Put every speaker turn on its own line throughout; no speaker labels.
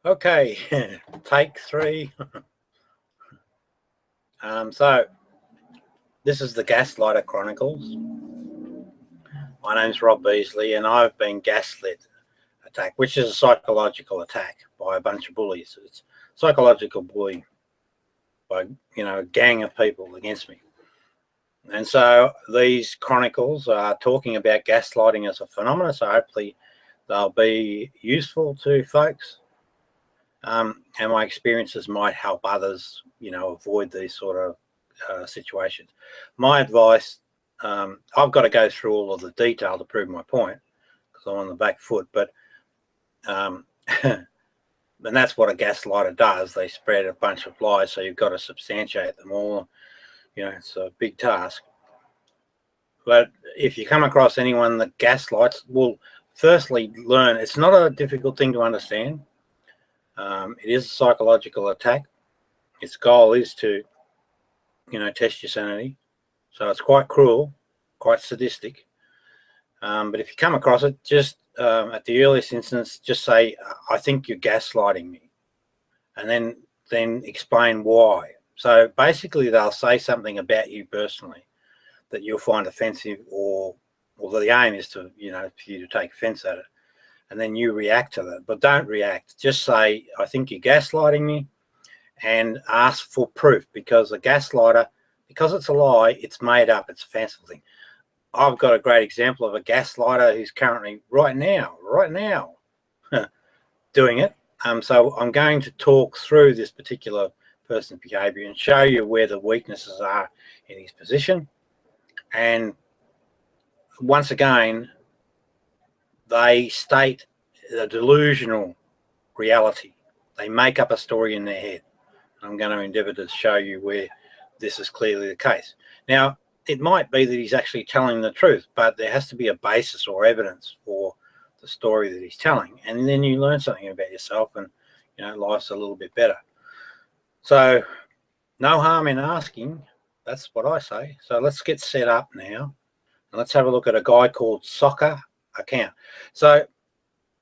Okay, take three. So this is the Gaslighter Chronicles. My name's Rob Beasley, and I've been gaslit attacked, which is a psychological attack by a bunch of bullies. It's psychological bullying by a gang of people against me. And so these chronicles are talking about gaslighting as a phenomenon. So hopefully they'll be useful to folks. And my experiences might help others, avoid these sort of situations. My advice, I've got to go through all of the detail to prove my point because I'm on the back foot, but and that's what a gaslighter does. They spread a bunch of lies, so you've got to substantiate them all. It's a big task. But if you come across anyone that gaslights, well, firstly, learn it's not a difficult thing to understand. It is a psychological attack. Its goal is to, test your sanity. So it's quite cruel, quite sadistic. But if you come across it, just at the earliest instance, just say, I think you're gaslighting me. And then explain why. So basically they'll say something about you personally that you'll find offensive, or the aim is to, for you to take offense at it. And then you react to that, but don't react. Just say, I think you're gaslighting me, and ask for proof, because a gaslighter, because it's a lie, it's made up, it's a fanciful thing. I've got a great example of a gaslighter who's currently right now doing it. So I'm going to talk through this particular person's behavior and show you where the weaknesses are in his position. And once again, they state a delusional reality. They make up a story in their head. I'm going to endeavour to show you where this is clearly the case. Now, it might be that he's actually telling the truth, but there has to be a basis or evidence for the story that he's telling. And then you learn something about yourself, and, life's a little bit better. So no harm in asking. That's what I say. So let's get set up now. And let's have a look at a guy called Soccer Account. So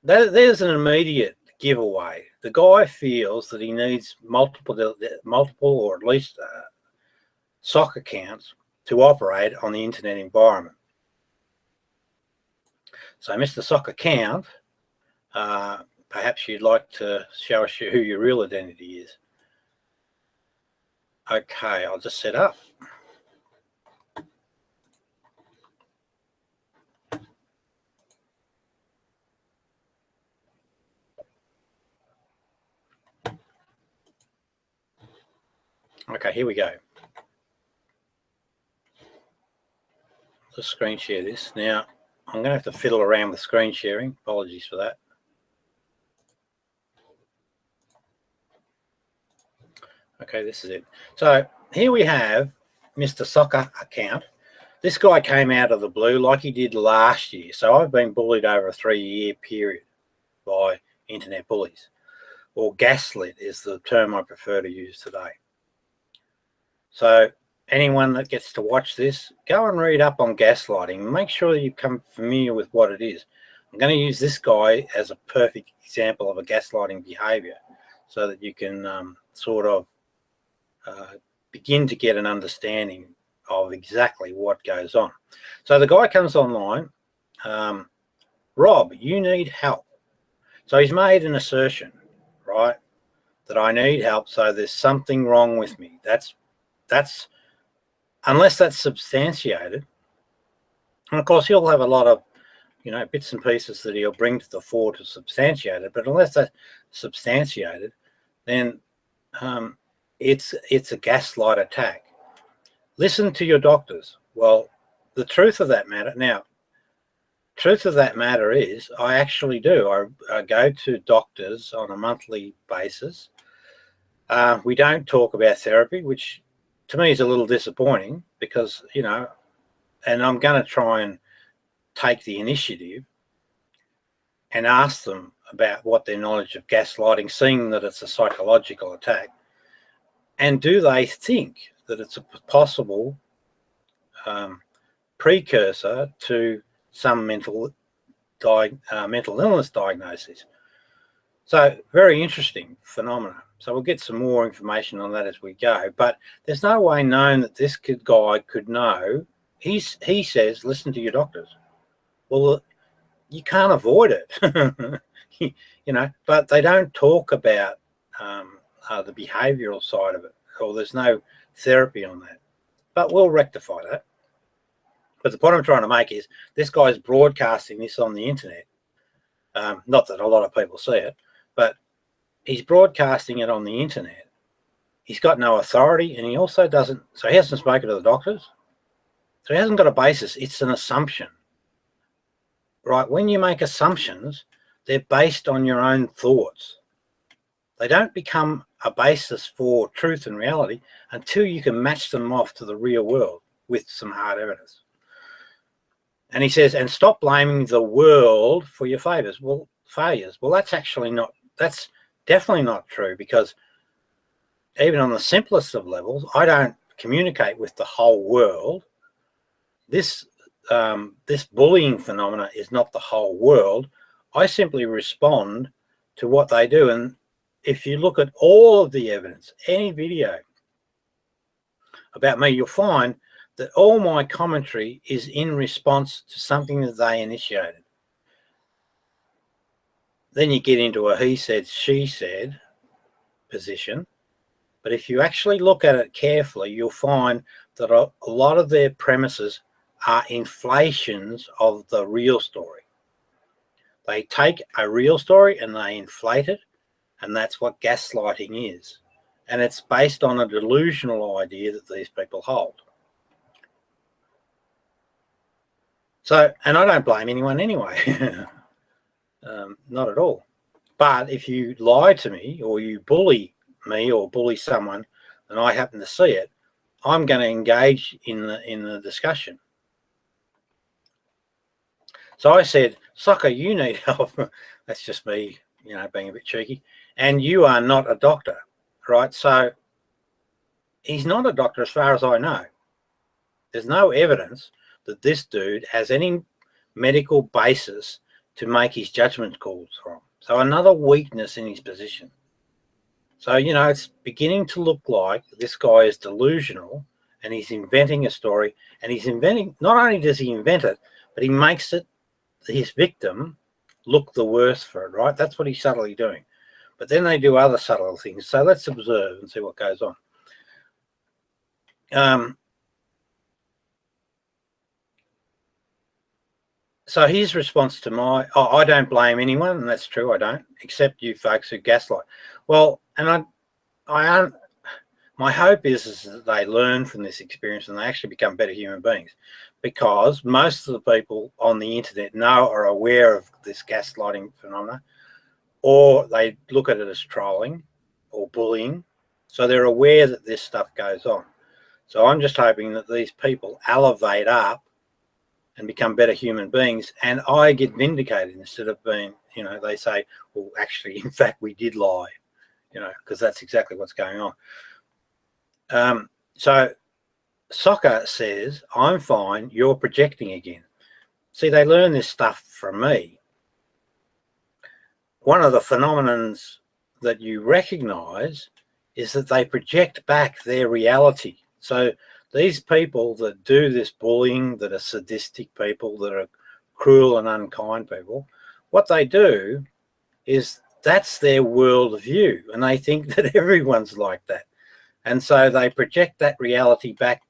there's an immediate giveaway. The guy feels that he needs multiple or at least sock accounts to operate on the internet environment. So Mr. Sock Account, perhaps you'd like to show us who your real identity is. Okay, I'll just set up. Okay, here we go. Let's screen share this. Now, I'm going to have to fiddle around with screen sharing. Apologies for that. Okay, this is it. So here we have Mr. Soccer Account. This guy came out of the blue like he did last year. So I've been bullied over a 3-year period by internet bullies, or gaslit is the term I prefer to use today. So anyone that gets to watch this, go and read up on gaslighting. Make sure you become familiar with what it is. I'm going to use this guy as a perfect example of a gaslighting behavior so that you can sort of begin to get an understanding of exactly what goes on. So the guy comes online, Rob, you need help. So he's made an assertion, right, that I need help, so there's something wrong with me. That's unless that's substantiated, and of course he'll have a lot of bits and pieces that he'll bring to the fore to substantiate it, but unless that's substantiated, then it's a gaslight attack. Listen to your doctors. Well, the truth of that matter is I actually do. I go to doctors on a monthly basis. We don't talk about therapy, which to me is a little disappointing because, and I'm going to try and take the initiative and ask them about what their knowledge of gaslighting, seeing that it's a psychological attack, and do they think that it's a possible precursor to some mental illness diagnosis. So very interesting phenomena. So we'll get some more information on that as we go. But there's no way known that this guy could know. He says, listen to your doctors. Well, you can't avoid it, but they don't talk about the behavioural side of it, or there's no therapy on that. But we'll rectify that. But the point I'm trying to make is this guy's broadcasting this on the internet. Not that a lot of people see it, but he's broadcasting it on the internet. He's got no authority, and he also doesn't, so he hasn't spoken to the doctors. So he hasn't got a basis. It's an assumption, right? When you make assumptions, they're based on your own thoughts. They don't become a basis for truth and reality until you can match them off to the real world with some hard evidence. And he says, and stop blaming the world for your failures. Well, that's actually not, that's definitely not true, because even on the simplest of levels, I don't communicate with the whole world. This bullying phenomena is not the whole world. I simply respond to what they do. And if you look at all of the evidence, any video about me, you'll find that all my commentary is in response to something that they initiated. Then you get into a he said, she said position. But if you actually look at it carefully, you'll find that a lot of their premises are inflations of the real story. They take a real story and they inflate it, and that's what gaslighting is. And it's based on a delusional idea that these people hold. So, and I don't blame anyone anyway, not at all. But if you lie to me, or you bully me, or bully someone, and I happen to see it, I'm going to engage in the discussion. So I said, Soccer, you need help. That's just me, being a bit cheeky. And you are not a doctor, right? So he's not a doctor as far as I know. There's no evidence that this dude has any medical basis to make his judgment calls from. So another weakness in his position. So, it's beginning to look like this guy is delusional, and he's inventing a story, and he's inventing, not only does he invent it, but he makes it, his victim, look the worse for it, right? That's what he's subtly doing. But then they do other subtle things. So let's observe and see what goes on. So his response to I don't blame anyone, and that's true, I don't, except you folks who gaslight. Well, and my hope is that they learn from this experience and they actually become better human beings, because most of the people on the internet are aware of this gaslighting phenomena, or they look at it as trolling or bullying. So they're aware that this stuff goes on. So I'm just hoping that these people elevate up and become better human beings, and I get vindicated instead of being, they say, well, actually, in fact, we did lie, because that's exactly what's going on. So Soccer says, I'm fine, you're projecting again. See, they learn this stuff from me. One of the phenomenons that you recognize is that they project back their reality. So these people that do this bullying, that are sadistic people, that are cruel and unkind people, what they do is that's their worldview, and they think that everyone's like that. And so they project that reality back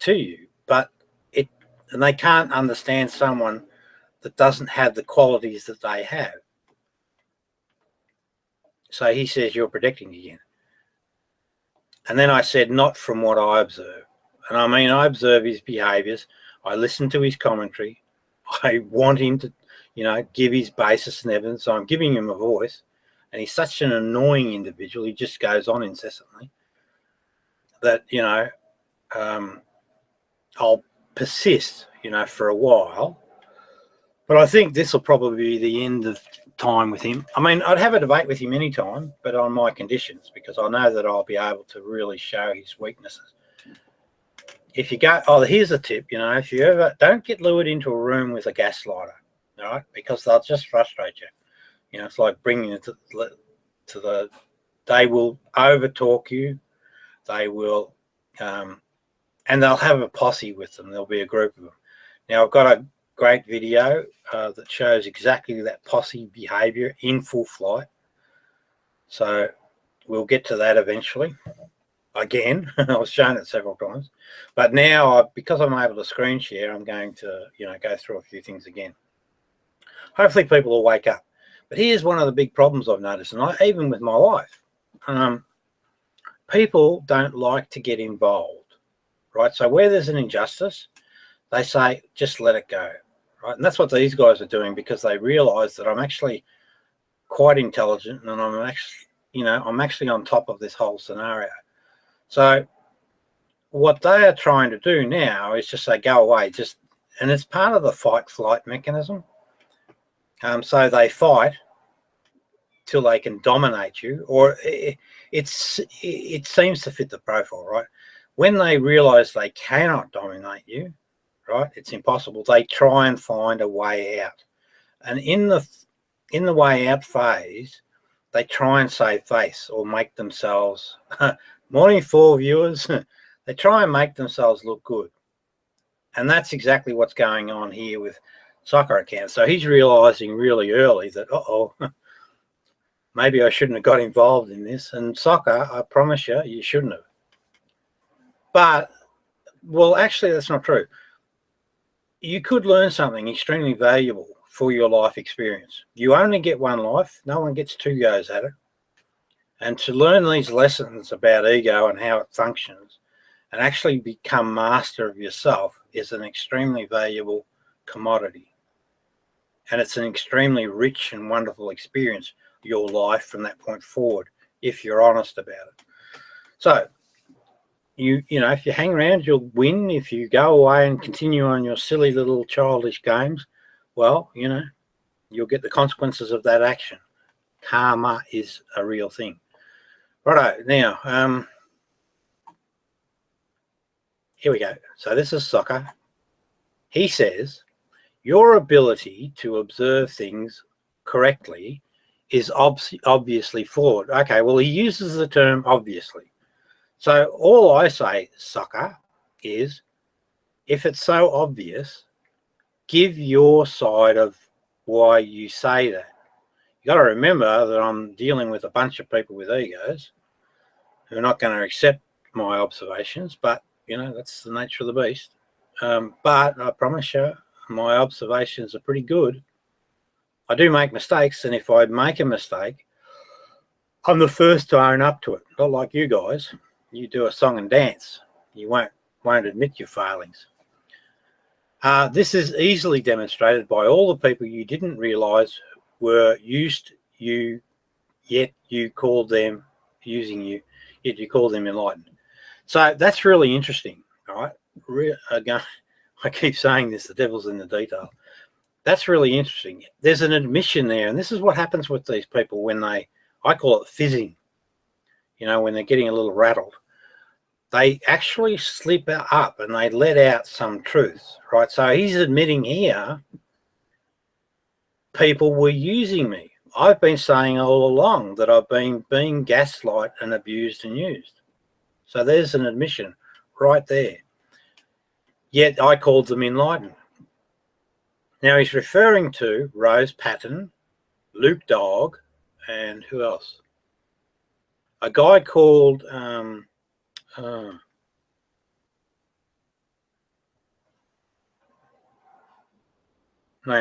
to you, and they can't understand someone that doesn't have the qualities that they have. So he says, you're projecting again. And then I said, not from what I observe. And I mean, I observe his behaviors. I listen to his commentary. I want him to, give his basis and evidence. So I'm giving him a voice. And he's such an annoying individual. He just goes on incessantly that, I'll persist, for a while. But I think this will probably be the end of time with him. I mean, I'd have a debate with him anytime, but on my conditions, because I know that I'll be able to really show his weaknesses. If you go, here's a tip, if you ever, don't get lured into a room with a gaslighter, all right? Because they'll just frustrate you. It's like bringing they will overtalk you. They will, and they'll have a posse with them. There'll be a group of them. Now, I've got a great video that shows exactly that posse behavior in full flight. So we'll get to that eventually. Again, I was shown it several times, but now because I'm able to screen share, I'm going to, go through a few things again. Hopefully people will wake up. But here's one of the big problems I've noticed, and even with my wife, people don't like to get involved, right? So where there's an injustice, they say, just let it go, right? And that's what these guys are doing, because they realize that I'm actually quite intelligent, and I'm actually on top of this whole scenario. So what they are trying to do now is just say, go away, and it's part of the fight-flight mechanism. So they fight till they can dominate you, or it seems to fit the profile, right? When they realize they cannot dominate you, right, it's impossible, they try and find a way out. And in the way out phase, they try and save face or make themselves morning 4 viewers, they try and make themselves look good. And that's exactly what's going on here with soccer accounts. So he's realizing really early that, maybe I shouldn't have got involved in this. And soccer, I promise you shouldn't have. But, well, actually, that's not true. You could learn something extremely valuable for your life experience. You only get one life. No one gets 2 goes at it. And to learn these lessons about ego and how it functions and actually become master of yourself is an extremely valuable commodity. And it's an extremely rich and wonderful experience, your life from that point forward, if you're honest about it. So, if you hang around, you'll win. If you go away and continue on your silly little childish games, well, you'll get the consequences of that action. Karma is a real thing. Righto, now, here we go. So this is soccer. He says, your ability to observe things correctly is obviously flawed. Okay, well, he uses the term obviously. So all I say, soccer, is if it's so obvious, give your side of why you say that. You got to remember that I'm dealing with a bunch of people with egos who are not going to accept my observations, but, that's the nature of the beast. But I promise you, my observations are pretty good. I do make mistakes, and if I make a mistake, I'm the first to own up to it. Not like you guys. You do a song and dance. You won't admit your failings. This is easily demonstrated by all the people you didn't realise were used you, yet you called them using you, yet you called them enlightened. So that's really interesting, all right? Again, I keep saying this, the devil's in the detail. That's really interesting. There's an admission there, and this is what happens with these people when I call it fizzing, when they're getting a little rattled. They actually slip up and they let out some truths, right? So he's admitting here, people were using me. I've been saying all along that I've been being gaslight and abused and used. So there's an admission right there. Yet I called them enlightened. Now he's referring to Rose Patton, Luke Dogg, and who else? A guy called name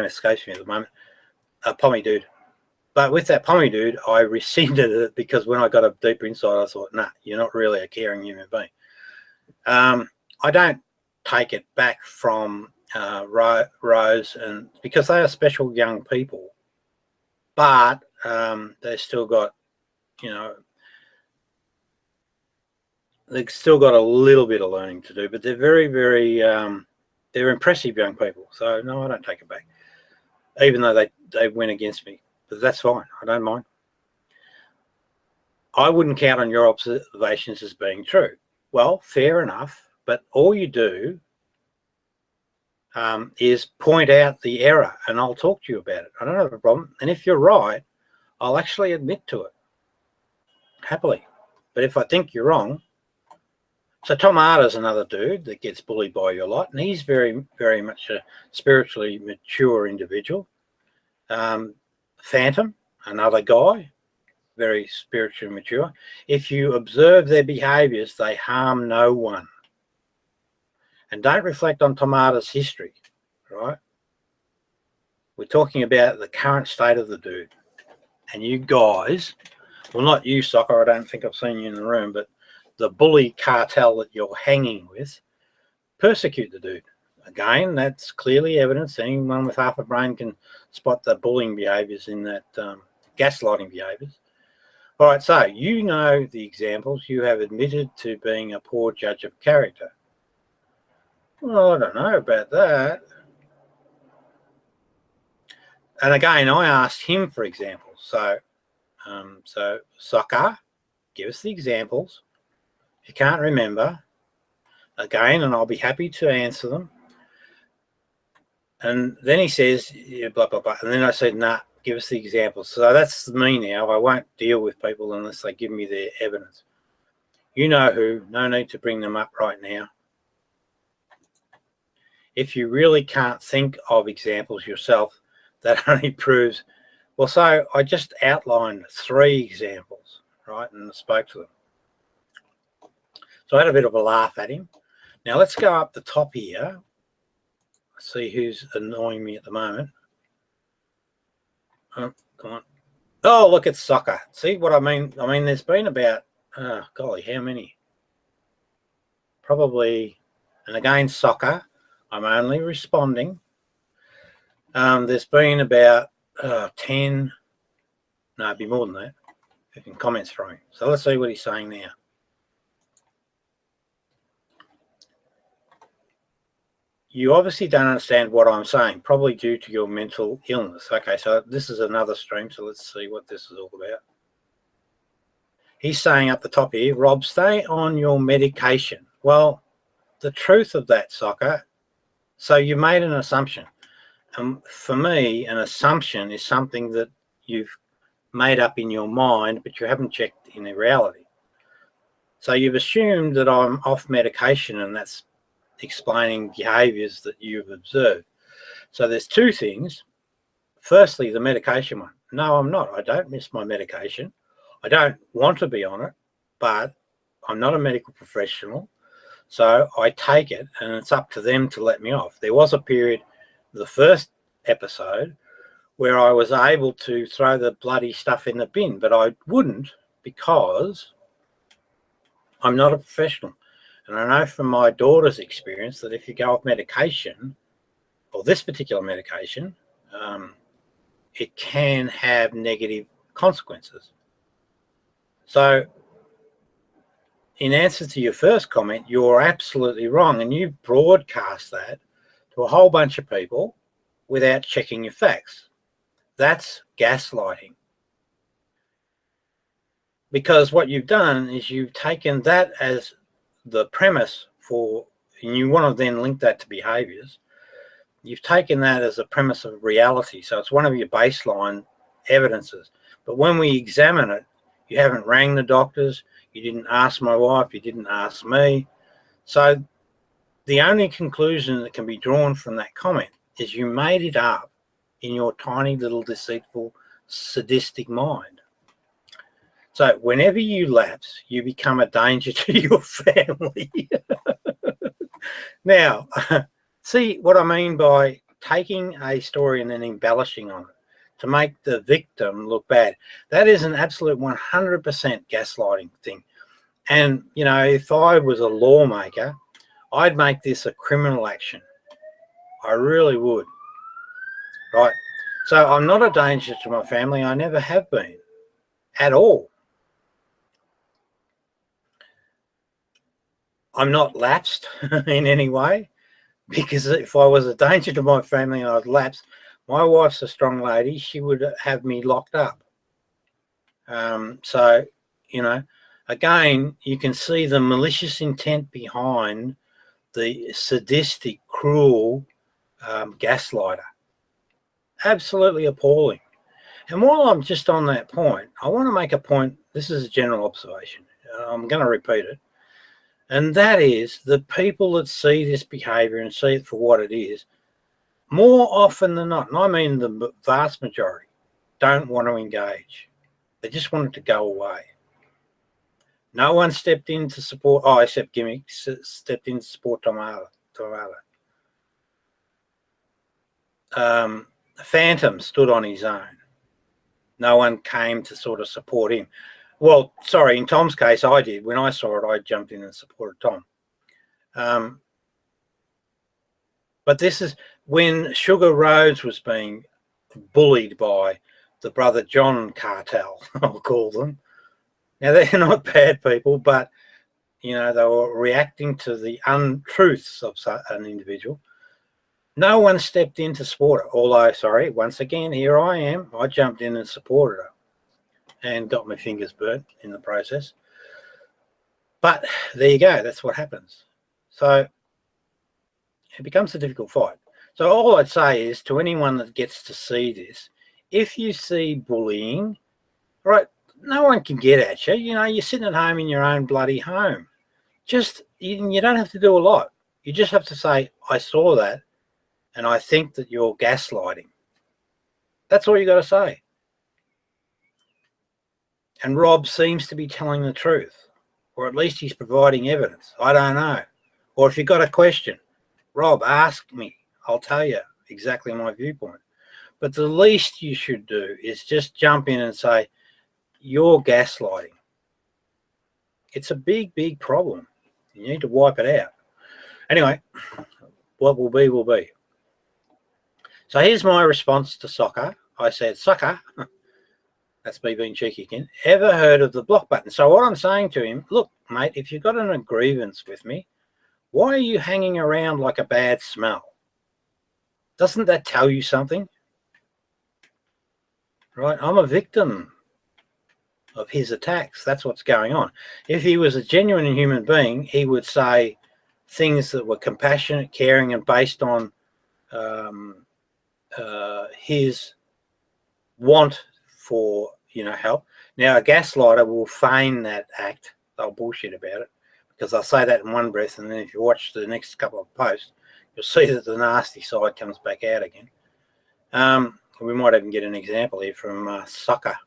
escapes me at the moment. Pommy Dude. But with that Pommy Dude, I rescinded it because when I got a deeper insight, I thought, nah, you're not really a caring human being. I don't take it back from Rose, and because they are special young people, but they've still got, they've still got a little bit of learning to do, but they're very, very, they're impressive young people. So no, I don't take it back, even though they went against me. But that's fine. I don't mind. I wouldn't count on your observations as being true. Well, fair enough. But all you do is point out the error, and I'll talk to you about it. I don't have a problem. And if you're right, I'll actually admit to it. happily. But if I think you're wrong, so Tom Arter's another dude that gets bullied by your lot, and he's very, very much a spiritually mature individual. Phantom, another guy, very spiritually mature. If you observe their behaviours, they harm no one. And don't reflect on Tom Arter's history, right? We're talking about the current state of the dude. And you guys, well, not you, Soccer, I don't think I've seen you in the room, but the bully cartel that you're hanging with persecute the dude. Again, that's clearly evidence. Anyone with half a brain can spot the bullying behaviours in that gaslighting behaviours. All right, so you know the examples. You have admitted to being a poor judge of character. Well, I don't know about that. And again, I asked him for examples. So, Soccer, give us the examples. If you can't remember, again, and I'll be happy to answer them. And then he says, yeah, blah, blah, blah. And then I said, nah, give us the examples. So that's me now. I won't deal with people unless they give me their evidence. You know who. No need to bring them up right now. If you really can't think of examples yourself, that only proves, well, so I just outlined 3 examples, right, and spoke to them. So I had a bit of a laugh at him. Now let's go up the top here. See who's annoying me at the moment. Oh, come on. Oh, look, it's Soccer. See what I mean? I mean, there's been about, oh, golly, how many? Probably, and again, Soccer, I'm only responding. There's been about 10, no, it'd be more than that, 15 comments from him. So let's see what he's saying now. You obviously don't understand what I'm saying, probably due to your mental illness. Okay, so this is another stream, so let's see what this is all about. He's saying up the top here, Rob, stay on your medication. Well, the truth of that, Soccer, so you made an assumption. For me, an assumption is something that you've made up in your mind, but you haven't checked in the reality. So you've assumed that I'm off medication, and that's explaining behaviours that you've observed. So there's 2 things. Firstly, the medication one. No, I'm not. I don't miss my medication. I don't want to be on it, but I'm not a medical professional. So I take it, and it's up to them to let me off. There was a period, the first episode, where I was able to throw the bloody stuff in the bin, but I wouldn't because I'm not a professional. And I know from my daughter's experience that if you go off medication, or this particular medication, it can have negative consequences. So in answer to your first comment, you're absolutely wrong, and you broadcast that to a whole bunch of people without checking your facts. That's gaslighting. Because what you've done is you've taken that as the premise for, and you want to then link that to behaviours. You've taken that as a premise of reality. So it's one of your baseline evidences. But when we examine it, you haven't rang the doctors, you didn't ask my wife, you didn't ask me. So the only conclusion that can be drawn from that comment is you made it up in your tiny little deceitful, sadistic mind. So whenever you lapse, you become a danger to your family. Now, see what I mean by taking a story and then embellishing on it to make the victim look bad. That is an absolute 100% gaslighting thing. And, you know, if I was a lawmaker, I'd make this a criminal action. I really would. Right? So I'm not a danger to my family. I never have been at all. I'm not lapsed in any way, because if I was a danger to my family and I'd lapsed, my wife's a strong lady, she would have me locked up. So, you know, again, you can see the malicious intent behind the sadistic, cruel gaslighter. Absolutely appalling. And while I'm just on that point, I want to make a point. This is a general observation. I'm going to repeat it. And that is the people that see this behaviour and see it for what it is, more often than not, and I mean the vast majority, don't want to engage. They just want it to go away. No one stepped in to support, except Gimmick, stepped in to support Tomato. Phantom stood on his own. No one came to sort of support him. Well, sorry, in Tom's case, I did. When I saw it, I jumped in and supported Tom. But this is when Sugar Rhodes was being bullied by the Brother John cartel, I'll call them. Now, they're not bad people, but, you know, they were reacting to the untruths of an individual. No one stepped in to support her. Although, sorry, once again, here I am. I jumped in and supported her and got my fingers burnt in the process. But there you go. That's what happens. So it becomes a difficult fight. So all I'd say is to anyone that gets to see this, if you see bullying, right, no one can get at you. You know, you're sitting at home in your own bloody home. Just, you don't have to do a lot. You just have to say, I saw that and I think that you're gaslighting. That's all you got to say. And Rob seems to be telling the truth, or at least he's providing evidence. I don't know. Or if you've got a question, Rob, ask me. I'll tell you exactly my viewpoint. But the least you should do is just jump in and say, you're gaslighting. It's a big, big problem. You need to wipe it out. Anyway, what will be, will be. So here's my response to Soccer. I said, Soccer, that's me being cheeky again, ever heard of the block button? So what I'm saying to him, look, mate, if you've got an grievance with me, why are you hanging around like a bad smell? Doesn't that tell you something? Right? I'm a victim of his attacks. That's what's going on. If he was a genuine human being, he would say things that were compassionate, caring, and based on his want for, you know, help. Now, a gaslighter will feign that act. They'll bullshit about it because they'll say that in one breath, and then if you watch the next couple of posts, you'll see that the nasty side comes back out again. We might even get an example here from Sucker.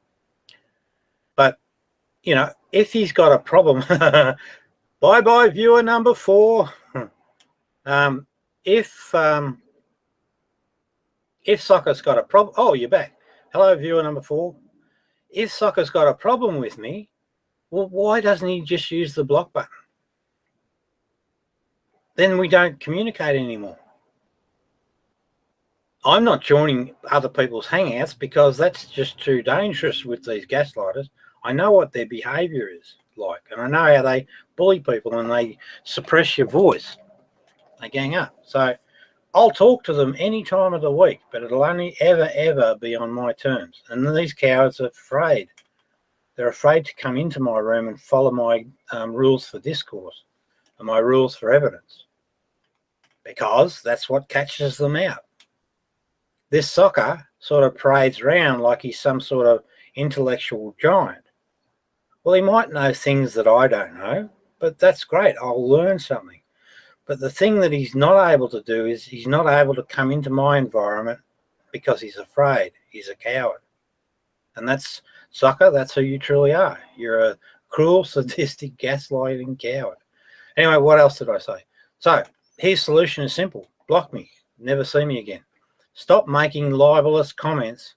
But, you know, if he's got a problem, bye-bye, viewer number 4. If Soccer's got a problem, oh, you're back. Hello, viewer number 4. If Soccer's got a problem with me, well, why doesn't he just use the block button? Then we don't communicate anymore. I'm not joining other people's hangouts because that's just too dangerous with these gaslighters. I know what their behaviour is like, and I know how they bully people and they suppress your voice. They gang up. So I'll talk to them any time of the week, but it'll only ever be on my terms. And these cowards are afraid. They're afraid to come into my room and follow my rules for discourse and my rules for evidence, because that's what catches them out. This Soccer sort of parades around like he's some sort of intellectual giant. Well, he might know things that I don't know, but that's great. I'll learn something. But the thing that he's not able to do is he's not able to come into my environment because he's afraid. He's a coward. And that's, Soccer, that's who you truly are. You're a cruel, sadistic, gaslighting coward. Anyway, what else did I say? So his solution is simple. Block me. Never see me again. Stop making libelous comments.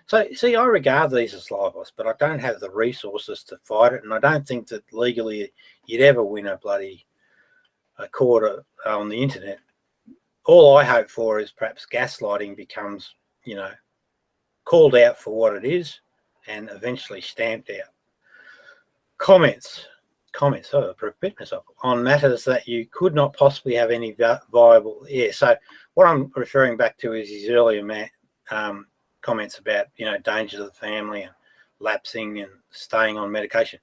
So, see, I regard these as libelous, but I don't have the resources to fight it, and I don't think that legally you'd ever win a bloody court on the internet. All I hope for is perhaps gaslighting becomes, you know, called out for what it is and eventually stamped out. Comments, oh, I bit myself, on matters that you could not possibly have any viable, so what I'm referring back to is his earlier comments about, you know, danger to the family and lapsing and staying on medication.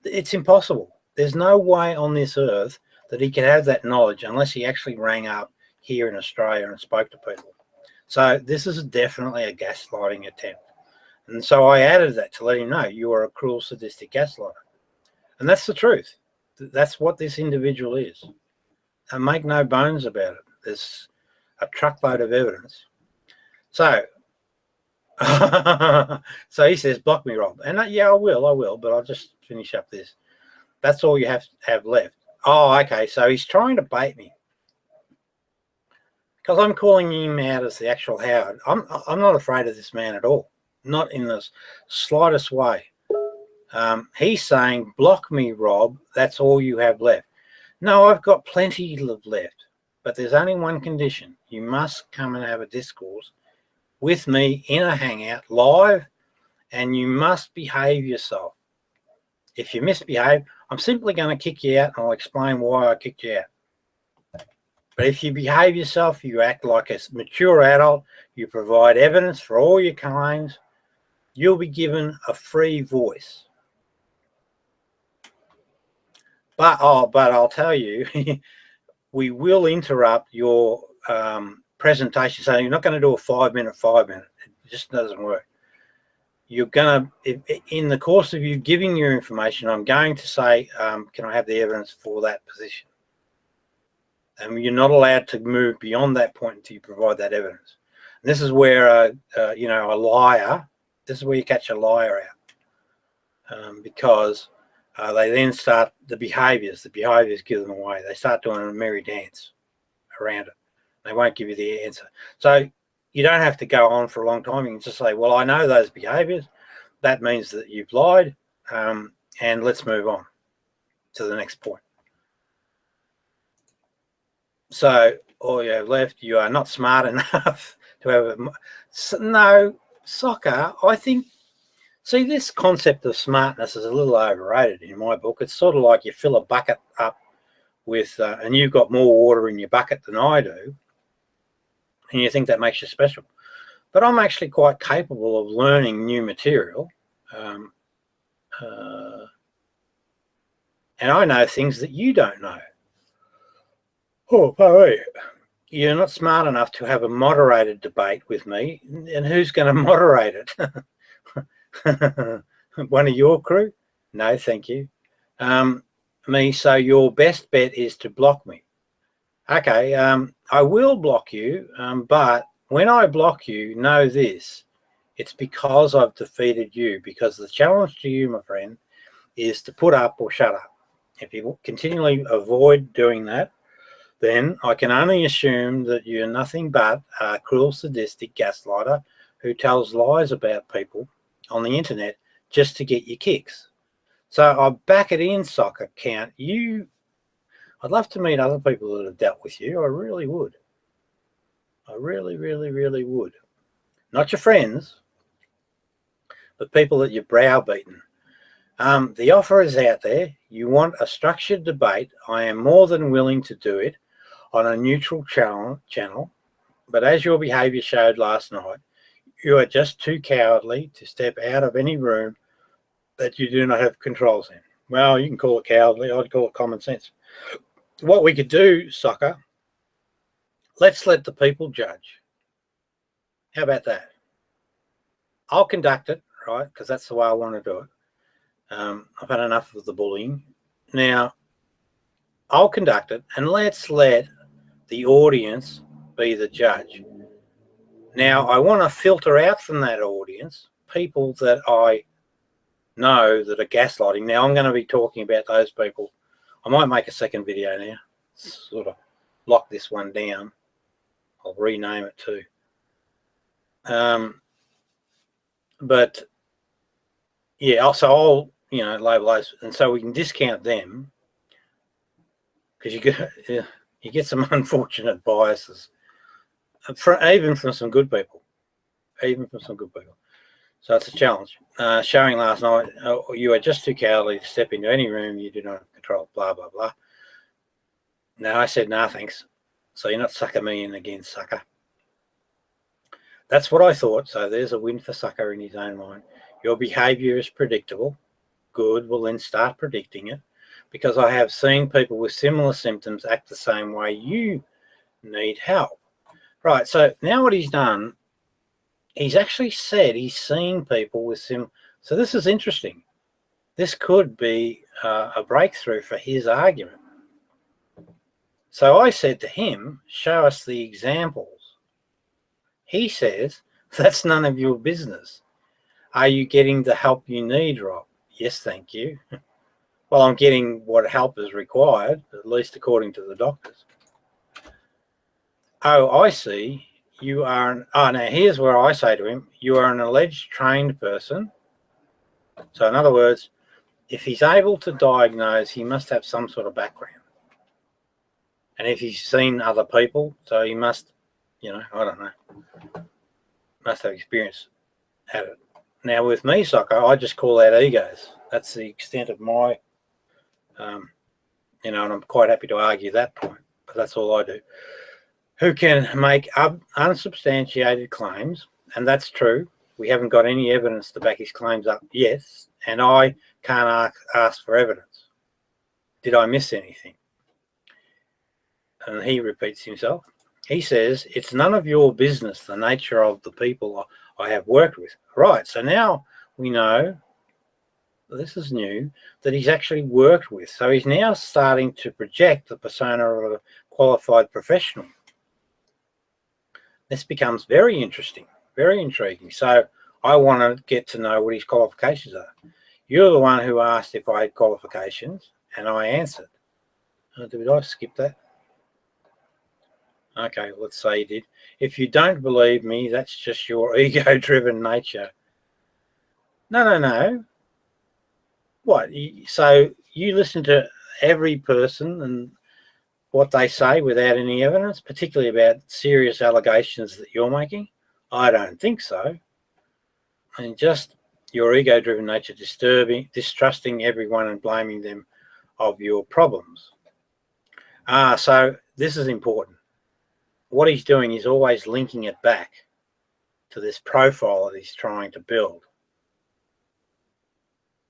It's impossible. There's no way on this earth that he could have that knowledge unless he actually rang up here in Australia and spoke to people. So this is definitely a gaslighting attempt. And so I added that to let him know you are a cruel, sadistic gaslighter. And that's the truth. That's what this individual is. And make no bones about it. There's a truckload of evidence. So, so he says, block me, Rob. And yeah, I will, but I'll just finish up this. That's all you have left. Oh, okay. So he's trying to bait me because I'm calling him out as the actual Howard. I'm not afraid of this man at all, not in the slightest way. He's saying, block me, Rob. That's all you have left. No, I've got plenty left, but there's only one condition. You must come and have a discourse with me in a hangout live, and you must behave yourself. If you misbehave, I'm simply going to kick you out, and I'll explain why I kicked you out. But if you behave yourself, you act like a mature adult, you provide evidence for all your claims, you'll be given a free voice. But I'll tell you, we will interrupt your presentation. So you're not going to do a 5-minute. It just doesn't work. You're going to, in the course of you giving your information, I'm going to say, can I have the evidence for that position? And you're not allowed to move beyond that point until you provide that evidence. And this is where, you know, a liar, this is where you catch a liar out. Because they then start the behaviours give them away. They start doing a merry dance around it. They won't give you the answer. So you don't have to go on for a long time. You can just say, well, I know those behaviours. That means that you've lied, and let's move on to the next point. So all you have left, you are not smart enough to have a... No, soccer, I think... See, this concept of smartness is a little overrated in my book. It's sort of like you fill a bucket up with, and you've got more water in your bucket than I do, and you think that makes you special. But I'm actually quite capable of learning new material, and I know things that you don't know. Oh, hey, you're not smart enough to have a moderated debate with me, and who's going to moderate it? One of your crew? No, thank you. Me, so your best bet is to block me. Okay, I will block you, but when I block you, know this. It's because I've defeated you, because the challenge to you, my friend, is to put up or shut up. If you continually avoid doing that, then I can only assume that you're nothing but a cruel, sadistic gaslighter who tells lies about people on the internet just to get your kicks. So I back it in, soccer count. I'd love to meet other people that have dealt with you. I really would. I really, really, really would. Not your friends, but people that you've browbeaten. The offer is out there. You want a structured debate. I am more than willing to do it on a neutral channel. But as your behaviour showed last night, you are just too cowardly to step out of any room that you do not have controls in. Well, you can call it cowardly. I'd call it common sense. What we could do, soccer, let's let the people judge. How about that? I'll conduct it, right, because that's the way I want to do it. I've had enough of the bullying. Now, I'll conduct it, and let's let the audience be the judge. Now, I want to filter out from that audience people that I know that are gaslighting. Now, I'm going to be talking about those people. I might make a second video now, sort of lock this one down. I'll rename it too. But yeah, also I'll, you know, label those, and so we can discount them because you get some unfortunate biases. Even from some good people, So it's a challenge. Showing last night, you are just too cowardly to step into any room you do not control, blah, blah, blah. No, I said, no, thanks. So you're not sucker me in again, sucker. That's what I thought. So there's a win for sucker in his own mind. Your behaviour is predictable. Good, we'll then start predicting it, because I have seen people with similar symptoms act the same way. You need help. Right, so now what he's done, he's actually said he's seen people with him. So this is interesting. This could be a breakthrough for his argument. So I said to him, show us the examples. He says, that's none of your business. Are you getting the help you need, Rob? Yes, thank you. Well, I'm getting what help is required, at least according to the doctors. Oh, I see. You are now here's where I say to him, you are an alleged trained person. So in other words, if he's able to diagnose, he must have some sort of background. And if he's seen other people, so he must, I don't know, must have experience at it. Now with me, Soccer, I just call that egos. That's the extent of my, and I'm quite happy to argue that point, but that's all I do. Who can make unsubstantiated claims, and that's true. We haven't got any evidence to back his claims up yet, and I can't ask for evidence. Did I miss anything? And he repeats himself. He says, it's none of your business, the nature of the people I have worked with. Right, so now we know, this is new, that he's actually worked with. So he's now starting to project the persona of a qualified professional. This becomes very interesting, very intriguing. So I want to get to know what his qualifications are. You're the one who asked if I had qualifications, and I answered. Did I skip that? Okay, let's say you did. If you don't believe me, that's just your ego-driven nature. No. What? So you listen to every person and what they say without any evidence, particularly about serious allegations that you're making? I don't think so. And just your ego-driven nature distrusting everyone and blaming them of your problems. So this is important. What he's doing is always linking it back to this profile that he's trying to build.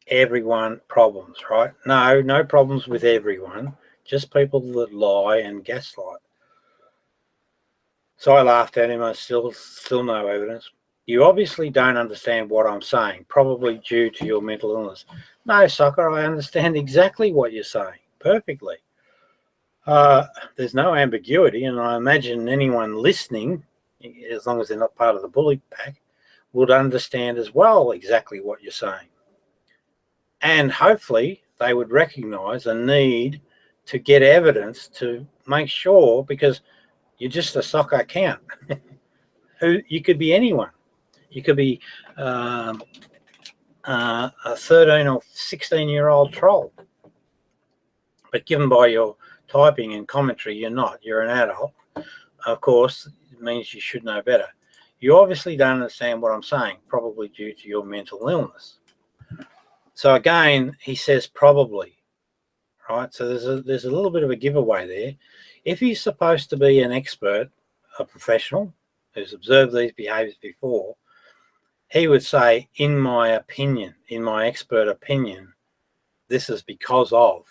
Everyone problems, right? No problems with everyone, just people that lie and gaslight. So I laughed at him. I still no evidence. You obviously don't understand what I'm saying, probably due to your mental illness. No, Soccer, I understand exactly what you're saying perfectly. There's no ambiguity, and I imagine anyone listening, as long as they're not part of the bully pack, would understand as well exactly what you're saying. And hopefully they would recognise a need to get evidence to make sure, because you're just a Soccer account. You could be anyone. You could be a 13 or 16-year-old troll. But given by your typing and commentary, you're not. You're an adult. Of course, it means you should know better. You obviously don't understand what I'm saying, probably due to your mental illness. So again, he says probably, right? So there's a little bit of a giveaway there. If he's supposed to be an expert, a professional who's observed these behaviours before, he would say, in my opinion, in my expert opinion, this is because of,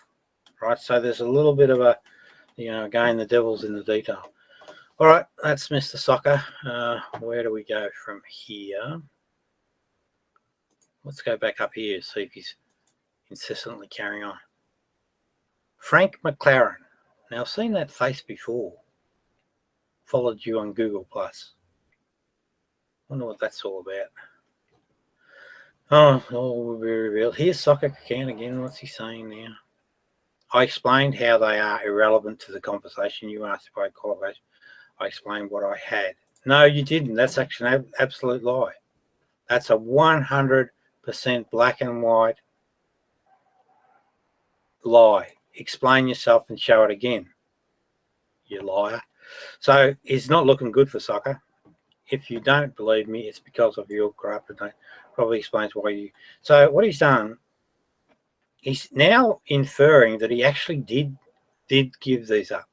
right? So there's a little bit of a, again, the devil's in the detail. All right, that's Mr. Soccer. Where do we go from here? Let's go back up here, see if he's incessantly carrying on. Frank McLaren. Now, I've seen that face before. Followed you on Google+. Wonder what that's all about. Oh, all will be revealed. Here's Soccer account again. What's he saying now? I explained how they are irrelevant to the conversation. You asked if I had qualification. I explained what I had. No, you didn't. That's actually an absolute lie. That's a 100% black and white lie. Explain yourself and show it again, you liar. So it's not looking good for Soccer. If you don't believe me, it's because of your corrupted name. Probably explains why you. So what he's done, he's now inferring that he actually did give these up.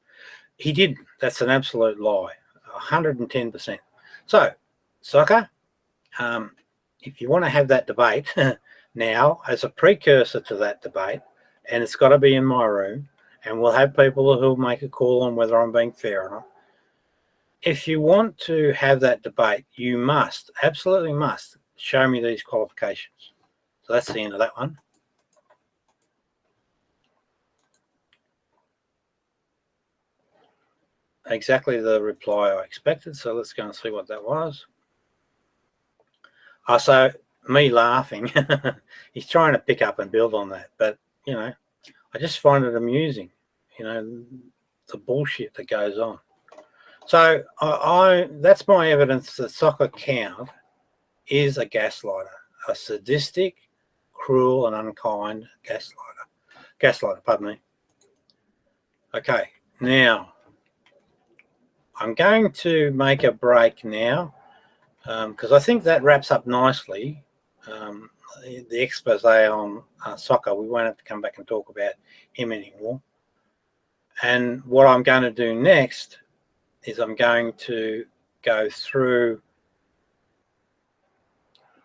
He didn't. That's an absolute lie, 110%. So, Soccer, if you want to have that debate now, as a precursor to that debate, and it's got to be in my room, and we'll have people who'll make a call on whether I'm being fair or not. if you want to have that debate, you must, absolutely must, show me these qualifications. So that's the end of that one. Exactly the reply I expected. So let's go and see what that was. Oh, so me laughing. He's trying to pick up and build on that, but you know, I just find it amusing. You know, the bullshit that goes on. So I that's my evidence that Soccer Count is a gaslighter, a sadistic, cruel, and unkind gaslighter. Pardon me. Okay, now I'm going to make a break now because I think that wraps up nicely the expose on soccer. We won't have to come back and talk about him anymore. And what I'm going to do next is I'm going to go through,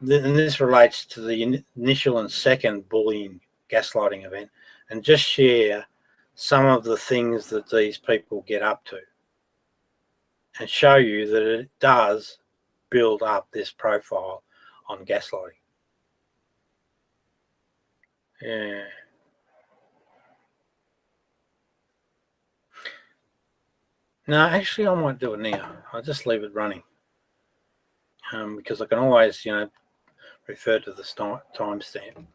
and this relates to the initial and second bullying gaslighting event, and just share some of the things that these people get up to and show you that it does build up this profile on gaslighting. Yeah. No, actually, I might do it now. I'll just leave it running because I can always, you know, refer to the timestamp.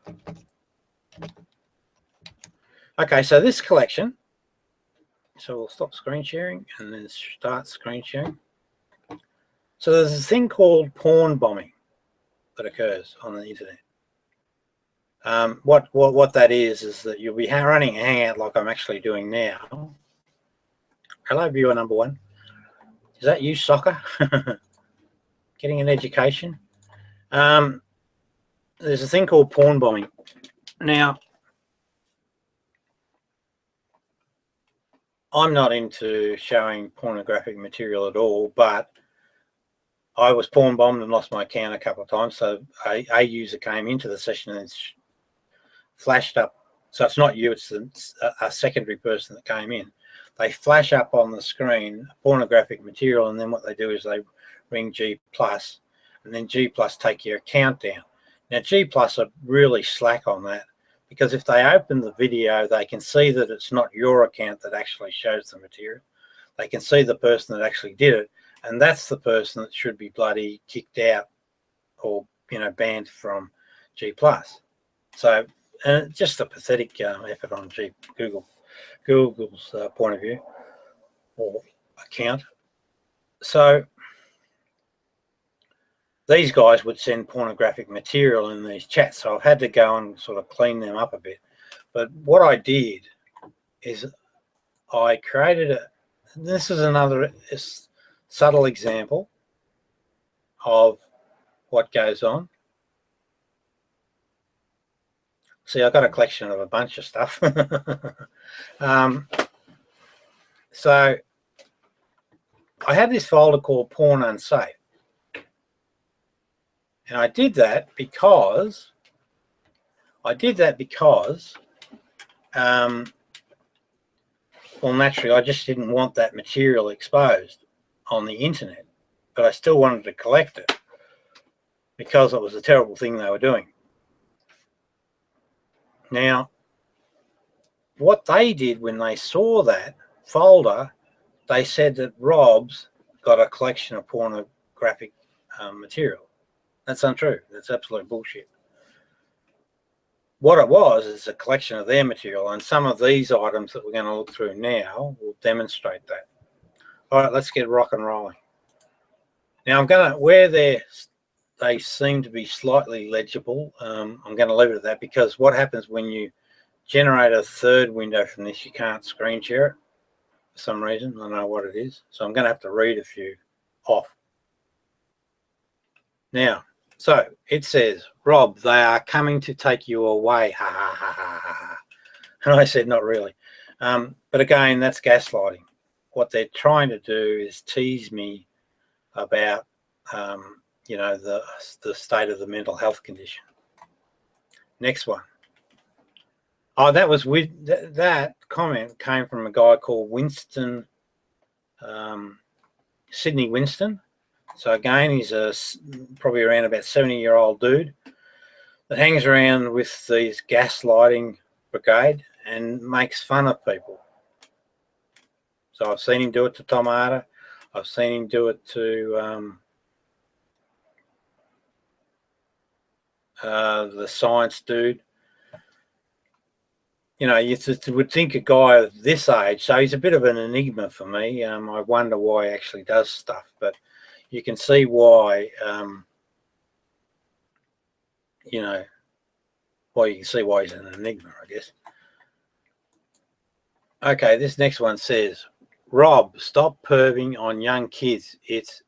Okay, so this collection. So we'll stop screen sharing and then start screen sharing. So there's a thing called porn bombing that occurs on the internet. What that is that you'll be running a hangout like I'm actually doing now. Hello, viewer number one. Is that you, Soccer? Getting an education? There's a thing called porn bombing. Now, I'm not into showing pornographic material at all, but I was porn bombed and lost my account a couple of times. So a user came into the session and flashed up. So it's not you, it's a secondary person that came in. They flash up on the screen pornographic material, and then what they do is they ring G+, and then G+ take your account down. Now, G+ are really slack on that, because if they open the video, they can see that it's not your account that actually shows the material. They can see the person that actually did it, and that's the person that should be bloody kicked out or, you know, banned from G+. So just a pathetic effort on Google's point of view or account. So these guys would send pornographic material in these chats, so I've had to go and sort of clean them up a bit. But what I did is I created this is another subtle example of what goes on. See, I've got a collection of a bunch of stuff. So I had this folder called Porn Unsafe. And I did that because well, naturally, I just didn't want that material exposed on the internet, but I still wanted to collect it because it was a terrible thing they were doing. Now, what they did when they saw that folder, they said that Rob's got a collection of pornographic material. That's untrue. That's absolute bullshit. What it was is a collection of their material, and some of these items that we're going to look through now will demonstrate that. All right, let's get rock and rolling. Now, I'm going to, where they seem to be slightly legible, I'm going to leave it at that, because what happens when you generate a third window from this, you can't screen share it for some reason. I don't know what it is. So I'm going to have to read a few off. Now, so it says, Rob, they are coming to take you away. Ha, ha, ha, ha, ha. And I said, not really. But again, that's gaslighting. What they're trying to do is tease me about, you know, the state of the mental health condition. Next one. Oh, that was with that comment came from a guy called Winston Sydney Winston. So again, he's probably around about 70-year-old dude that hangs around with these gaslighting brigade and makes fun of people. So I've seen him do it to Tom Arter. I've seen him do it to the science dude. You know, you would think a guy of this age, so he's a bit of an enigma for me. I wonder why he actually does stuff, but you can see why, you know, you can see why he's an enigma, I guess. Okay, this next one says, Rob, stop perving on young kids. It's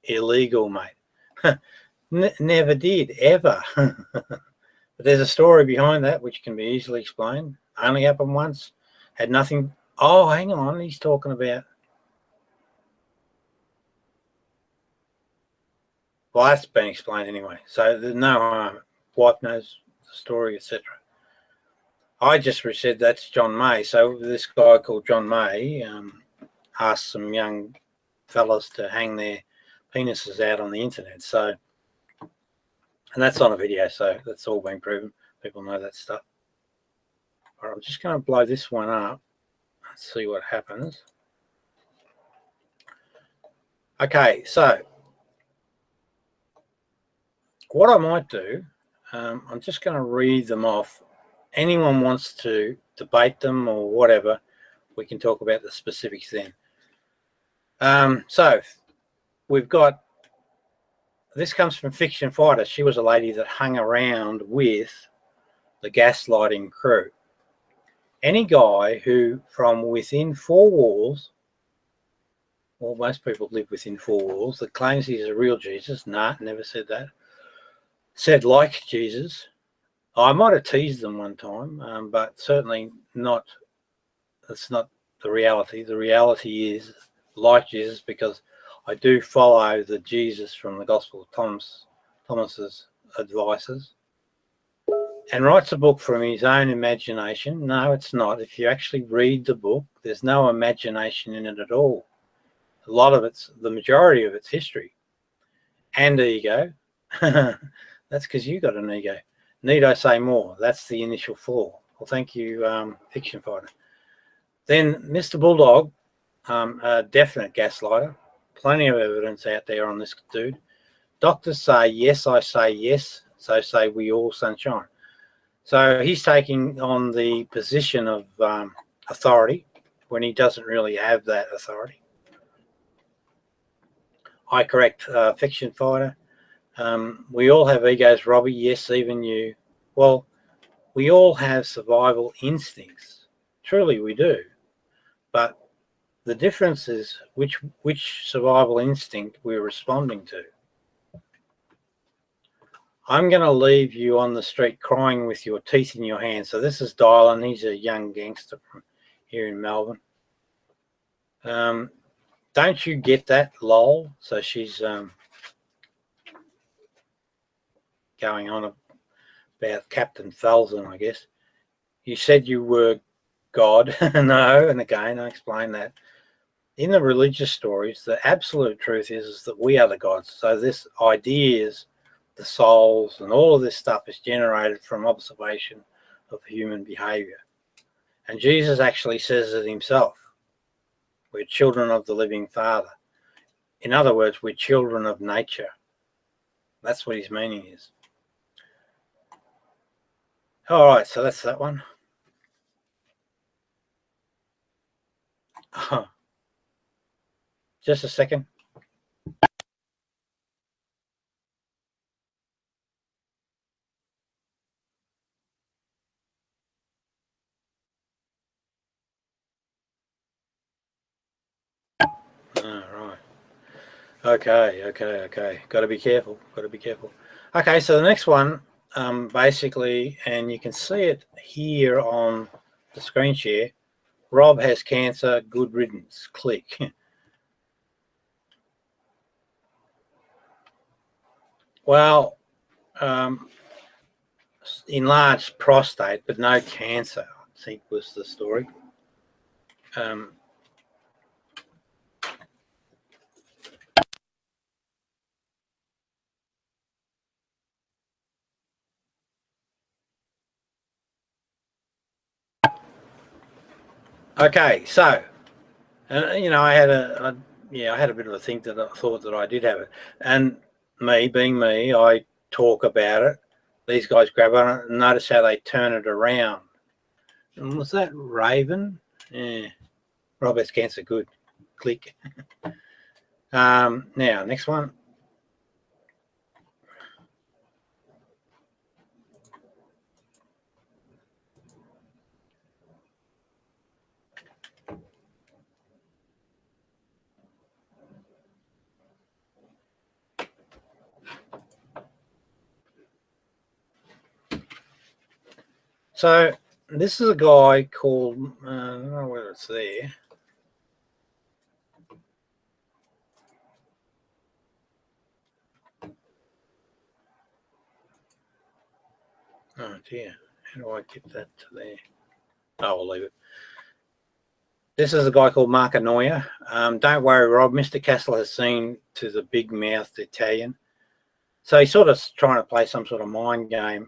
illegal, mate. Never did, ever. But there's a story behind that which can be easily explained. Only happened once. Had nothing. Oh, hang on. He's talking about. Well, that's been explained anyway. So there's no harm. Wife knows the story, etc. I just said that's John May. So this guy called John May asked some young fellas to hang their penises out on the internet. So, and that's on a video. So that's all been proven. People know that stuff. All right, I'm just going to blow this one up and see what happens. Okay, so what I might do, I'm just going to read them off. Anyone wants to debate them or whatever, we can talk about the specifics then. So we've got, this comes from Fiction Fighter. She was a lady that hung around with the gaslighting crew. Any guy who from within four walls, well, most people live within four walls, that claims he's a real Jesus, nah, never said that. Said like Jesus. I might have teased them one time, but certainly not, that's not the reality. The reality is like Jesus, because I do follow the Jesus from the Gospel of Thomas's advices, and writes a book from his own imagination. No, it's not. If you actually read the book, there's no imagination in it at all. A lot of it's, the majority of it's history and ego. That's because you got an ego. Need I say more? That's the initial flaw. Well, thank you, Fiction Fighter. Then Mr. Bulldog, a definite gaslighter. Plenty of evidence out there on this dude. Doctors say yes, I say yes, so say we all, sunshine. So he's taking on the position of authority when he doesn't really have that authority. I correct Fiction Fighter. We all have egos, Robbie. Yes, even you. Well, we all have survival instincts. Truly, we do. But the difference is which survival instinct we're responding to. I'm going to leave you on the street crying with your teeth in your hand. So this is Dylan. He's a young gangster from here in Melbourne. Don't you get that, lol? So she's going on about Captain Felsen, I guess. You said you were God. No, and again, I explain that. In the religious stories, the absolute truth is that we are the gods. So this idea is the souls and all of this stuff is generated from observation of human behavior. And Jesus actually says it himself. We're children of the living Father. In other words, we're children of nature. That's what his meaning is. All right, so that's that one. Just a second. Right. Okay. Got to be careful. Okay, so the next one, basically, and you can see it here on the screen share. Rob has cancer. Good riddance. Click. Well, enlarged prostate, but no cancer, I think was the story. Okay, so, you know, I had a bit of a think that I thought that I did have it. And me, being me, I talk about it. These guys grab on it and notice how they turn it around. And was that Raven? Yeah. Robert's cancer, good. Click. Now, next one. So this is a guy called, I don't know whether it's there. Oh dear, how do I get that to there? Oh, I'll leave it. This is a guy called Mark Anoia. Don't worry, Rob, Mr. Castle has seen to the big-mouthed Italian. So he's sort of trying to play some sort of mind game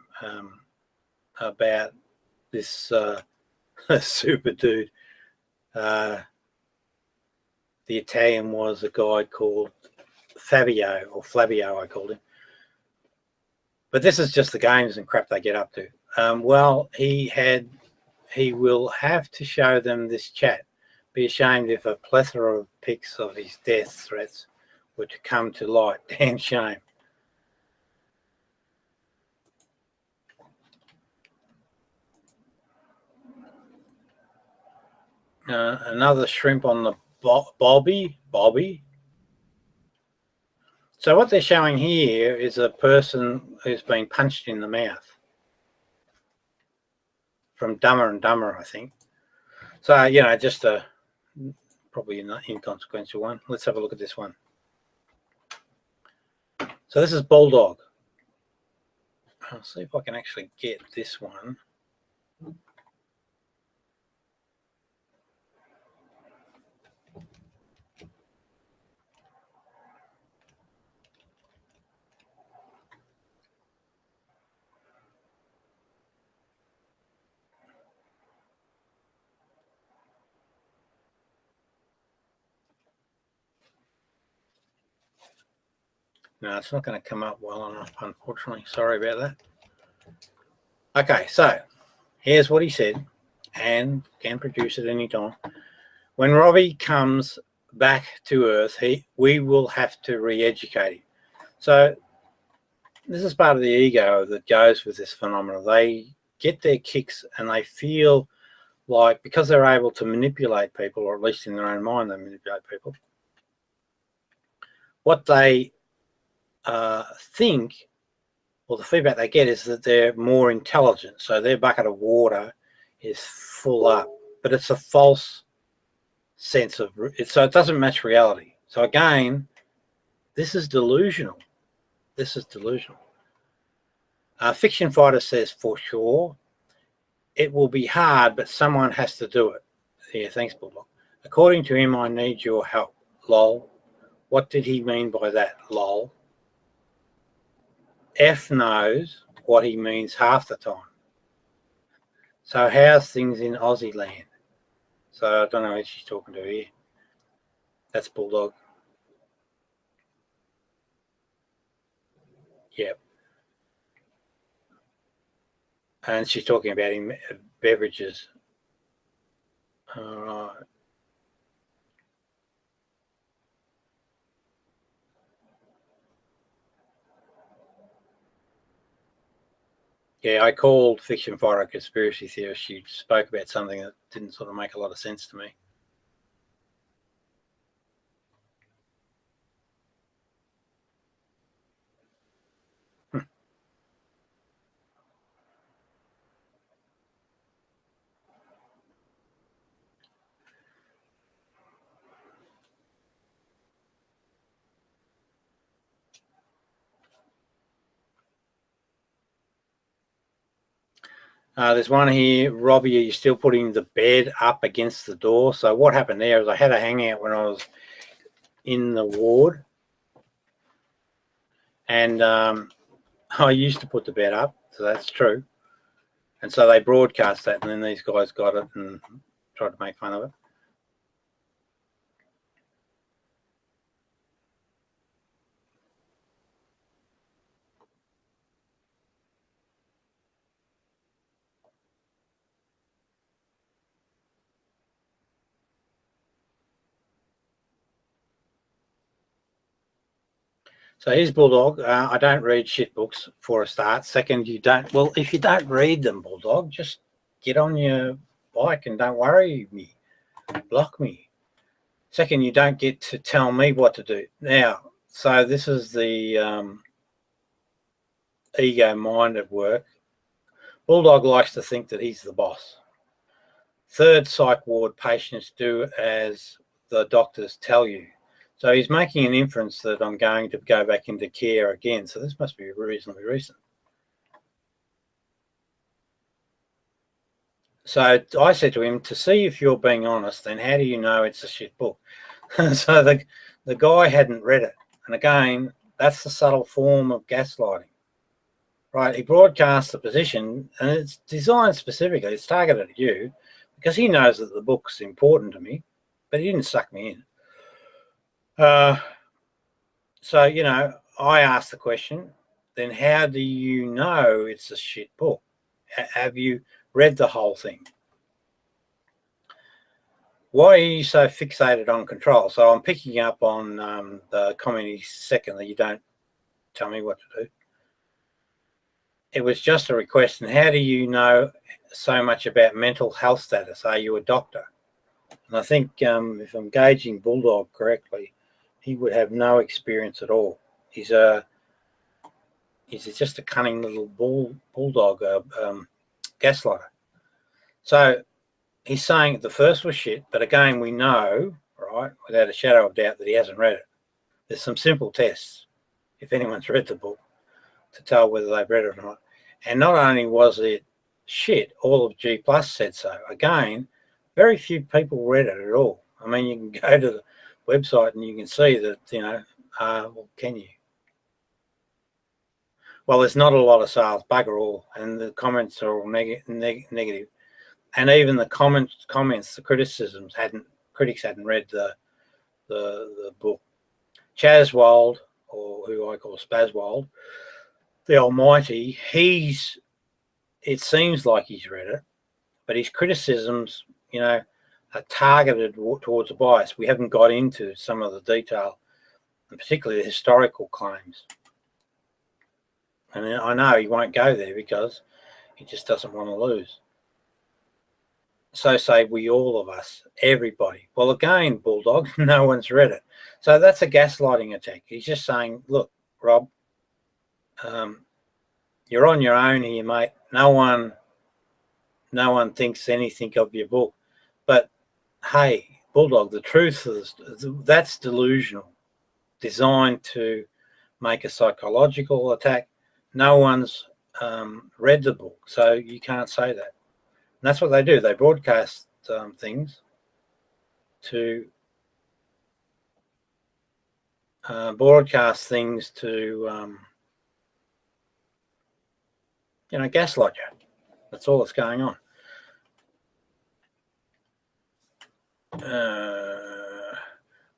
about this super dude. The Italian was a guy called Fabio, or Flavio, I called him. But this is just the games and crap they get up to. Well, he will have to show them this chat. Be ashamed if a plethora of pics of his death threats were to come to light. Damn shame. Another shrimp on the Bobby. So what they're showing here is a person who's been punched in the mouth. From Dumber and Dumber, I think. So, you know, just probably an inconsequential one. Let's have a look at this one. So this is Bulldog. I'll see if I can actually get this one. No, it's not going to come up well enough, unfortunately. Sorry about that. Okay, so here's what he said, and can produce at any time. When Robbie comes back to Earth, we will have to re-educate him. So this is part of the ego that goes with this phenomenon. They get their kicks and they feel like, because they're able to manipulate people, or at least in their own mind they manipulate people, what they think, or the feedback they get, is that they're more intelligent. So their bucket of water is full up, but it's a false sense of it. So it doesn't match reality. So again, this is delusional. This is delusional. Fiction Fighter says, for sure, it will be hard, but someone has to do it. Yeah, thanks, Bulldog. According to him, I need your help. Lol. What did he mean by that? Lol. F knows what he means half the time. So how's things in Aussie land? So I don't know who she's talking to here. That's Bulldog. Yep. And she's talking about him, beverages. All right. Yeah, I called Fiction Fighter a conspiracy theorist. She spoke about something that didn't sort of make a lot of sense to me. There's one here. Robbie, are you still putting the bed up against the door? So what happened there is I had a hangout when I was in the ward, and I used to put the bed up, so that's true. And so they broadcast that, and then these guys got it and tried to make fun of it. So here's Bulldog. I don't read shit books for a start. Second, you don't. Well, if you don't read them, Bulldog, just get on your bike and don't worry me. Block me. Second, you don't get to tell me what to do. Now, so this is the ego mind at work. Bulldog likes to think that he's the boss. Third, psych ward patients do as the doctors tell you. So he's making an inference that I'm going to go back into care again. So this must be reasonably recent. So I said to him, to see if you're being honest, then how do you know it's a shit book? So the guy hadn't read it. And again, that's the subtle form of gaslighting. Right? He broadcasts the position, and it's designed specifically. It's targeted at you because he knows that the book's important to me, but he didn't suck me in. So, you know, I asked the question, then how do you know it's a shit book? Have you read the whole thing? Why are you so fixated on control? So I'm picking up on the comment second that you don't tell me what to do. It was just a request. And how do you know so much about mental health status? Are you a doctor? And I think if I'm gauging Bulldog correctly, he would have no experience at all. He's just a cunning little bulldog, gaslighter. So he's saying the first was shit, but again, we know, right, without a shadow of doubt, that he hasn't read it. There's some simple tests, if anyone's read the book, to tell whether they've read it or not. And not only was it shit, all of G Plus said so. Again, very few people read it at all. I mean, you can go to the website and you can see that, you know, well, can you? Well, there's not a lot of sales, bugger all, and the comments are all negative. And even the comments, the criticisms critics hadn't read the book. Chaswold, or who I call Spazwold, the Almighty, it seems like he's read it, but his criticisms, you know, are targeted towards a bias. We haven't got into some of the detail, and particularly the historical claims. And I know he won't go there because he just doesn't want to lose. So say we, all of us, everybody. Well, again, Bulldog, no one's read it. So that's a gaslighting attack. He's just saying, look, Rob, you're on your own here, mate. No one thinks anything of your book. But hey, Bulldog, the truth is that's delusional, designed to make a psychological attack. No one's read the book, so you can't say that. And that's what they do. They broadcast things to you know, gaslight you. That's all that's going on.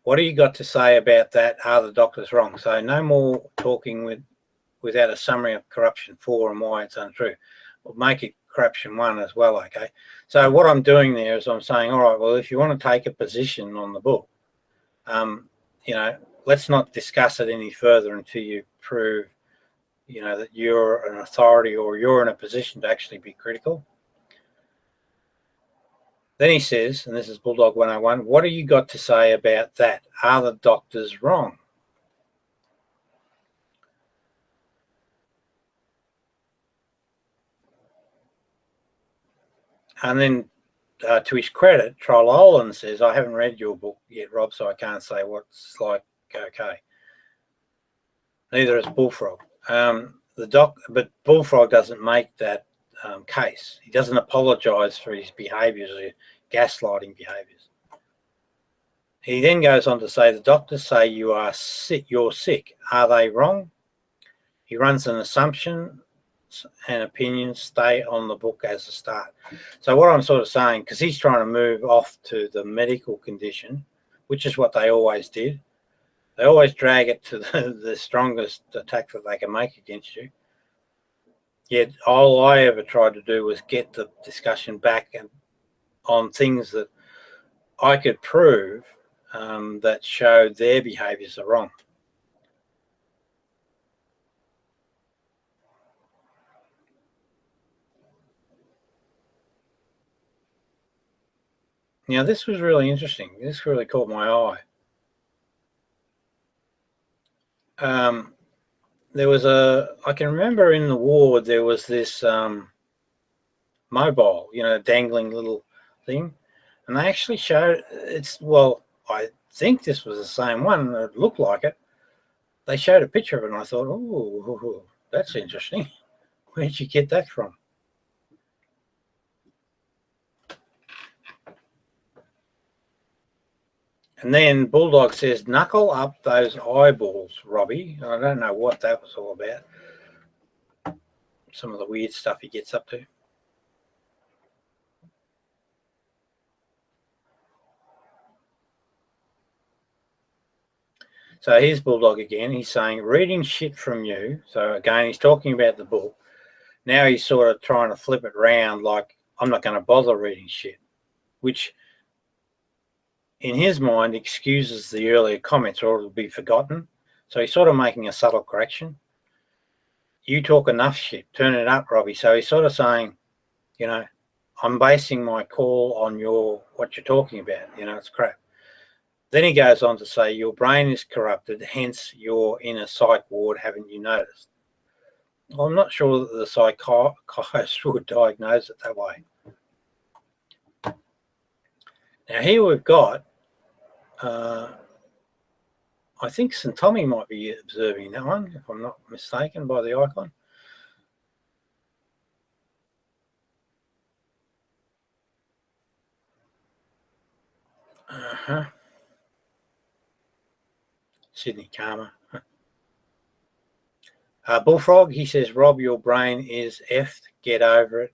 What do you got to say about that? Are the doctors wrong? So no more talking without a summary of corruption 4 and why it's untrue. We'll make it corruption 1 as well, okay? So what I'm doing there is I'm saying, all right, well, if you want to take a position on the book, you know, let's not discuss it any further until you prove, you know, that you're an authority or you're in a position to actually be critical. Then he says, and this is Bulldog 101, what do you got to say about that? Are the doctors wrong? And then to his credit, Trollolan says, I haven't read your book yet, Rob, so I can't say what's like okay. Neither has Bullfrog. But Bullfrog doesn't make that case. He doesn't apologise for his behaviours, gaslighting behaviours. He then goes on to say, the doctors say you are sick, you're sick. Are they wrong? He runs an assumption thoughts and opinions stay on the book as a start. So what I'm sort of saying, because he's trying to move off to the medical condition, which is what they always did. They always drag it to the strongest attack that they can make against you. Yet all I ever tried to do was get the discussion back and on things that I could prove that showed their behaviours are wrong. Now, this was really interesting. This really caught my eye. There was I can remember in the ward, there was this mobile, dangling little thing. And they actually showed I think this was the same one. It looked like it. They showed a picture of it and I thought, oh, that's interesting. Where'd you get that from? And then Bulldog says, knuckle up those eyeballs, Robbie. I don't know what that was all about. Some of the weird stuff he gets up to. So here's Bulldog again. He's saying, reading shit from you. So again, he's talking about the book. Now he's sort of trying to flip it around like, I'm not going to bother reading shit, which in his mind excuses the earlier comments or it'll be forgotten. So he's sort of making a subtle correction. You talk enough shit. Turn it up, Robbie. So he's sort of saying, I'm basing my call on what you're talking about. It's crap. Then he goes on to say, your brain is corrupted, hence you're in a psych ward, haven't you noticed? Well, I'm not sure that the psychiatrist would diagnose it that way. Now here we've got, I think St. Tommy might be observing that one, if I'm not mistaken by the icon. Sydney Karma. Bullfrog, he says, Rob, your brain is effed. Get over it.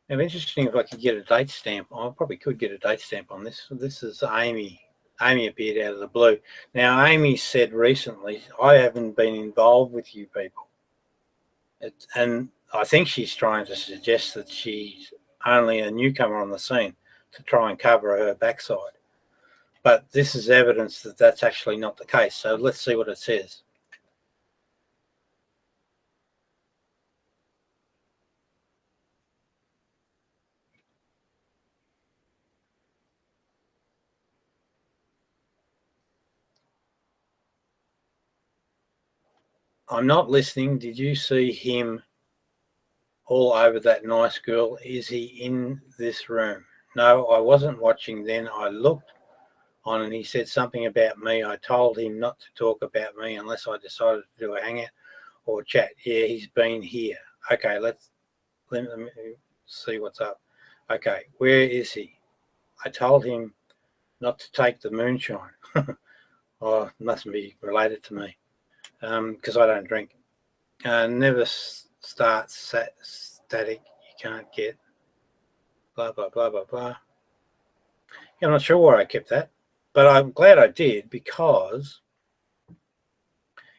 It'd be interesting if I could get a date stamp. I probably could get a date stamp on this. This is Amy. Amy appeared out of the blue. Now, Amy said recently, I haven't been involved with you people. And I think she's trying to suggest that she's only a newcomer on the scene to try and cover her backside. But this is evidence that that's actually not the case. So let's see what it says. I'm not listening. Did you see him all over that nice girl? Is he in this room? No, I wasn't watching then. I looked on and he said something about me. I told him not to talk about me unless I decided to do a hangout or chat. Yeah, he's been here. Okay, let me see what's up. Okay, where is he? I told him not to take the moonshine. Oh, it mustn't be related to me. Because I don't drink. Never start static. You can't get blah, blah, blah, blah, blah. Yeah, I'm not sure where I kept that, but I'm glad I did because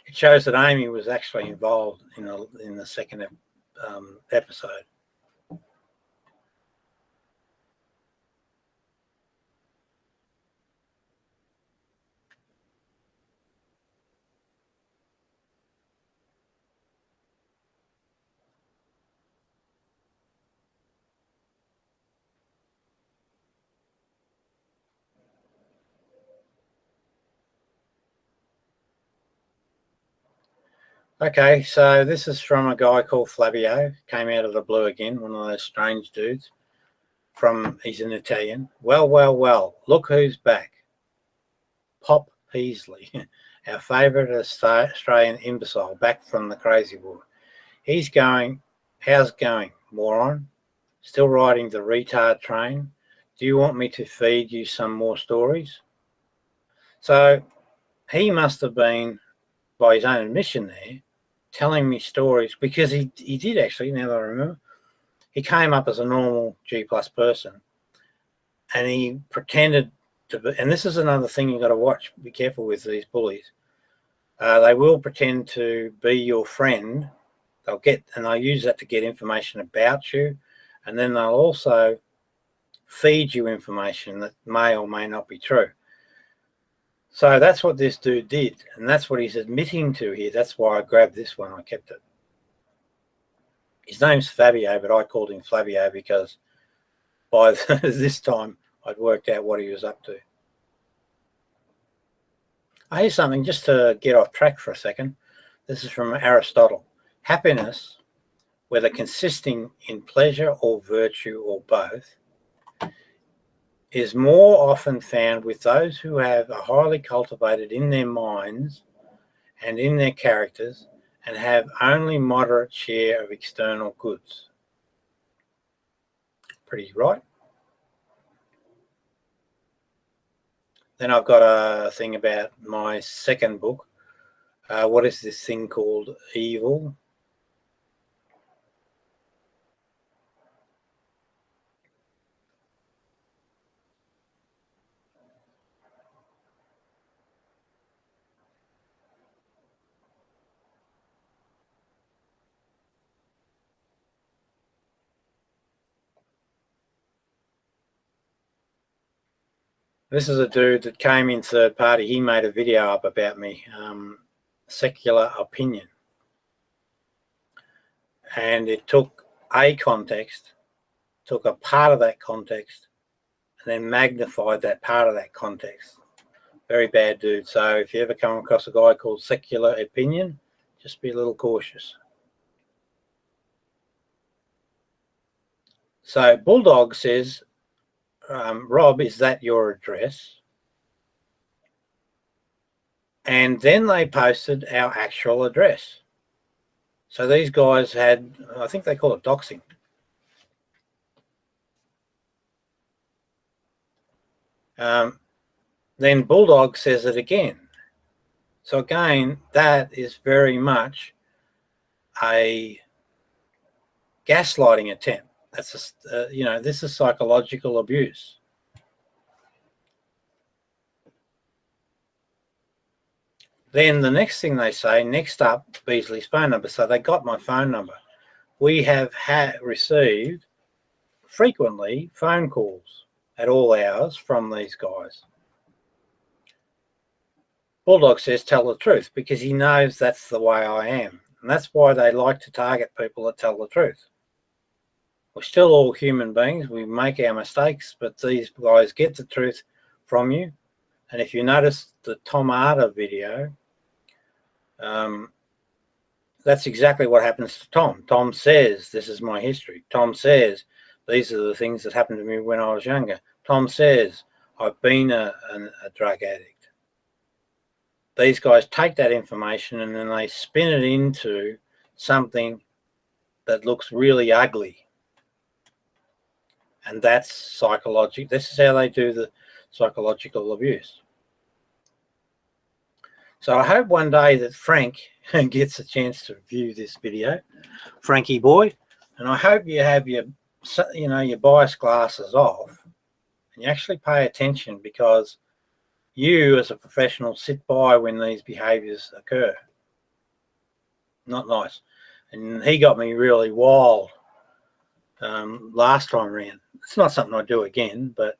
it shows that Amy was actually involved in the second episode. Okay, so this is from a guy called Flavio. Came out of the blue again, one of those strange dudes. He's an Italian. Well, look who's back. Pop Beasley, our favourite Australian imbecile, back from the crazy ward. He's going, how's it going, moron? Still riding the retard train? Do you want me to feed you some more stories? So he must have been, by his own admission there, telling me stories, because he did actually, now that I remember, he came up as a normal G+ person, and he pretended to be, and this is another thing you've got to watch, be careful with these bullies. They will pretend to be your friend. They'll use that to get information about you, and then they'll also feed you information that may or may not be true. So that's what this dude did, and that's what he's admitting to here. That's why I grabbed this one. I kept it. His name's Fabio, but I called him Flavio because by this time I'd worked out what he was up to. Here's something just to get off track for a second. This is from Aristotle. Happiness, whether consisting in pleasure or virtue or both, is more often found with those who have a highly cultivated in their minds and in their characters and have only moderate share of external goods. Pretty right. Then I've got a thing about my second book. What is this thing called evil? This is a dude that came in third party. He made a video up about me, secular opinion. And it took a context, took a part of that context, and then magnified that part of that context. Very bad dude. So if you ever come across a guy called secular opinion, just be a little cautious. So Bulldog says, Rob, is that your address? And then they posted our actual address. So these guys had, I think they call it doxing. Then Bulldog says it again. So again, that is very much a gaslighting attempt. That's this is psychological abuse. Then the next thing they say, next up, Beasley's phone number. So they got my phone number. We have received frequently phone calls at all hours from these guys. Bulldog says tell the truth because he knows that's the way I am. And that's why they like to target people that tell the truth. We're still all human beings. We make our mistakes, but these guys get the truth from you. And if you notice the Tom Arter video, that's exactly what happens to Tom. Tom says, this is my history. Tom says, these are the things that happened to me when I was younger. Tom says, I've been a drug addict. These guys take that information and then they spin it into something that looks really ugly. And that's psychological. This is how they do the psychological abuse. So I hope one day that Frank gets a chance to view this video, Frankie boy, and I hope you have your bias glasses off and you actually pay attention, because you as a professional sit by when these behaviours occur. Not nice. And he got me really wild last time around. It's not something I do again, but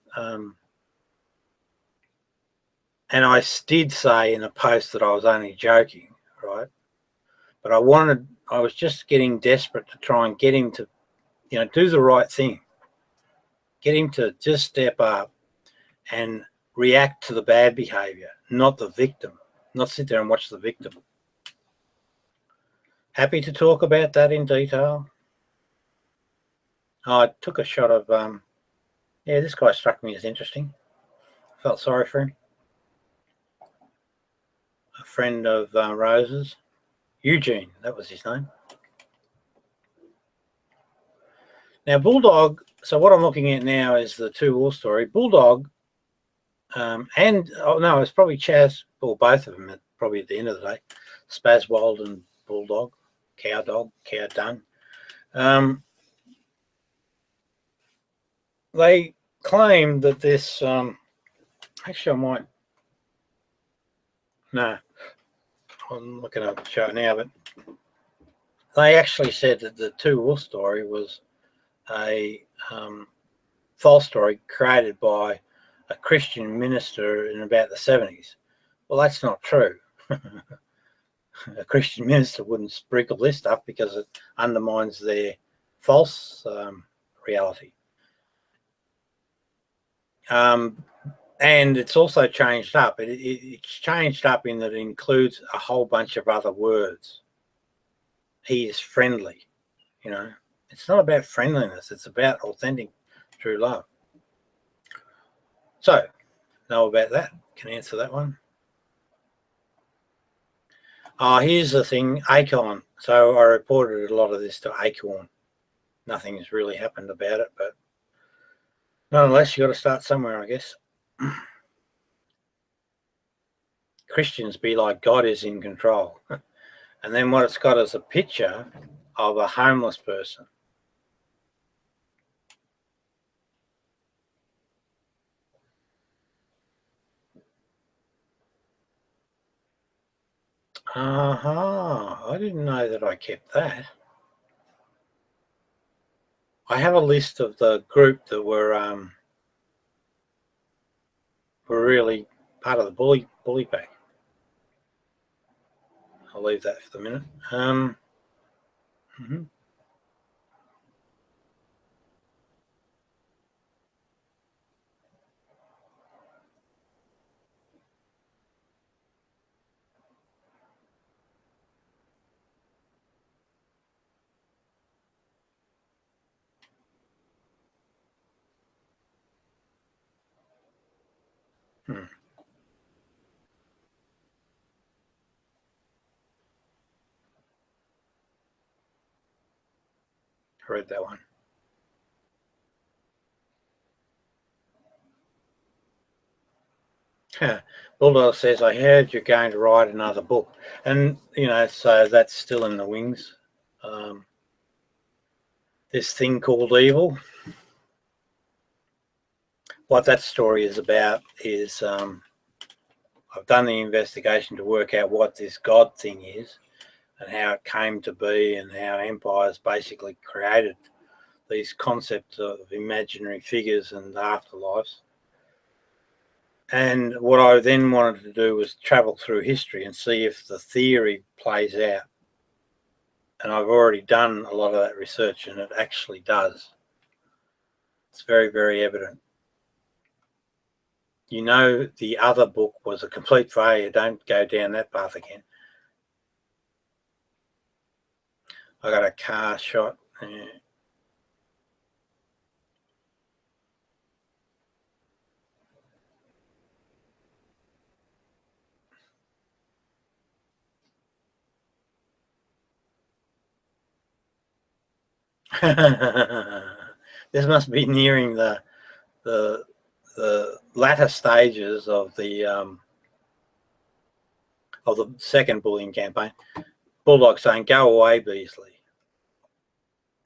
and I did say in a post that I was only joking, right? But I was just getting desperate to try and get him to, do the right thing. Get him to just step up and react to the bad behavior, not the victim, not sit there and watch the victim. Happy to talk about that in detail. I took a shot of, this guy struck me as interesting. Felt sorry for him. A friend of Rose's, Eugene, that was his name. Now, Bulldog, so what I'm looking at now is the two-war story. Bulldog, it's probably Chaz, or both of them, probably at the end of the day, Spazwold and Bulldog, Cow Dung. They claim that this, actually I might, no, I'm looking at the show now, but they actually said that the two-war story was a false story created by a Christian minister in about the 70s. Well, that's not true. A Christian minister wouldn't sprinkle this stuff because it undermines their false reality. And it's also changed up. It's changed up in that it includes a whole bunch of other words. He is friendly, you know. It's not about friendliness. It's about authentic, true love. So, know about that? Can answer that one. Here's the thing, Acorn. So I reported a lot of this to Acorn. Nothing has really happened about it, but nonetheless, you've got to start somewhere, I guess. Christians be like God is in control. And then what it's got is a picture of a homeless person. I didn't know that I kept that. I have a list of the group that were really part of the bully pack. I'll leave that for the minute. I read that one. Bulldog says, I heard you're going to write another book. And, you know, so that's still in the wings. This thing called evil. What that story is about is I've done the investigation to work out what this God thing is and how it came to be and how empires basically created these concepts of imaginary figures and afterlives. And what I then wanted to do was travel through history and see if the theory plays out. And I've already done a lot of that research, and it actually does. It's very, very evident. You know, the other book was a complete failure. Don't go down that path again. I got a car shot. Yeah. This must be nearing the latter stages of the second bullying campaign. Bulldog saying, "Go away, Beasley,"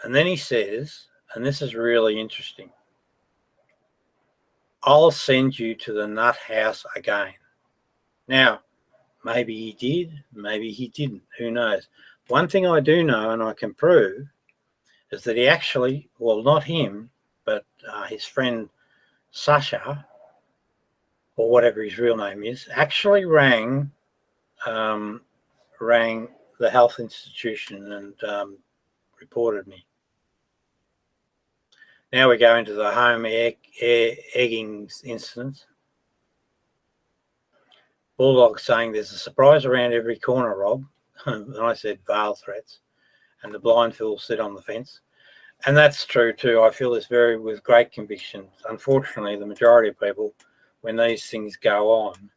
and then he says, and this is really interesting, "I'll send you to the nut house again." Now, maybe he did, maybe he didn't. Who knows? One thing I do know, and I can prove, is that he actually, well, not him, but his friend Sasha, or whatever his real name is, actually rang the health institution and reported me. Now we go into the home egging incident. Bulldog saying there's a surprise around every corner, Rob. And I said veil threats. And the blind fool sit on the fence. And that's true too. I feel this with great conviction. Unfortunately, the majority of people, when these things go on,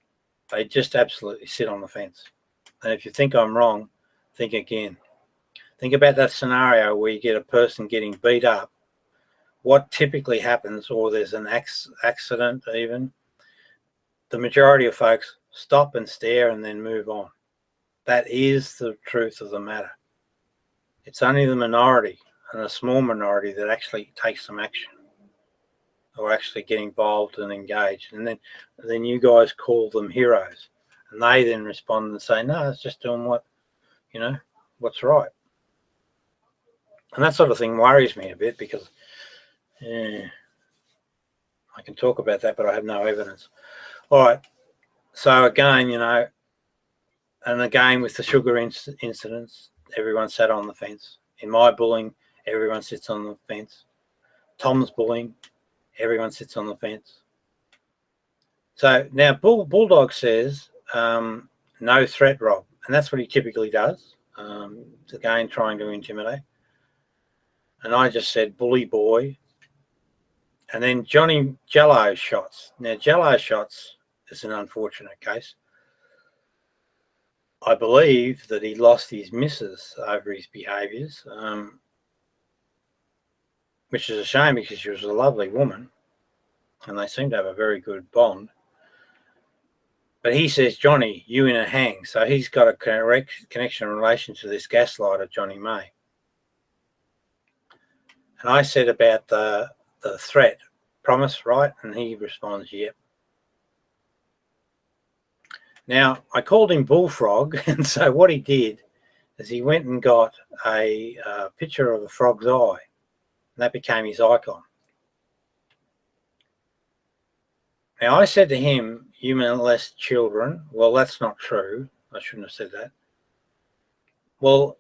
they just absolutely sit on the fence. And if you think I'm wrong, think again. Think about that scenario where you get a person getting beat up what typically happens, or there's an accident even, the majority of folks stop and stare and then move on. That is the truth of the matter. It's only the minority, and a small minority, that actually takes some action or actually get involved and engaged. And then you guys call them heroes, and they then respond and say, no, it's just doing what's right. And that sort of thing worries me a bit, because I can talk about that, but I have no evidence. All right. So again, and again with the sugar incidents, everyone sat on the fence. In my bullying, everyone sits on the fence. Tom's bullying, everyone sits on the fence. So now Bulldog says, no threat, Rob. And that's what he typically does. Again, trying to intimidate. And I just said, bully boy. And then Johnny Jello shots. Now, Jello shots is an unfortunate case. I believe that he lost his missus over his behaviours, which is a shame, because she was a lovely woman and they seem to have a very good bond. But he says, Johnny, you in a hang. So he's got a connection in relation to this gaslighter, Johnny May. And I said about the threat, promise, right? And he responds, yep. Now, I called him Bullfrog, and so what he did is he went and got a picture of a frog's eye, and that became his icon. Now, I said to him, you molest children. Well, that's not true. I shouldn't have said that. Well,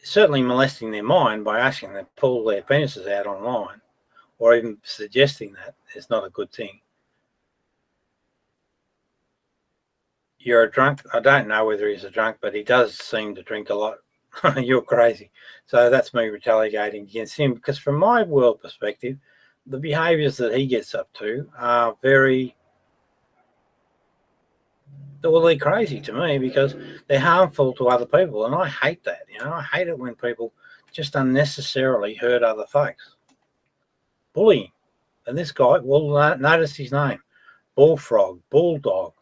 certainly molesting their mind by asking them to pull their penises out online, or even suggesting that, is not a good thing. You're a drunk. I don't know whether he's a drunk, but he does seem to drink a lot. You're crazy. So that's me retaliating against him, because from my world perspective, the behaviours that he gets up to are very, well, they're crazy to me, because they're harmful to other people, and I hate that. I hate it when people just unnecessarily hurt other folks. Bullying. And this guy, well, notice his name, Bullfrog, Bulldog,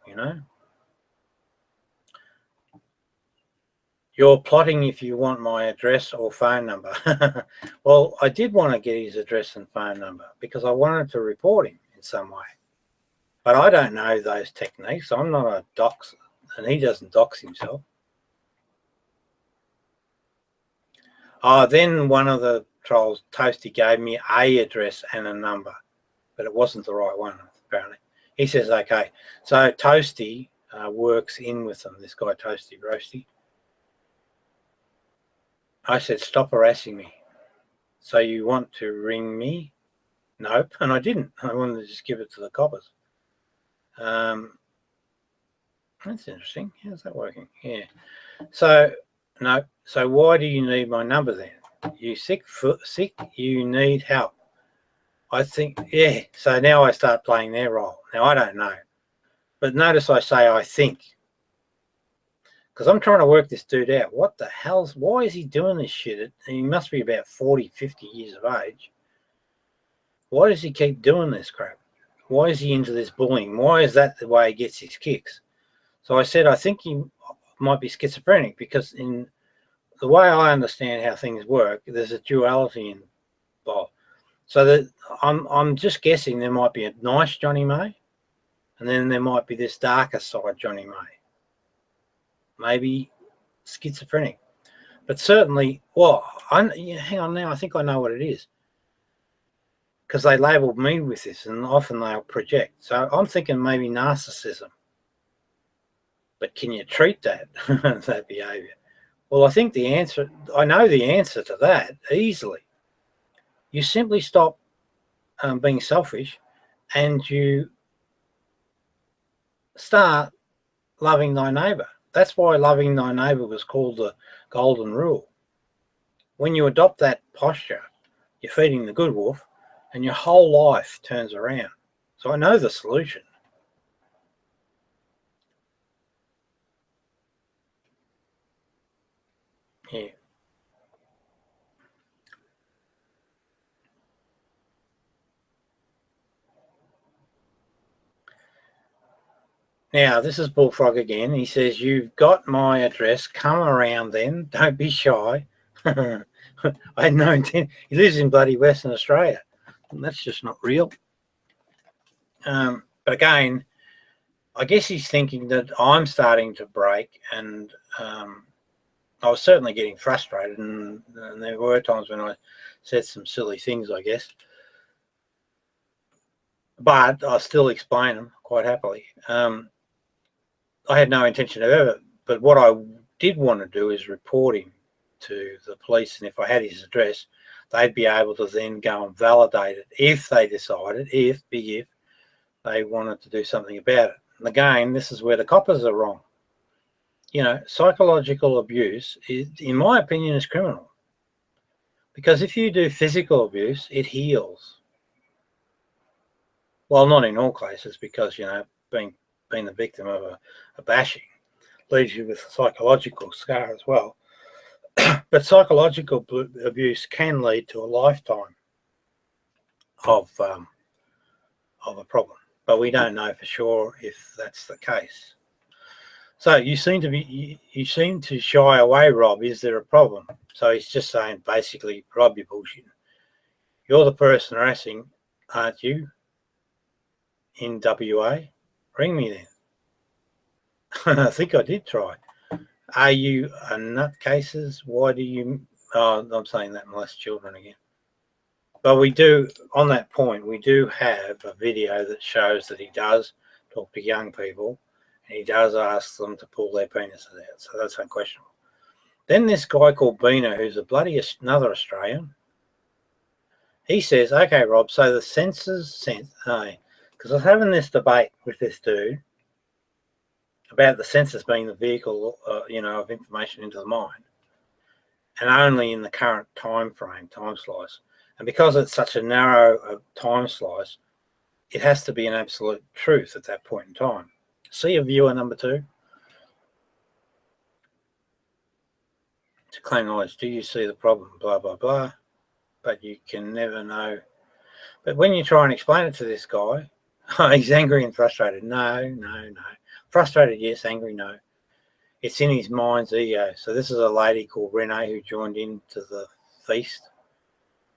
You're plotting if you want my address or phone number. Well, I did want to get his address and phone number, because I wanted to report him in some way. But I don't know those techniques. I'm not a doxer, and he doesn't dox himself. Then one of the trolls, Toasty, gave me a address and a number, but it wasn't the right one, apparently. He says, okay. So Toasty works in with them, this guy Toasty Roasty. I said, stop harassing me. So you want to ring me? Nope. And I didn't. I wanted to just give it to the coppers. That's interesting. How's that working? Yeah. So, no. So why do you need my number then? You sick, you need help. I think, yeah. So now I start playing their role. Now, I don't know. But notice I say I think. Because I'm trying to work this dude out. What the hell's, why is he doing this shit? He must be about 40, 50 years of age. Why does he keep doing this crap? Why is he into this bullying? Why is that the way he gets his kicks? So I said, I think he might be schizophrenic, because in the way I understand how things work, there's a duality involved. So that I'm just guessing there might be a nice Johnny May, and then there might be this darker side Johnny May. Maybe schizophrenic. But certainly, well, hang on now, I think I know what it is. Because they labelled me with this, and often they'll project. So I'm thinking maybe narcissism. But can you treat that, that behaviour? Well, I think I know the answer to that easily. You simply stop being selfish, and you start loving thy neighbour. That's why loving thy neighbour was called the golden rule. When you adopt that posture, you're feeding the good wolf, and your whole life turns around. So I know the solution. Yeah. Now, this is Bullfrog again. He says, "You've got my address. Come around then. Don't be shy." I had no intent. He lives in bloody Western Australia. And that's just not real. But again, I guess he's thinking that I'm starting to break, and I was certainly getting frustrated, and there were times when I said some silly things, I guess. But I'll still explain them quite happily. I had no intention of ever, but what I did want to do is report him to the police, and if I had his address, they'd be able to then go and validate it if they decided, if they wanted to do something about it. And again, this is where the coppers are wrong. You know, psychological abuse is, in my opinion, is criminal. Because if you do physical abuse, it heals. Well, not in all cases, because, you know, being the victim of a bashing leaves you with a psychological scar as well. But psychological abuse can lead to a lifetime of a problem. But we don't know for sure if that's the case. So you seem to shy away, Rob. Is there a problem? So he's just saying, basically, Rob, you're bullshitting. You're the person harassing, aren't you? In WA, ring me then. I think I did try. Are you a nutcases? Why do you? Oh, I'm saying that molest children again. But we do, on that point, we do have a video that shows that he does talk to young people, and he does ask them to pull their penises out. So that's unquestionable. Then this guy called Bina, who's a bloody another Australian, he says, "Okay, Rob, so the sensors because I was having this debate with this dude about the sensors being the vehicle, of information into the mind, and only in the current time slice. And because it's such a narrow time slice, it has to be an absolute truth at that point in time." See a viewer number 2. To claim knowledge, do you see the problem? Blah, blah, blah. But you can never know. But when you try and explain it to this guy, he's angry and frustrated. No. Frustrated, yes. Angry, no. It's in his mind's ego. So this is a lady called Renee who joined in to the feast.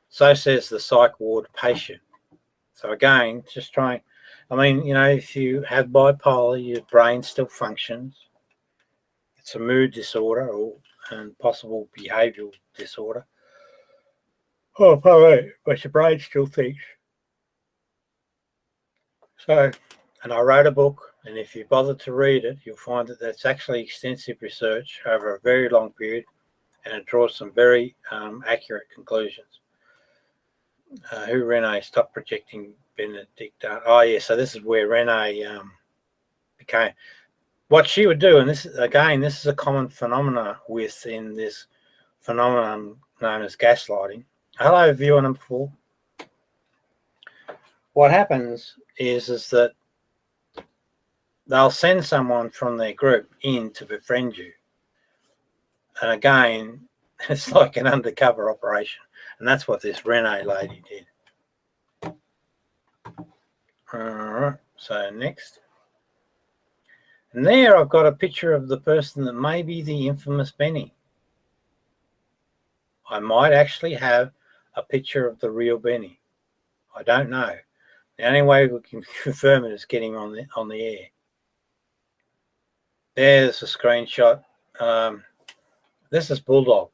So says the psych ward patient. So again, just trying. I mean, if you have bipolar, your brain still functions. It's a mood disorder and possible behavioural disorder. Oh, but your brain still thinks. So, and I wrote a book, and if you bother to read it, you'll find that that's actually extensive research over a very long period, and it draws some very accurate conclusions. Who Renee? Stop projecting Benedict. Oh, yeah, so this is where Renee became. What she would do, and this is a common phenomenon within this phenomenon known as gaslighting. Hello, viewer number 4. What happens is that they'll send someone from their group in to befriend you. And again, it's like an undercover operation. And that's what this Renee lady did. All right, so next. And there I've got a picture of the person that may be the infamous Benny. I might actually have a picture of the real Benny. I don't know. The only way we can confirm it is getting on the air. There's a screenshot. This is Bulldog.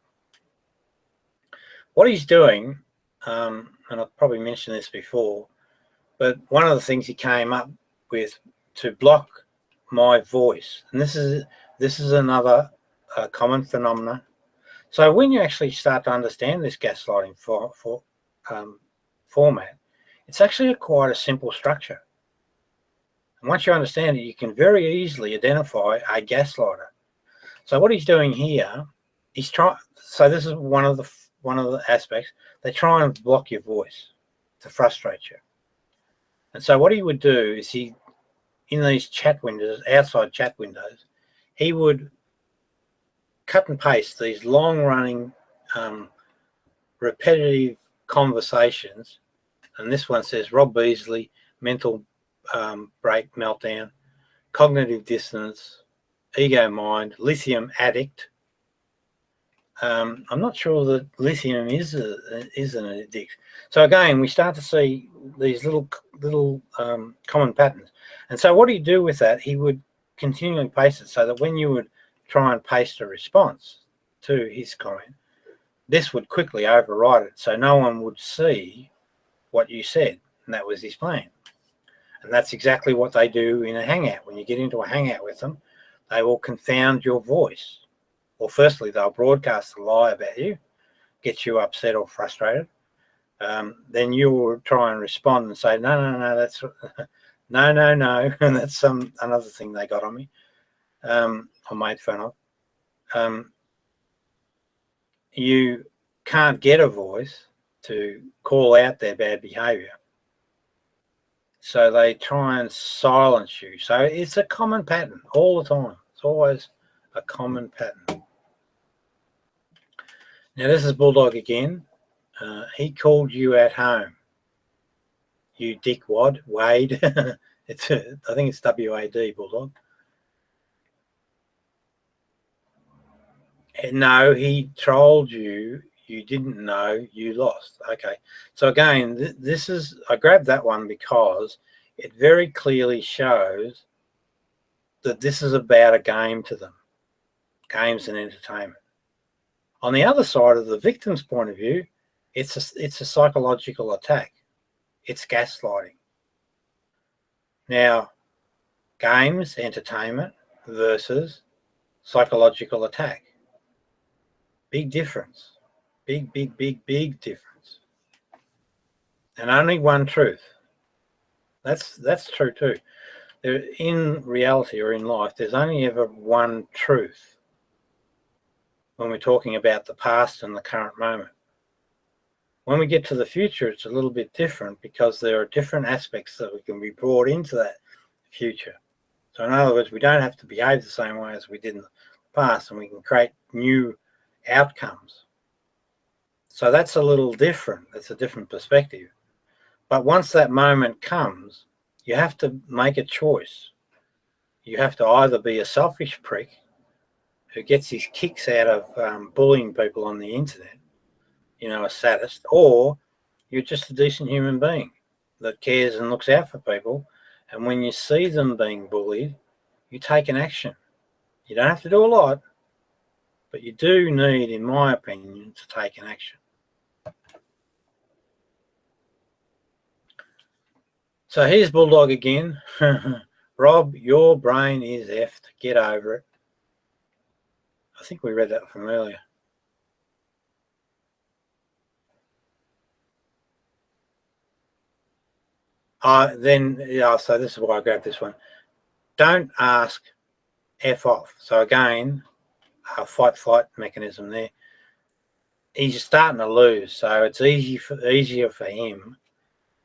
What he's doing, and I've probably mentioned this before, but one of the things he came up with to block my voice, and this is another common phenomenon. So when you actually start to understand this gaslighting format, it's actually quite a simple structure. And once you understand it, you can very easily identify a gaslighter. So what he's doing here, so this is one of the aspects. They try and block your voice to frustrate you. And so what he would do is in these chat windows, outside chat windows, he would cut and paste these long-running, repetitive conversations. And this one says, Rob Beasley, mental break meltdown, cognitive dissonance, ego mind, lithium addict. I'm not sure that lithium is an addiction. So again, we start to see these little common patterns. And so what do you do with that? He would continually paste it so that when you would try and paste a response to his comment, this would quickly override it, so no one would see what you said, and that was his plan. And that's exactly what they do in a hangout. When you get into a hangout with them, they will confound your voice. Well, firstly, they'll broadcast a lie about you, get you upset or frustrated. Then you will try and respond and say, no, that's no, and that's another thing they got on me, or made fun of. You can't get a voice to call out their bad behaviour, so they try and silence you. So it's a common pattern all the time. It's always a common pattern. Now this is Bulldog again. He called you at home, you dickwad, Wade. I think it's W-A-D, Bulldog. No, he trolled you. You didn't know, you lost. Okay. So again, this is, I grabbed that one because it very clearly shows that this is about a game to them. Games and entertainment. On the other side of the victim's point of view, it's a psychological attack. It's gaslighting. Now, games, entertainment versus psychological attack. Big difference. Big difference. And only one truth. That's true too. In reality or in life, there's only ever one truth when we're talking about the past and the current moment. When we get to the future, it's a little bit different because there are different aspects that we can be brought into that future. So in other words, we don't have to behave the same way as we did in the past, and we can create new outcomes. So that's a little different. That's a different perspective. But once that moment comes, you have to make a choice. You have to either be a selfish prick who gets his kicks out of bullying people on the internet, you know, a sadist, or you're just a decent human being that cares and looks out for people. And when you see them being bullied, you take an action. You don't have to do a lot, but you do need, in my opinion, to take an action. So here's Bulldog again. Rob, your brain is effed. Get over it. I think we read that from earlier. So this is why I grabbed this one. Don't ask, F off. So again, a fight-flight mechanism there. He's starting to lose, so it's easier for him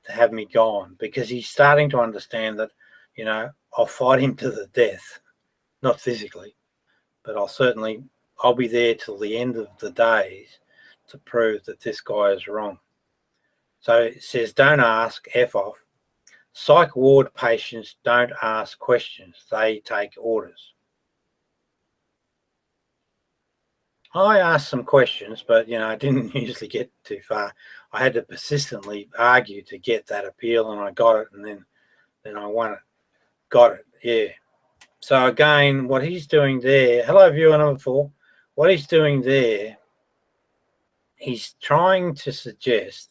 to have me gone, because he's starting to understand that, you know, I'll fight him to the death, not physically, but I'll be there till the end of the days to prove that this guy is wrong. So it says, don't ask, F off. Psych ward patients don't ask questions, they take orders. I asked some questions, but, you know, I didn't usually get too far. I had to persistently argue to get that appeal, and I got it, and then I won it. Got it, yeah. So again, what he's doing there, hello viewer number 4, what he's doing there, he's trying to suggest,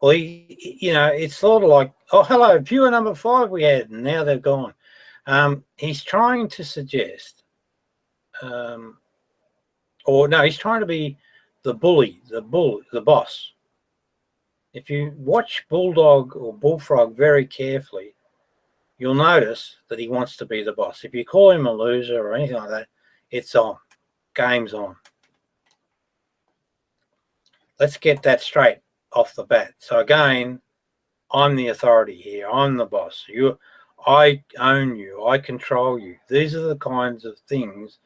well, you know, it's sort of like, oh, hello, viewer number 5 we had, and now they've gone. He's trying to suggest, or no, he's trying to be the bully, the boss. If you watch Bulldog or Bullfrog very carefully, you'll notice that he wants to be the boss. If you call him a loser or anything like that, it's on. Game's on. Let's get that straight off the bat. So again, I'm the authority here. I'm the boss. I own you. I control you. These are the kinds of things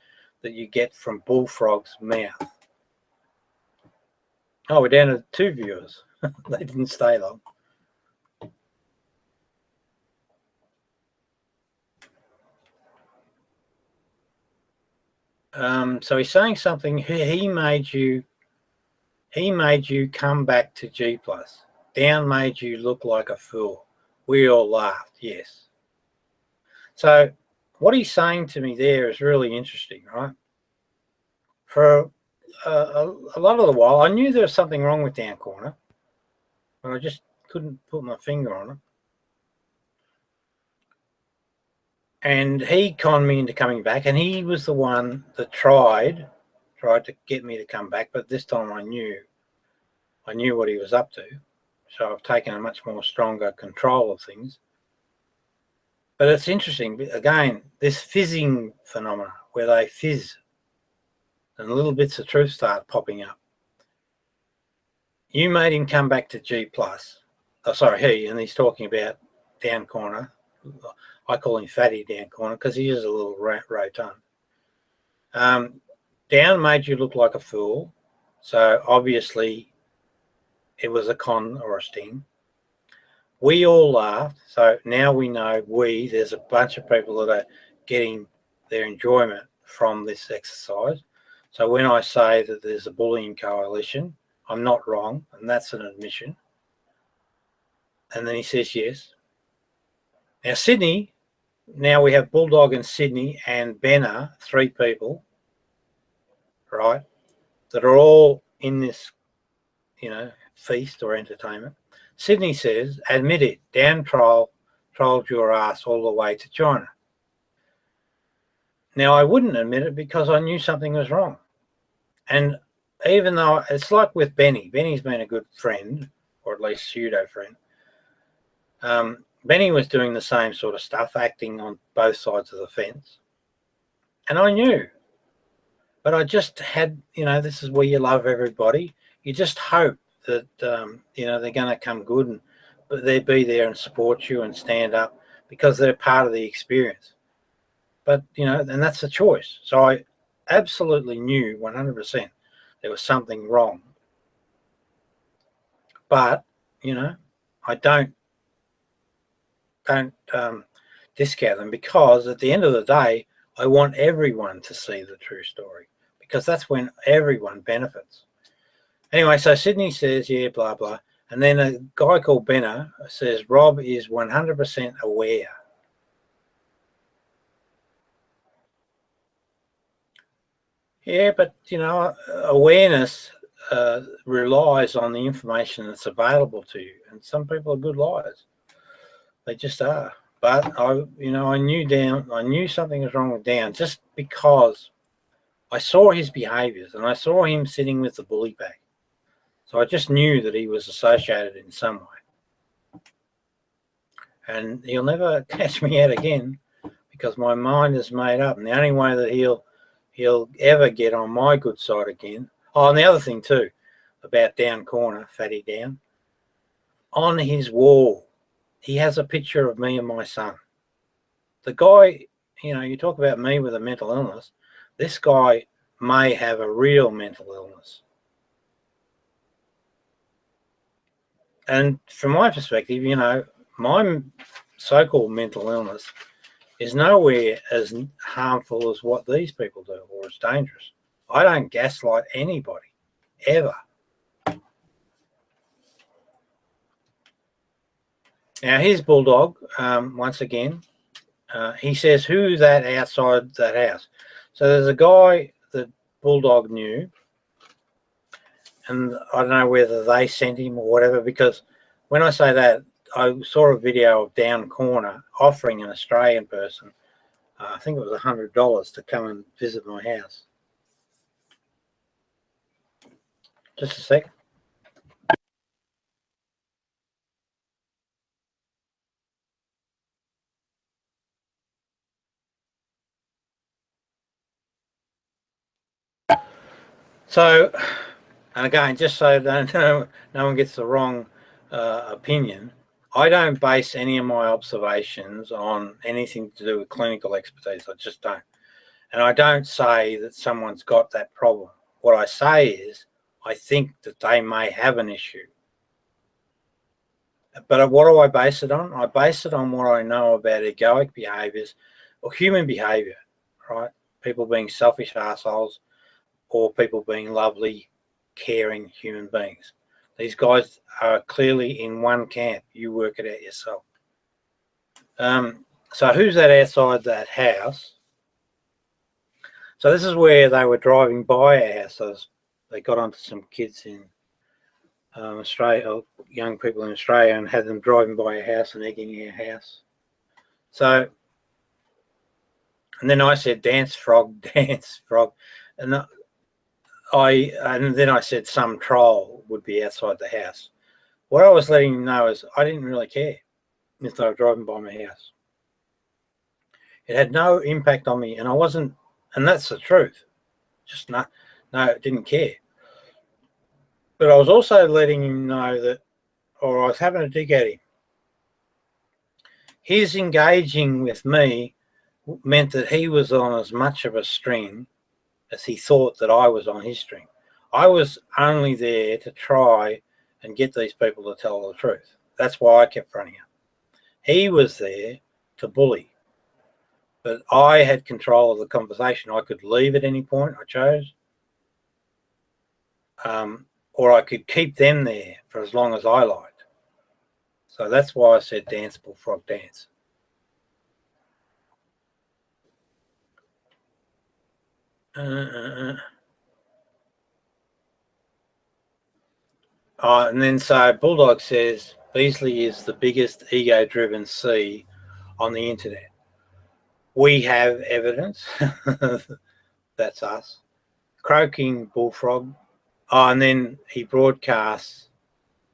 that you get from Bullfrog's mouth. Oh, we're down to 2 viewers. They didn't stay long. So he's saying something. He made you come back to G plus. Down made you look like a fool. We all laughed. Yes. So what he's saying to me there is really interesting, right? For a lot of the while, I knew there was something wrong with Down Corner, but I just couldn't put my finger on it. And he conned me into coming back, and he was the one that tried to get me to come back. But this time I knew what he was up to, so I've taken a much more stronger control of things. But it's interesting, again, this fizzing phenomena where they fizz and little bits of truth start popping up. You made him come back to G plus. Oh, sorry, and he's talking about Down Corner. I call him Fatty Down Corner because he is a little rotund. Down made you look like a fool. So obviously it was a con or a sting. We all laughed. So now we know there's a bunch of people that are getting their enjoyment from this exercise. So when I say that there's a bullying coalition, I'm not wrong, and that's an admission. And then he says yes. Now Sydney, now we have Bulldog and Sydney and Benner, 3 people, right, that are all in this, feast or entertainment. Sydney says, admit it, Dan trolled your ass all the way to China. Now, I wouldn't admit it because I knew something was wrong. And even though it's like with Benny's been a good friend, or at least pseudo friend. Benny was doing the same sort of stuff, acting on both sides of the fence. And I knew. But I just had, this is where you love everybody. You just hope that, they're going to come good but they'll be there and support you and stand up because they're part of the experience. But, and that's a choice. So I absolutely knew 100% there was something wrong. But, I don't discount them because at the end of the day, I want everyone to see the true story because that's when everyone benefits. Anyway, so Sydney says, yeah, blah, blah. And then a guy called Benner says, Rob is 100% aware. Yeah, but, awareness relies on the information that's available to you. And some people are good liars. They just are. But I knew something was wrong with Down just because I saw his behaviours and I saw him sitting with the bully bag. So I just knew that he was associated in some way. And he'll never catch me out again because my mind is made up. And the only way that he'll ever get on my good side again. Oh, and the other thing too about Down Corner, Fatty Down, on his wall, he has a picture of me and my son. The guy, you talk about me with a mental illness. This guy may have a real mental illness. And from my perspective, my so-called mental illness is nowhere as harmful as what these people do or as dangerous. I don't gaslight anybody, ever. Now, here's Bulldog, once again. He says, who's that outside that house? So there's a guy that Bulldog knew, and I don't know whether they sent him or whatever, because when I say that, I saw a video of Down Corner offering an Australian person, I think it was $100 to come and visit my house. Just a sec. So, and again, just so that no one gets the wrong opinion, I don't base any of my observations on anything to do with clinical expertise. I just don't. And I don't say that someone's got that problem. What I say is I think that they may have an issue. But what do I base it on? I base it on what I know about egoic behaviours or human behaviour, right? people being selfish assholes or people being lovely, caring human beings. These guys are clearly in one camp. You work it out yourself. So who's that outside that house? So this is where they were driving by our house. So they got onto some kids in Australia, or young people in Australia, and had them driving by our house and egging our house. So, and then I said, dance frog, dance frog. And then I said some troll would be outside the house. What I was letting him know is I didn't really care if they were driving by my house. It had no impact on me, and I wasn't, and that's the truth. Just no, didn't care. But I was also letting him know that, or I was having a dig at him. His engaging with me meant that he was on as much of a string as he thought that I was on his string. I was only there to try and get these people to tell the truth. That's why I kept running up. He was there to bully. But I had control of the conversation. I could leave at any point I chose. Or I could keep them there for as long as I liked. So that's why I said dance, bullfrog, dance. And then so Bulldog says Beasley is the biggest ego-driven C on the internet. We have evidence. That's us. Croaking bullfrog. Oh, and then he broadcasts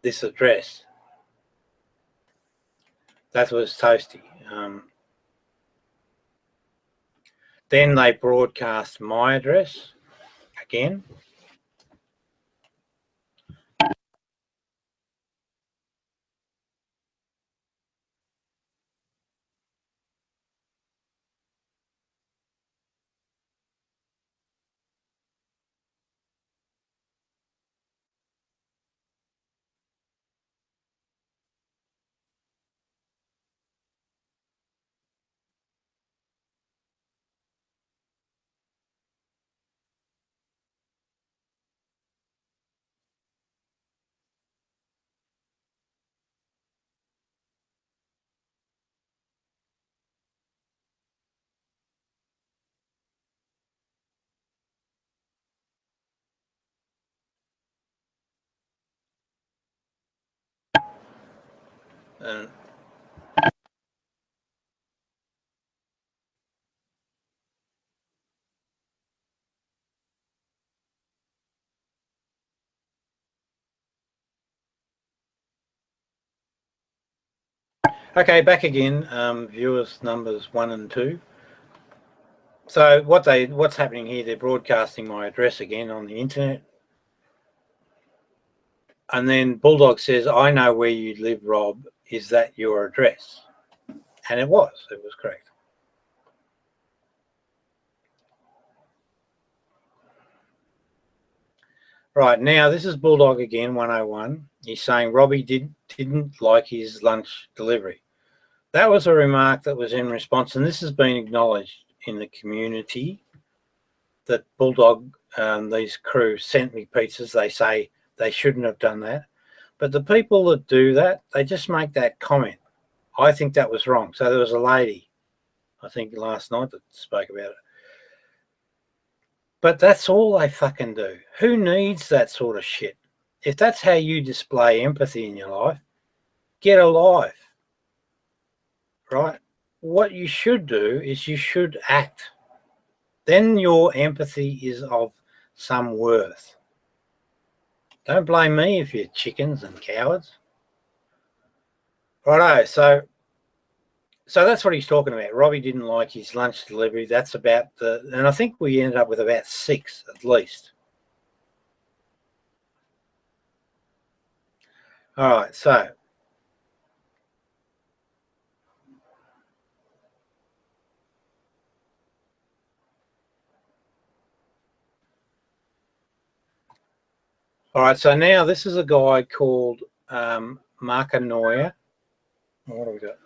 this address. That was toasty. Then they broadcast my address again. Okay, back again. Viewers numbers 1 and 2. So what's happening here? They're broadcasting my address again on the internet, and then Bulldog says, "I know where you live, Rob. Is that your address?" And it was correct. Right, now this is Bulldog again, 101. He's saying Robbie didn't like his lunch delivery. That was a remark that was in response, and this has been acknowledged in the community, that Bulldog, these crew sent me pizzas. They say they shouldn't have done that. But the people that do that, they just make that comment. I think that was wrong. So there was a lady, I think last night, that spoke about it. But that's all they fucking do. Who needs that sort of shit? If that's how you display empathy in your life, get a life, right? What you should do is you should act. Then your empathy is of some worth. Don't blame me if you're chickens and cowards. Righto, so that's what he's talking about. Robbie didn't like his lunch delivery. That's about and I think we ended up with about 6 at least. All right, so now this is a guy called Markanoia. What do we got?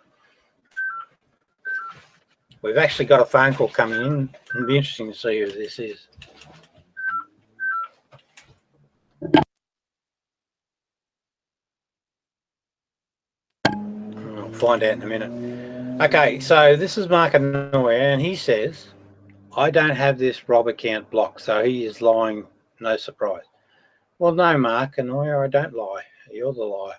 We've actually got a phone call coming in. It'll be interesting to see who this is. I'll find out in a minute. Okay, so this is Mark Anoy, and he says, I don't have this Rob account blocked, so he is lying, no surprise. Well, no, Mark Anoy, I don't lie. You're the liar.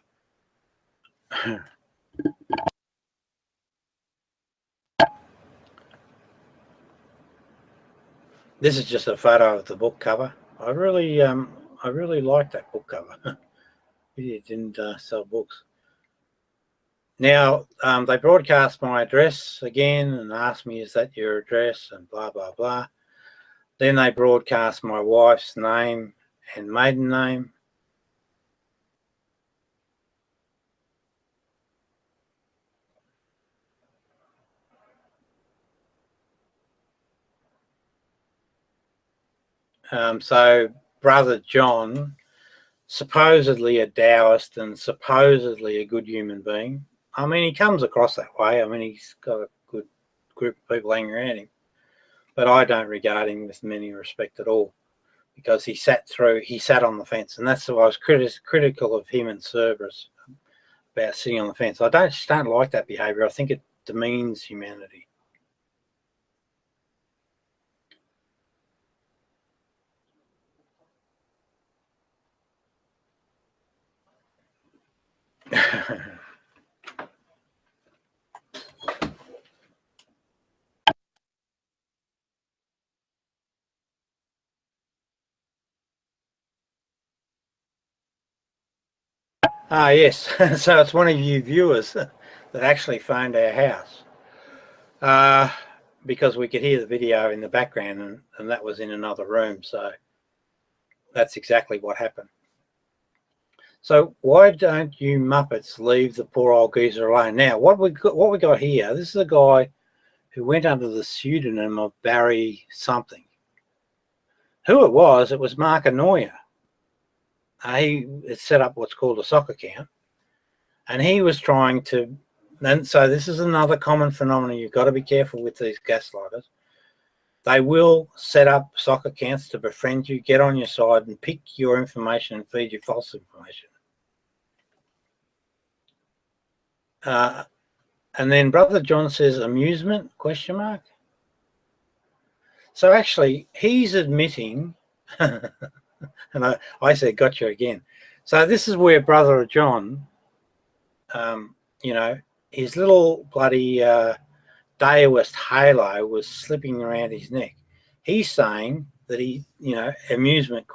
This is just a photo of the book cover. I really like that book cover. It didn't sell books. Now, they broadcast my address again and asked me, is that your address, and blah, blah, blah. Then they broadcast my wife's name and maiden name. So Brother John, supposedly a Taoist and supposedly a good human being. I mean, he comes across that way. I mean, he's got a good group of people hanging around him. But I don't regard him with any respect at all, because he sat on the fence. And that's why I was critical of him and Cerberus about sitting on the fence. I just don't like that behaviour. I think it demeans humanity. Ah, yes. So it's one of you viewers that actually phoned our house, because we could hear the video in the background, and that was in another room. So that's exactly what happened. So why don't you Muppets leave the poor old geezer alone? Now, what we got here, this is a guy who went under the pseudonym of Barry something. Who it was Mark Anoya. He had set up what's called a sock account, and he was trying to, and so this is another common phenomenon. You've got to be careful with these gaslighters. They will set up sock accounts to befriend you, get on your side, and pick your information and feed you false information. And then Brother John says, amusement, ? So actually, he's admitting, and I said, gotcha again. So this is where Brother John, you know, his little bloody Daoist halo was slipping around his neck. He's saying that he, amusement ?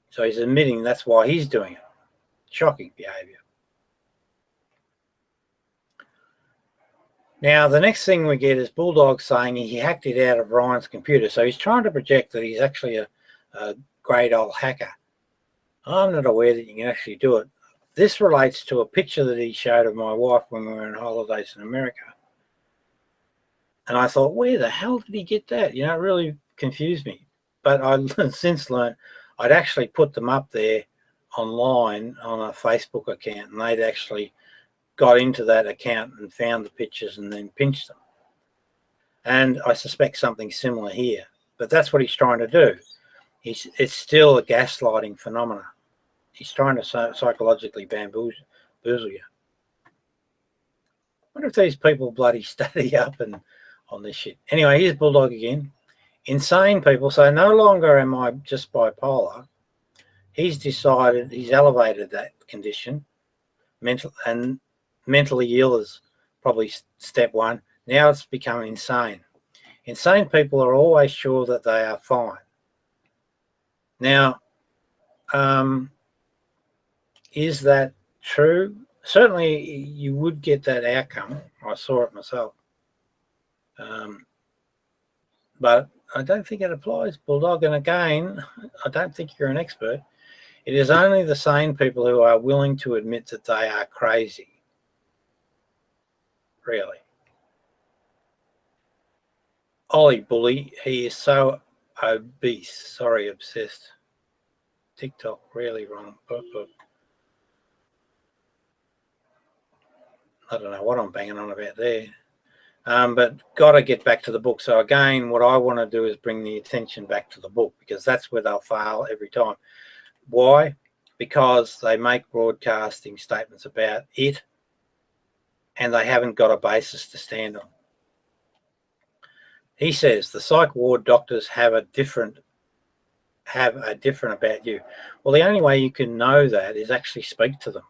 So he's admitting that's why he's doing it. Shocking behaviour. Now, the next thing we get is Bulldog saying he hacked it out of Ryan's computer. So he's trying to project that he's actually a great old hacker. I'm not aware that you can actually do it. This relates to a picture that he showed of my wife when we were on holidays in America. And I thought, where the hell did he get that? You know, it really confused me. But I've since learned I'd actually put them up there online on a Facebook account, and they'd actually got into that account and found the pictures and then pinched them. And I suspect something similar here. But that's what he's trying to do. It's still a gaslighting phenomena. He's trying to psychologically bamboozle you. I wonder if these people bloody study up and on this shit. Anyway, here's Bulldog again. Insane people. So no longer am I just bipolar. He's decided, he's elevated that condition. Mentally ill is probably step one. Now it's become insane. Insane people are always sure that they are fine. Now, is that true? Certainly you would get that outcome. I saw it myself. But I don't think it applies, Bulldog. And again, I don't think you're an expert. It is only the sane people who are willing to admit that they are crazy. Really. Ollie Bully, he is so obese. Sorry, obsessed. TikTok, really wrong. I don't know what I'm banging on about there. But got to get back to the book. So again, what I want to do is bring the attention back to the book, because that's where they'll fail every time. Why? Because they make broadcasting statements about it and they haven't got a basis to stand on. He says the psych ward doctors have a different about you. Well, the only way you can know that is actually speak to them.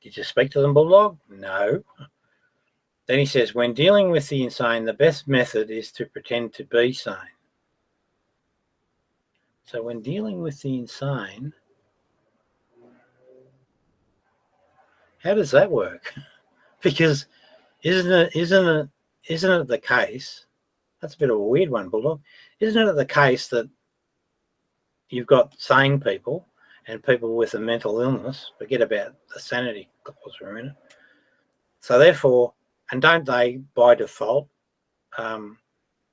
Did you speak to them, Bulldog? No. Then he says, when dealing with the insane, the best method is to pretend to be sane. So when dealing with the insane, how does that work? Because isn't it the case? That's a bit of a weird one, Bulldog. Isn't it the case that you've got sane people and people with a mental illness? Forget about the sanity clause for a minute. So therefore, and don't they by default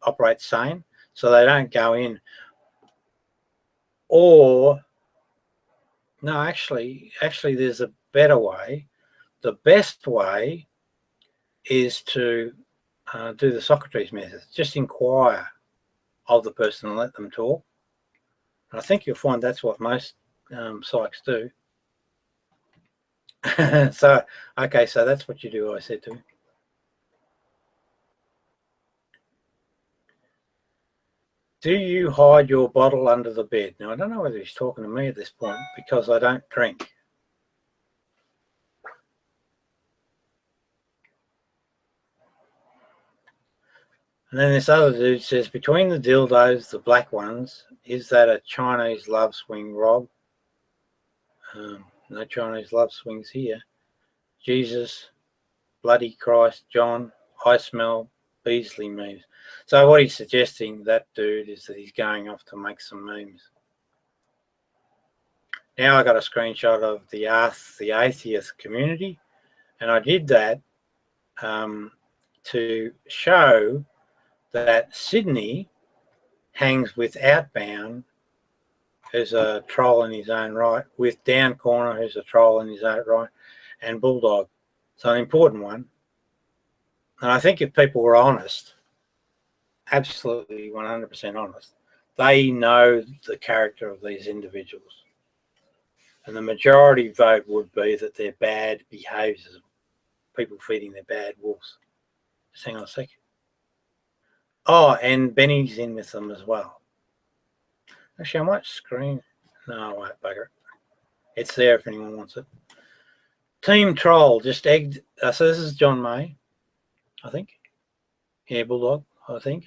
operate sane? So they don't go in. Or no, actually there's a better way. The best way is to do the Socrates method. Just inquire of the person and let them talk. And I think you'll find that's what most psychs do. So, okay, so that's what you do, I said to him. Do you hide your bottle under the bed? Now, I don't know whether he's talking to me at this point because I don't drink. And then this other dude says, between the dildos, the black ones, is that a Chinese love swing, Rob? No Chinese love swings here. Jesus, bloody Christ, John, I smell Beasley memes. So what he's suggesting, that dude, is that he's going off to make some memes. Now I got a screenshot of the atheist community, and I did that to show that Sydney hangs with Outbound, who's a troll in his own right, with Down Corner, who's a troll in his own right, and Bulldog. So an important one. And I think if people were honest, absolutely 100% honest, they know the character of these individuals. And the majority vote would be that they're bad behaviours, people feeding their bad wolves. Just hang on a second. Oh, and Benny's in with them as well. Actually, I might screen. No, I won't, bugger it. It's there if anyone wants it. Team Troll just egged. So this is John May, I think. Yeah, Bulldog, I think.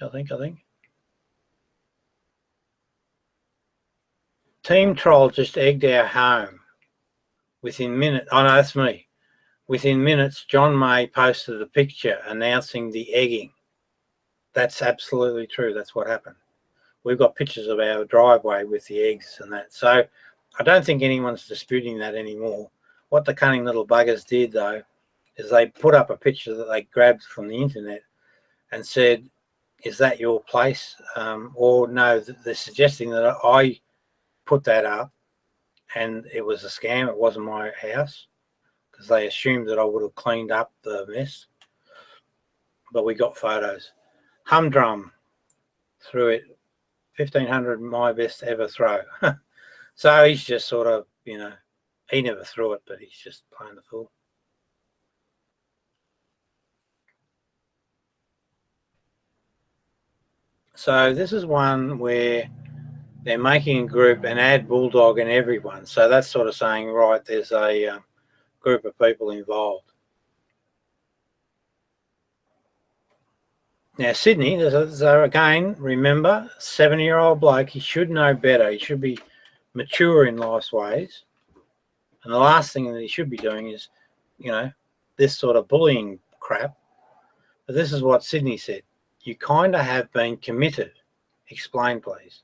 Team Troll just egged our home. Within minutes, oh no, that's me. Within minutes, John May posted a picture announcing the egging. That's absolutely true. That's what happened. We've got pictures of our driveway with the eggs and that. So I don't think anyone's disputing that anymore. What the cunning little buggers did, though, is they put up a picture that they grabbed from the internet and said, is that your place? Or no, they're suggesting that I put that up and it was a scam. It wasn't my house, because they assumed that I would have cleaned up the mess. But we got photos. Humdrum threw it 1,500, my best ever throw. So he's just sort of, you know, he never threw it, but he's just playing the fool. So this is one where they're making a group and add Bulldog and everyone. So that's sort of saying, right, there's a group of people involved. Now, Sydney, so again, remember, 70-year-old bloke, he should know better. He should be mature in life's ways. And the last thing that he should be doing is, you know, this sort of bullying crap. But this is what Sydney said. You kind of have been committed. Explain, please.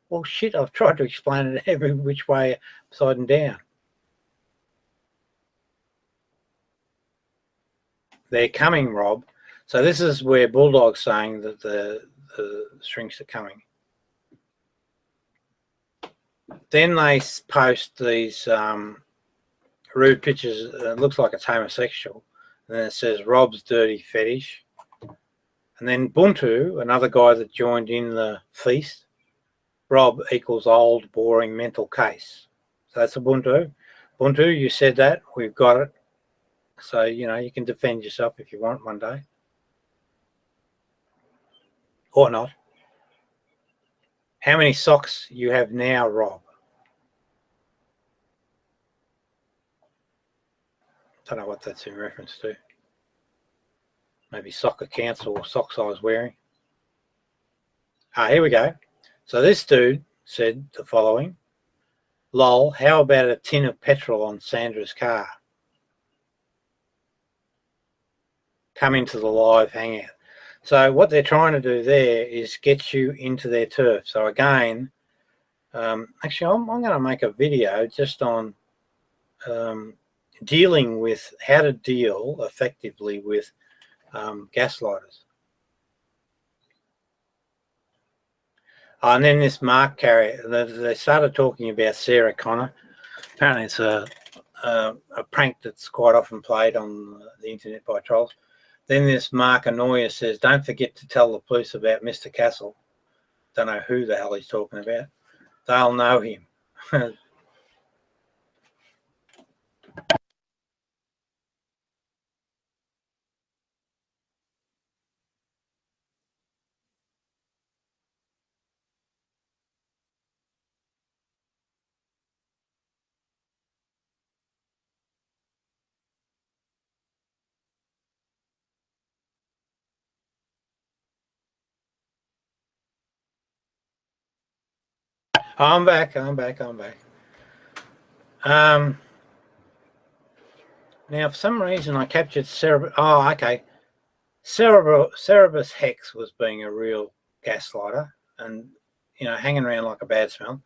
Well, shit, I've tried to explain it every which way, upside and down. They're coming, Rob. So this is where Bulldog's saying that the shrinks are coming. Then they post these rude pictures. It looks like it's homosexual. And then it says Rob's dirty fetish. And then Buntu, another guy that joined in the feast, Rob equals old, boring mental case. So that's a Buntu. Buntu, you said that. We've got it. So, you know, you can defend yourself if you want one day. Or not. How many socks you have now, Rob? Don't know what that's in reference to. Maybe soccer counts or socks I was wearing. Here we go. So this dude said the following. Lol, how about a tin of petrol on Sandra's car? Come into the live hangout. So what they're trying to do there is get you into their turf. So again, actually I'm going to make a video just on dealing with how to deal effectively with gaslighters. And then this Mark Carrier, they started talking about Sarah Connor. Apparently it's a prank that's quite often played on the internet by trolls. Then this Mark Annoyer says, don't forget to tell the police about Mr. Castle. Don't know who the hell he's talking about. They'll know him. I'm back. Now, for some reason, I captured Cerebus. Oh, okay. Cerebus Hex was being a real gaslighter and, you know, hanging around like a bad smell.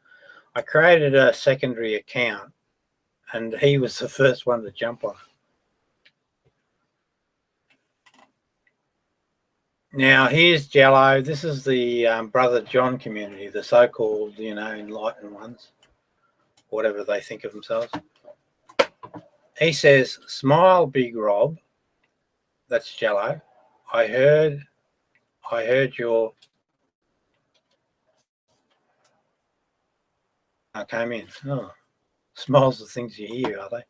I created a secondary account and he was the first one to jump on it. Now, here's Jello. This is the Brother John community, the so-called, you know, enlightened ones, whatever they think of themselves. He says, smile, Big Rob. That's Jello. I heard your... I came in. Oh, smiles the things you hear, are they?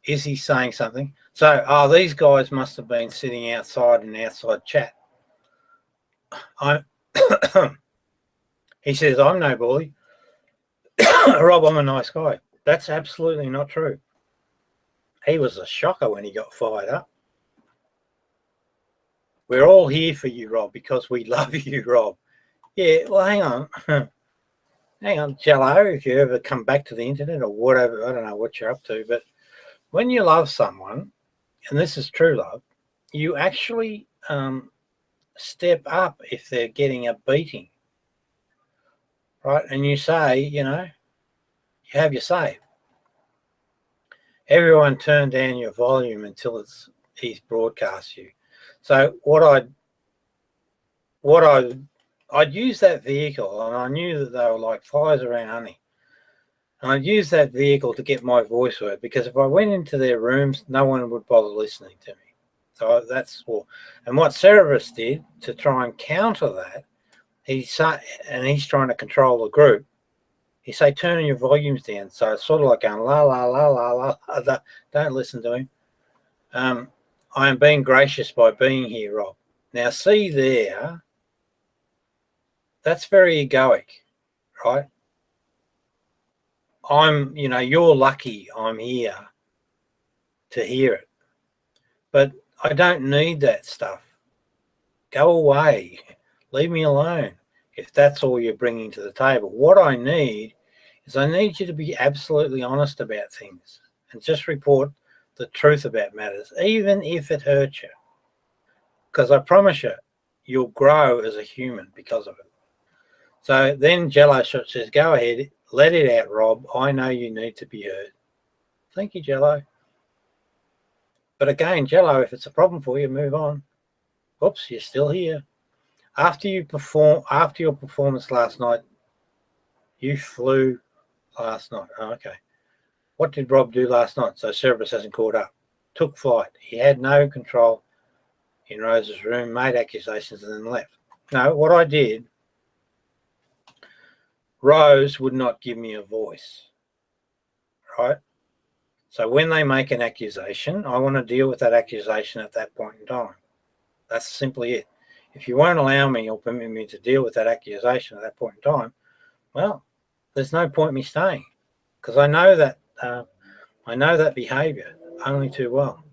Is he saying something? So, these guys must have been sitting outside in outside chat. He says, I'm no bully. Rob, I'm a nice guy. That's absolutely not true. He was a shocker when he got fired up. We're all here for you, Rob, because we love you, Rob. Yeah, well, hang on. Hang on, Jello, if you ever come back to the internet or whatever, I don't know what you're up to, but when you love someone, and this is true love, you actually step up if they're getting a beating, right? And you say, you know, you have your say. Everyone turn down your volume until he's broadcast you. So I'd use that vehicle, and I knew that they were like flies around honey. And I'd use that vehicle to get my voice heard, because if I went into their rooms, no one would bother listening to me. So that's all. And what Cerebus did to try and counter that, he's trying to control the group. He say, turn your volumes down. So it's sort of like going, la, la, la, la, la. Don't listen to him. I am being gracious by being here, Rob. Now, see there, that's very egoic, right? You know, you're lucky I'm here to hear it. But I don't need that stuff. Go away. Leave me alone if that's all you're bringing to the table. What I need is I need you to be absolutely honest about things and just report the truth about matters, even if it hurts you. Because I promise you, you'll grow as a human because of it. So then Jello says, go ahead, let it out, Rob. I know you need to be heard. Thank you, Jello. But again, Jello, if it's a problem for you, move on. Oops, you're still here. After your performance last night, you flew last night. Oh, okay. What did Rob do last night? So Cerberus hasn't caught up. Took flight. He had no control in Rose's room, made accusations and then left. No, what I did, Rose would not give me a voice, right? So when they make an accusation, I want to deal with that accusation at that point in time. That's simply it. If you won't allow me or permit me to deal with that accusation at that point in time, well, there's no point me staying, because I know that behaviour only too well.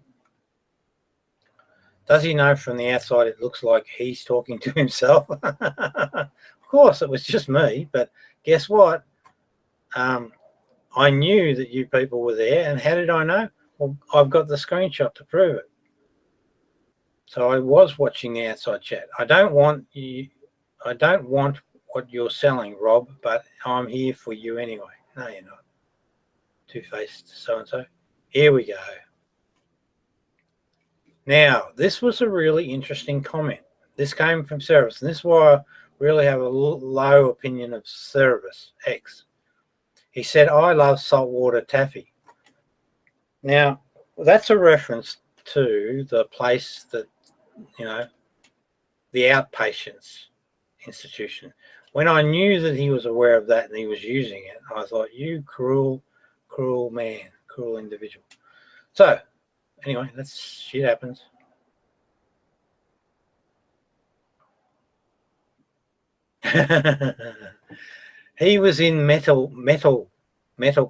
Does he know from the outside it looks like he's talking to himself? Of course, it was just me, but guess what? I knew that you people were there, and how did I know? Well, I've got the screenshot to prove it. So I was watching the outside chat. I don't want what you're selling, Rob, but I'm here for you anyway. No, you're not. Two-faced so-and-so. Here we go. Now, this was a really interesting comment. This came from Cerberus, and this is why I really have a low opinion of Cerberus X. He said, I love saltwater taffy. Now, that's a reference to the place that, the outpatients institution. When I knew that he was aware of that and he was using it, I thought, you cruel, cruel man, cruel individual. So, anyway, that's shit happens. He was in metal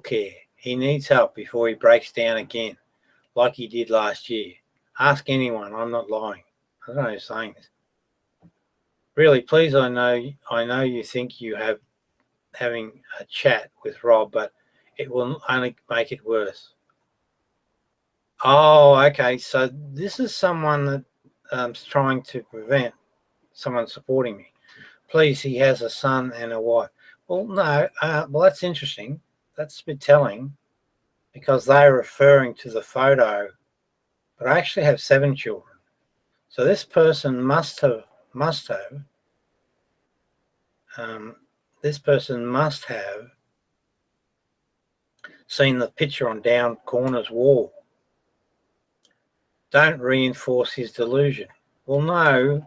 care. He needs help before he breaks down again, like he did last year. Ask anyone. I'm not lying. I don't know who's saying this. Really, please, I know you think you have having a chat with Rob, but it will only make it worse. Oh, okay. So this is someone that's trying to prevent someone supporting me. Please, he has a son and a wife. Well, no. Well, that's interesting. That's a bit telling, because they're referring to the photo. But I actually have 7 children. So this person must have seen the picture on down corner's wall. Don't reinforce his delusion. Well, no,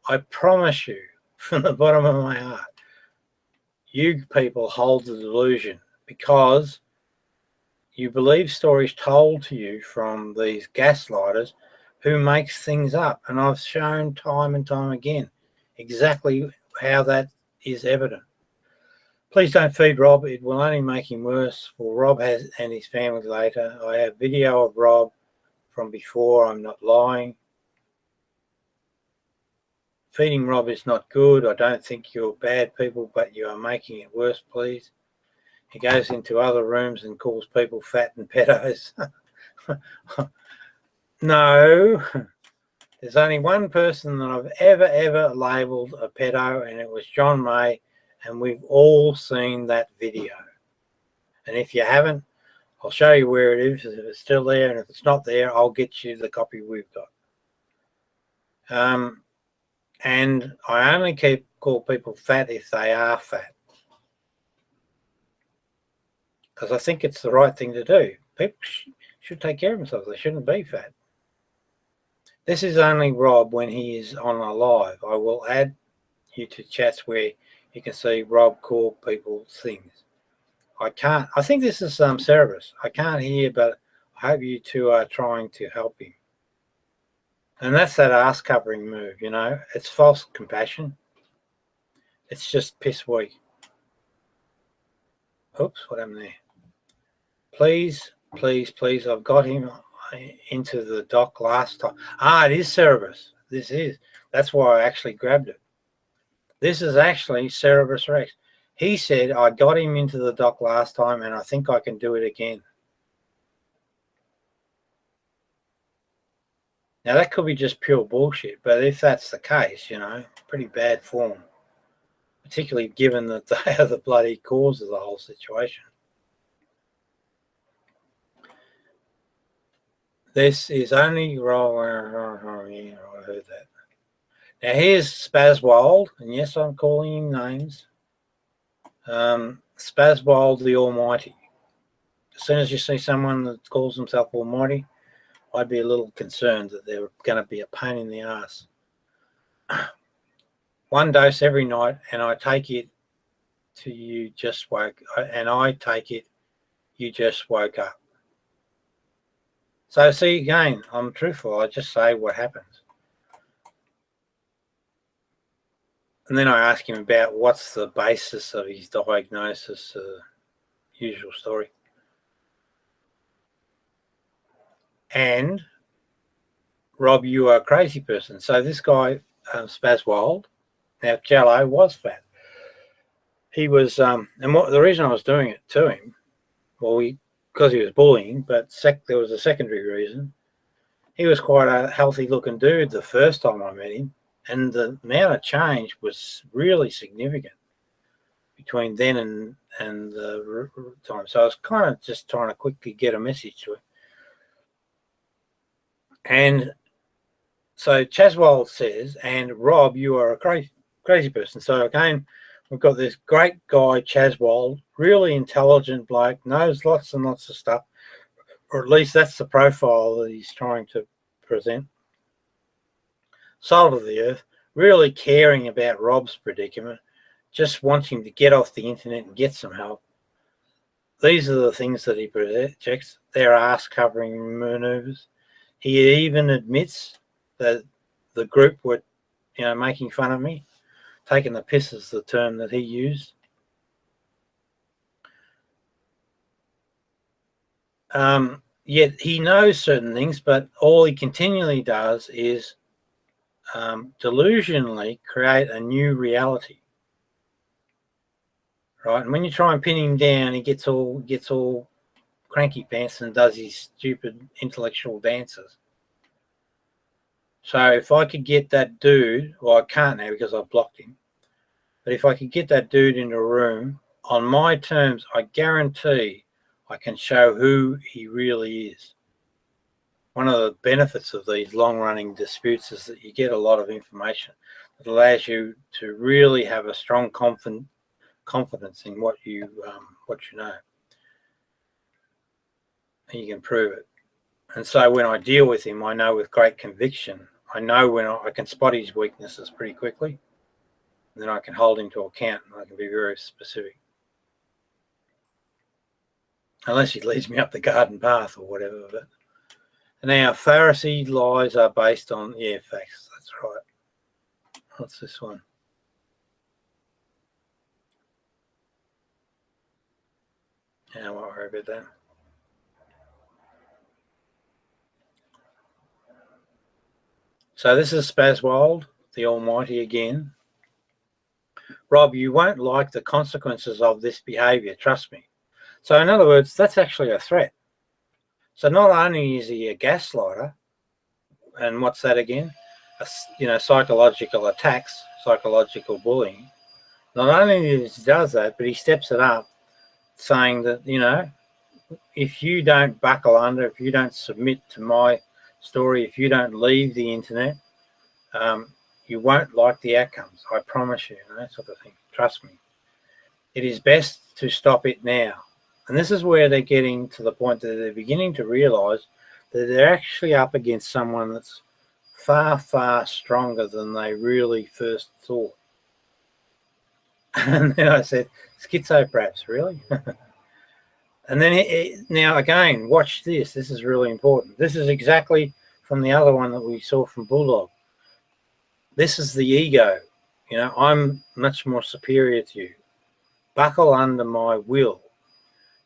I promise you from the bottom of my heart, you people hold the delusion because you believe stories told to you from these gaslighters who makes things up. And I've shown time and time again exactly how that is evident. Please don't feed Rob. It will only make him worse for Rob and his family later. I have video of Rob from before. I'm not lying. Feeding Rob is not good. I don't think you're bad people, but you are making it worse, please. He goes into other rooms and calls people fat and pedos. No, there's only one person that I've ever labelled a pedo, and it was John May, and we've all seen that video. And if you haven't, I'll show you where it is, if it's still there, and if it's not there, I'll get you the copy we've got. And I only call people fat if they are fat, because I think it's the right thing to do. People should take care of themselves. They shouldn't be fat. This is only Rob when he is on a live. I will add you to chats where you can see Rob call people things. I think this is Cerberus. I can't hear, but I hope you two are trying to help him. And that's that ass covering move, It's false compassion. It's just piss weak. Oops, what happened there? Please, I've got him into the dock last time. It is Cerberus. That's why I actually grabbed it. This is actually Cerberus Rex. He said, I got him into the dock last time and I think I can do it again. Now, that could be just pure bullshit, but if that's the case, pretty bad form, particularly given that they are the bloody cause of the whole situation. This is only Rob. Yeah, I heard that. Now, here's Spazwild, and yes, I'm calling him names. Spazwild the Almighty. As soon as you see someone that calls himself Almighty, I'd be a little concerned that they're going to be a pain in the ass. One dose every night, and I take it to you just woke, and I take it you just woke up. So see, again, I'm truthful. I just say what happens. And then I ask him about what's the basis of his diagnosis, usual story. And, Rob, you are a crazy person. So this guy, Spazwold, now Jello was fat. He was, and the reason I was doing it to him, well, because he was bullying, but there was a secondary reason. He was quite a healthy-looking dude the first time I met him, and the amount of change was really significant between then and the time. So I was kind of just trying to quickly get a message to him. And so Chaswold says, and Rob, you are a crazy person. So again, we've got this great guy, Chaswold, really intelligent bloke, knows lots and lots of stuff, or at least that's the profile that he's trying to present. Salt of the earth, really caring about Rob's predicament, just wanting to get off the internet and get some help. These are the things that he projects. Their ass-covering manoeuvres. He even admits that the group were, making fun of me. Taking the piss is the term that he used. Yet he knows certain things, but all he continually does is delusionally create a new reality. Right, and when you try and pin him down, he gets all cranky pants and does his stupid intellectual dances. So if I could get that dude, well, I can't now because I've blocked him, but if I could get that dude in a room on my terms, I guarantee I can show who he really is. One of the benefits of these long-running disputes is that you get a lot of information that allows you to really have a strong confidence in what you know, and you can prove it. And so when I deal with him, I know with great conviction. I know when I can spot his weaknesses pretty quickly, and then I can hold him to account, and I can be very specific. Unless he leads me up the garden path or whatever. But now, Pharisee lies are based on, facts. That's right. What's this one? Yeah, I won't worry about that. So this is Spazwold, the Almighty again. Rob, you won't like the consequences of this behaviour, trust me. So in other words, that's actually a threat. So not only is he a gaslighter, and what's that again? Psychological attacks, psychological bullying. Not only does that, but he steps it up, saying that, if you don't buckle under, if you don't submit to my story, if you don't leave the internet, you won't like the outcomes. I promise you, that sort of thing. Trust me. It is best to stop it now. And this is where they're getting to the point that they're beginning to realise that they're actually up against someone that's far, far stronger than they really first thought. And then I said, schizo perhaps, really? And then now again, watch this. This is really important. This is exactly from the other one that we saw from Bulldog. This is the ego. I'm much more superior to you. Buckle under my will.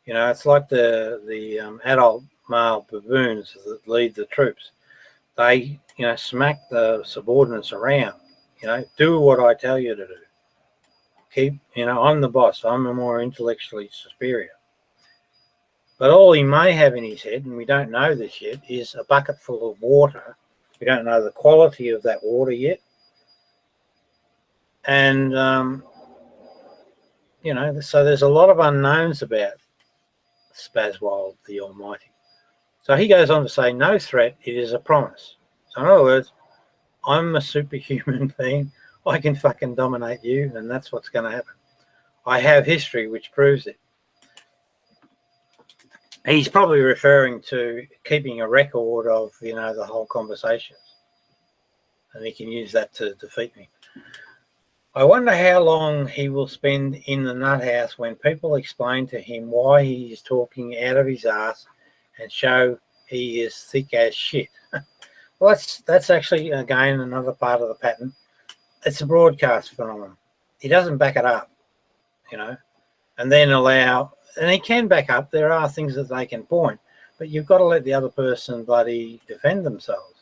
It's like the adult male baboons that lead the troops. They, smack the subordinates around. Do what I tell you to do. I'm the boss. I'm the more intellectually superior. But all he may have in his head, and we don't know this yet, is a bucket full of water. We don't know the quality of that water yet. And, so there's a lot of unknowns about Spazwold, the Almighty. So he goes on to say, no threat, it is a promise. So in other words, I'm a superhuman being. I can fucking dominate you, and that's what's going to happen. I have history which proves it. He's probably referring to keeping a record of, the whole conversations. And he can use that to defeat me. I wonder how long he will spend in the nut house when people explain to him why he is talking out of his ass and show he is thick as shit. Well, that's actually, again, another part of the pattern. It's a broadcast phenomenon. He doesn't back it up, and then and he can back up. There are things that they can point, but you've got to let the other person bloody defend themselves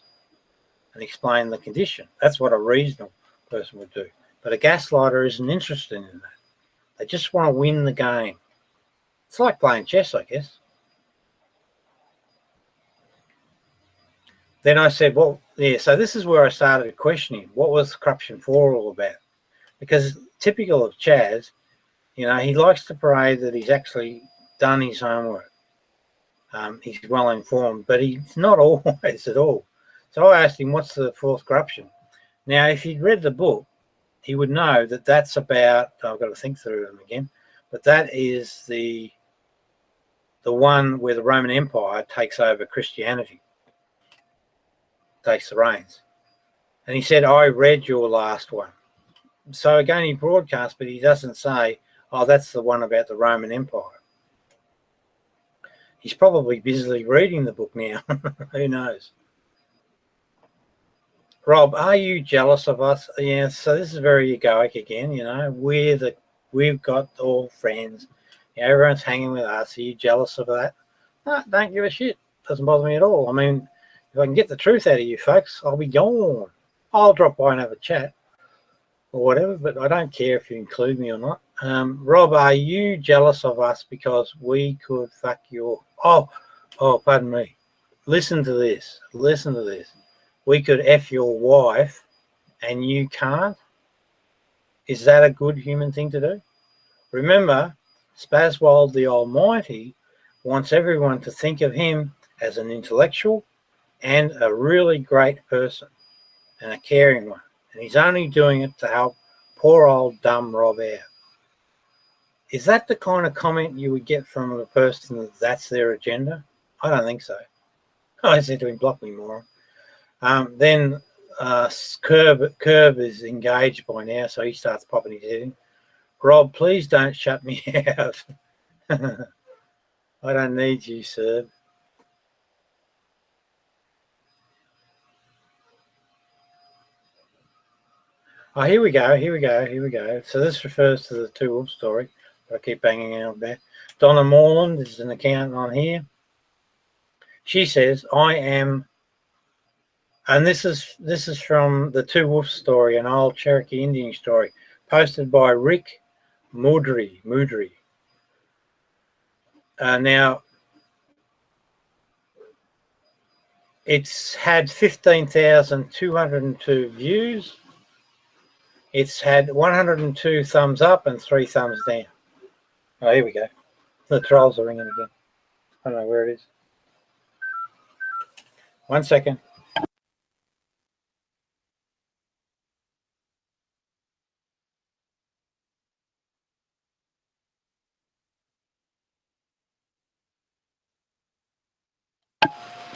and explain the condition. That's what a reasonable person would do. But a gaslighter isn't interested in that. They just want to win the game. It's like playing chess, I guess. Then I said, well, yeah, so this is where I started questioning, what was Corruption 4 all about? Because typical of Chaz, he likes to parade that he's actually done his homework. He's well informed, but he's not always at all. So I asked him, what's the fourth corruption? Now, if he'd read the book, he would know that that's about, I've got to think through them again, but that is the one where the Roman Empire takes over Christianity, takes the reins. And he said, I read your last one. So again, he broadcasts, but he doesn't say, oh, that's the one about the Roman Empire. He's probably busily reading the book now. Who knows? Rob, are you jealous of us? Yeah, so this is very egoic again, we've got all friends. Everyone's hanging with us. Are you jealous of that? No, don't give a shit. Doesn't bother me at all. I mean, if I can get the truth out of you folks, I'll be gone. I'll drop by and have a chat or whatever, but I don't care if you include me or not. Rob, are you jealous of us because we could fuck your... Oh, pardon me. Listen to this. We could F your wife and you can't? Is that a good human thing to do? Remember, Spazwold the Almighty wants everyone to think of him as an intellectual and a really great person and a caring one. And he's only doing it to help poor old dumb Rob out. Is that the kind of comment you would get from a person that's their agenda? I don't think so. I said to him, block me, moron. Then Curb is engaged by now, so he starts popping his head in. Rob, please don't shut me out. I don't need you, sir. Oh, here we go. So this refers to the Two Wolf story that I keep banging out there. Donna Morland is an accountant on here. She says, I am... And this is from the Two Wolf story, an old Cherokee Indian story, posted by Rick Moodry. Now, it's had 15,202 views. It's had 102 thumbs up and 3 thumbs down. Oh, here we go. The trolls are ringing again. I don't know where it is. 1 second.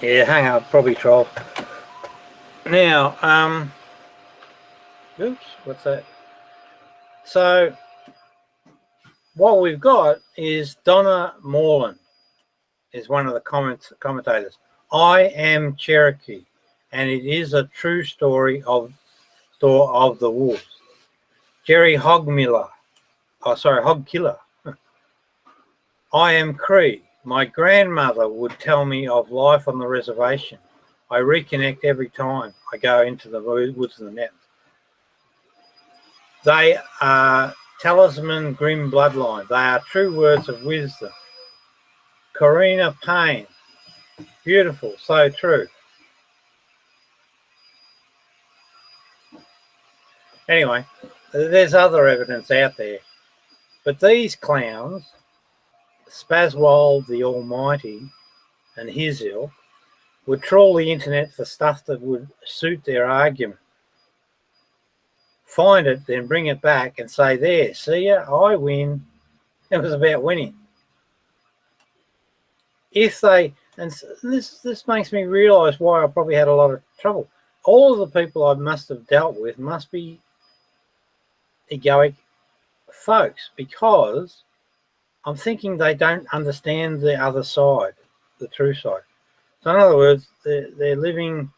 Yeah, hang on, probably troll. Now, oops, what's that? So, what we've got is Donna Morland is one of the commentators. I am Cherokee, and it is a true story of the wolves. Jerry Hogkiller. I am Cree. My grandmother would tell me of life on the reservation. I reconnect every time I go into the woods and the mountains. They are talisman grim bloodline. They are true words of wisdom. Corina Payne. Beautiful, so true. Anyway, there's other evidence out there. But these clowns, Spazwold the Almighty and his ilk, would trawl the internet for stuff that would suit their argument. Find it, then bring it back and say, there, see ya, I win. It was about winning. if they, and this makes me realise why I probably had a lot of trouble. All of the people I must have dealt with must be egoic folks, because I'm thinking they don't understand the other side, the true side. So in other words, they're living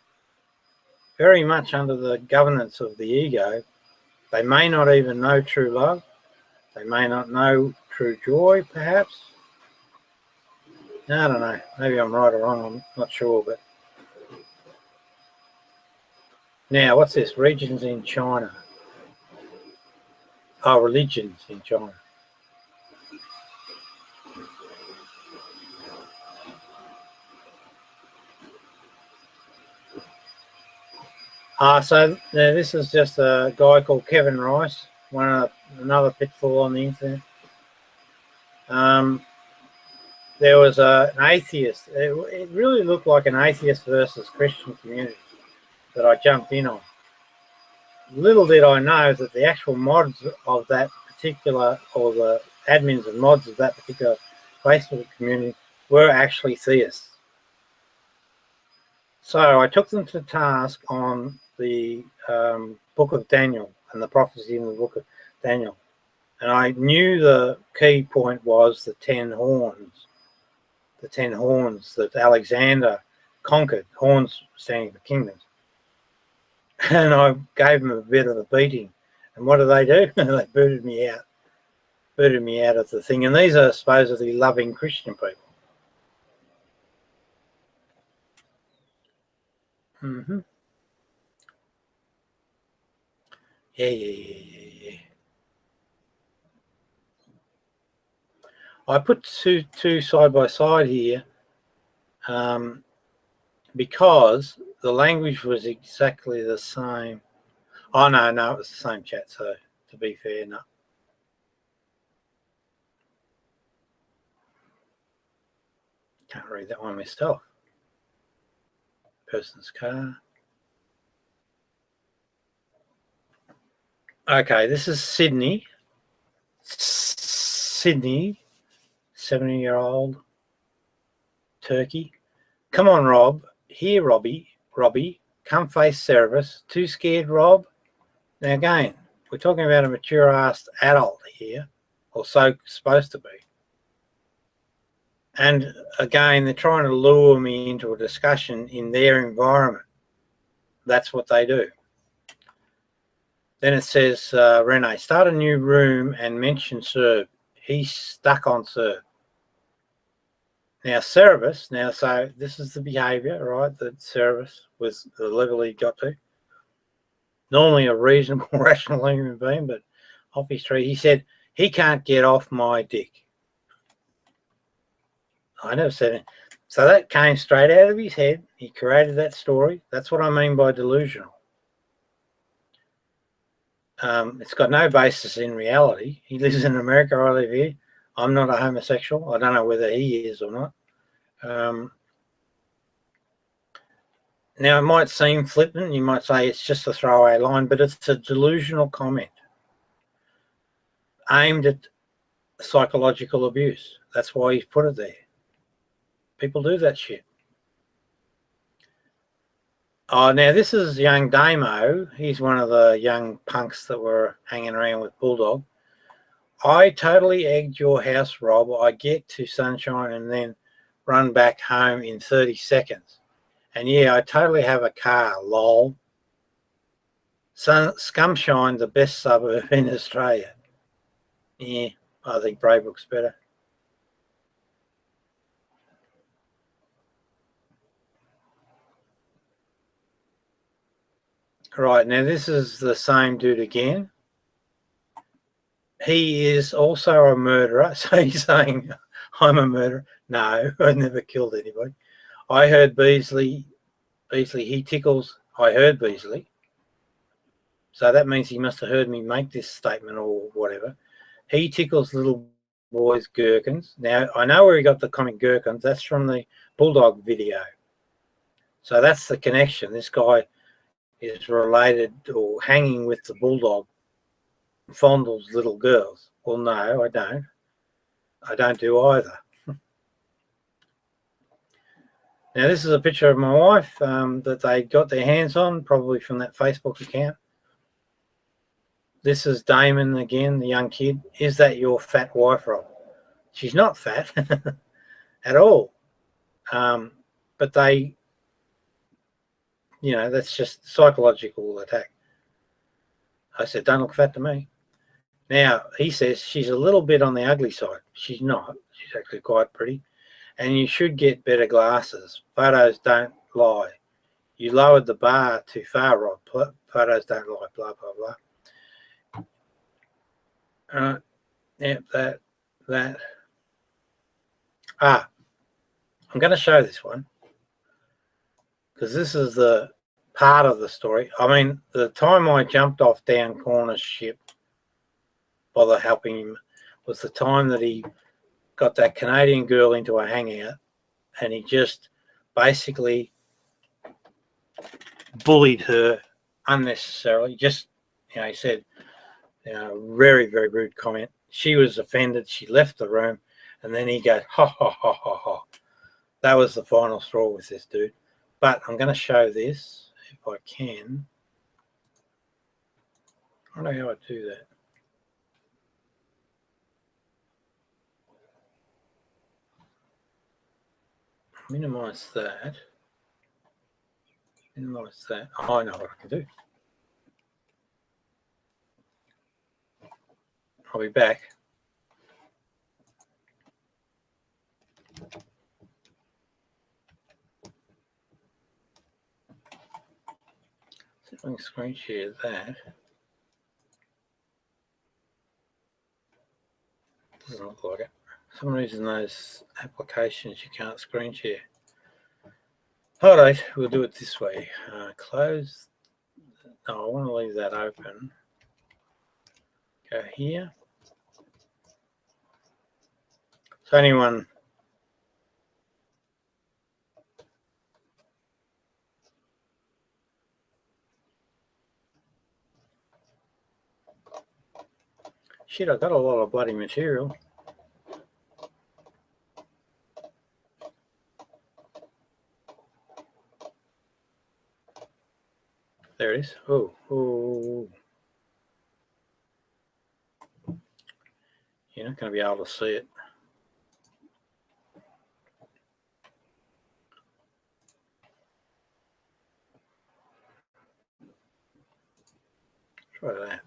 very much under the governance of the ego. They may not even know true love. They may not know true joy, perhaps. I don't know. Maybe I'm right or wrong. I'm not sure. But now, what's this? Regions in China. Oh, religions in China. So this is just a guy called Kevin Rice. Another pitfall on the internet. There was an atheist. It really looked like an atheist versus Christian community that I jumped in on. Little did I know that the actual mods of that particular, or the admins and mods of that particular Facebook community, were actually theists. So I took them to task on the book of Daniel and the prophecy in the book of Daniel. And I knew the key point was the 10 horns. The 10 horns that Alexander conquered, horns standing for kingdoms. And I gave them a bit of a beating. And what did they do? They booted me out of the thing. And these are supposedly loving Christian people. Yeah. I put two side by side here because the language was exactly the same. Oh, no, it was the same chat. So to be fair, no. Can't read that one myself. Person's car. Okay, this is Sydney. 70-year-old turkey. Come on, Rob. Here, Robbie. Come face service. Too scared, Rob? Now, again, we're talking about a mature-ass adult here, or so supposed to be. And again, they're trying to lure me into a discussion in their environment. That's what they do. Then it says, Rene, start a new room and mention Serb. He's stuck on Serb. Now, Cerebus, so this is the behaviour, right, that Cerebus was the level he got to. Normally a reasonable, rational human being, but off his tree, he said, he can't get off my dick. I never said it. So that came straight out of his head. He created that story. That's what I mean by delusional. It's got no basis in reality. He lives in America, I live here. I'm not a homosexual. I don't know whether he is or not. Now, it might seem flippant. You might say it's just a throwaway line, but it's a delusional comment aimed at psychological abuse. That's why he's put it there. People do that shit. Oh, now this is young Damo. He's one of the young punks that were hanging around with Bulldog. I totally egged your house, Rob. I get to Sunshine and then run back home in 30 seconds. And yeah, I totally have a car, lol. Scumshine, the best suburb in Australia. Yeah, I think Braybrook's better. Right, now this is the same dude again. He is also a murderer. So he's saying, I'm a murderer. No, I never killed anybody. I heard Beasley, he tickles. I heard Beasley. So that means he must have heard me make this statement or whatever. He tickles little boys' gherkins. Now, I know where he got the comic gherkins. That's from the Bulldog video. So that's the connection. This guy is related or hanging with the Bulldog, fondles little girls. Well, no, I don't. I don't do either. Now, this is a picture of my wife that they got their hands on, probably from that Facebook account. This is Damon again, the young kid. Is that your fat wife, Rob? She's not fat at all. But they, that's just psychological attack. I said, don't look fat to me. Now, he says she's a little bit on the ugly side. She's not. She's actually quite pretty. And you should get better glasses. Photos don't lie. You lowered the bar too far, Rob. Photos don't lie, blah, blah, blah. Yep, that. I'm going to show this one because this is the part of the story. I mean, the time I jumped off Dan Corner's ship by helping him was the time that he got that Canadian girl into a hangout, and he just basically bullied her unnecessarily. Just, he said, very, very rude comment. She was offended. She left the room, and then he goes, ha, ha, ha, ha, ha. That was the final straw with this dude. But I'm going to show this if I can. I don't know how I do that. Minimize that. Minimize that. Oh, I know what I can do. I'll be back. See if I can screen share that. Doesn't look like it. For some reason, those applications you can't screen share. All right, we'll do it this way. Close. No, I want to leave that open. Go here. So anyone shit, I've got a lot of bloody material. There it is. Oh. You're not going to be able to see it. Try that.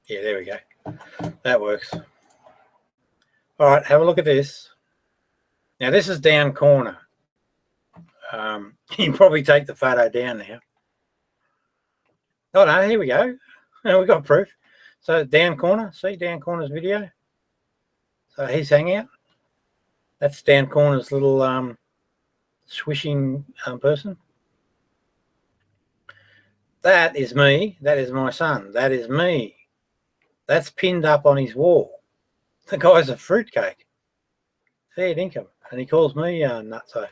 Yeah, there we go. That works. All right, have a look at this. Now, this is down corner. You can probably take the photo down now. Oh, no, here we go. We've got proof. So, down corner. See down corner's video? So, he's hanging out. That's down corner's little swishing person. That is me. That is my son. That is me. That's pinned up on his wall. The guy's a fruitcake. Fair income. And he calls me nutso.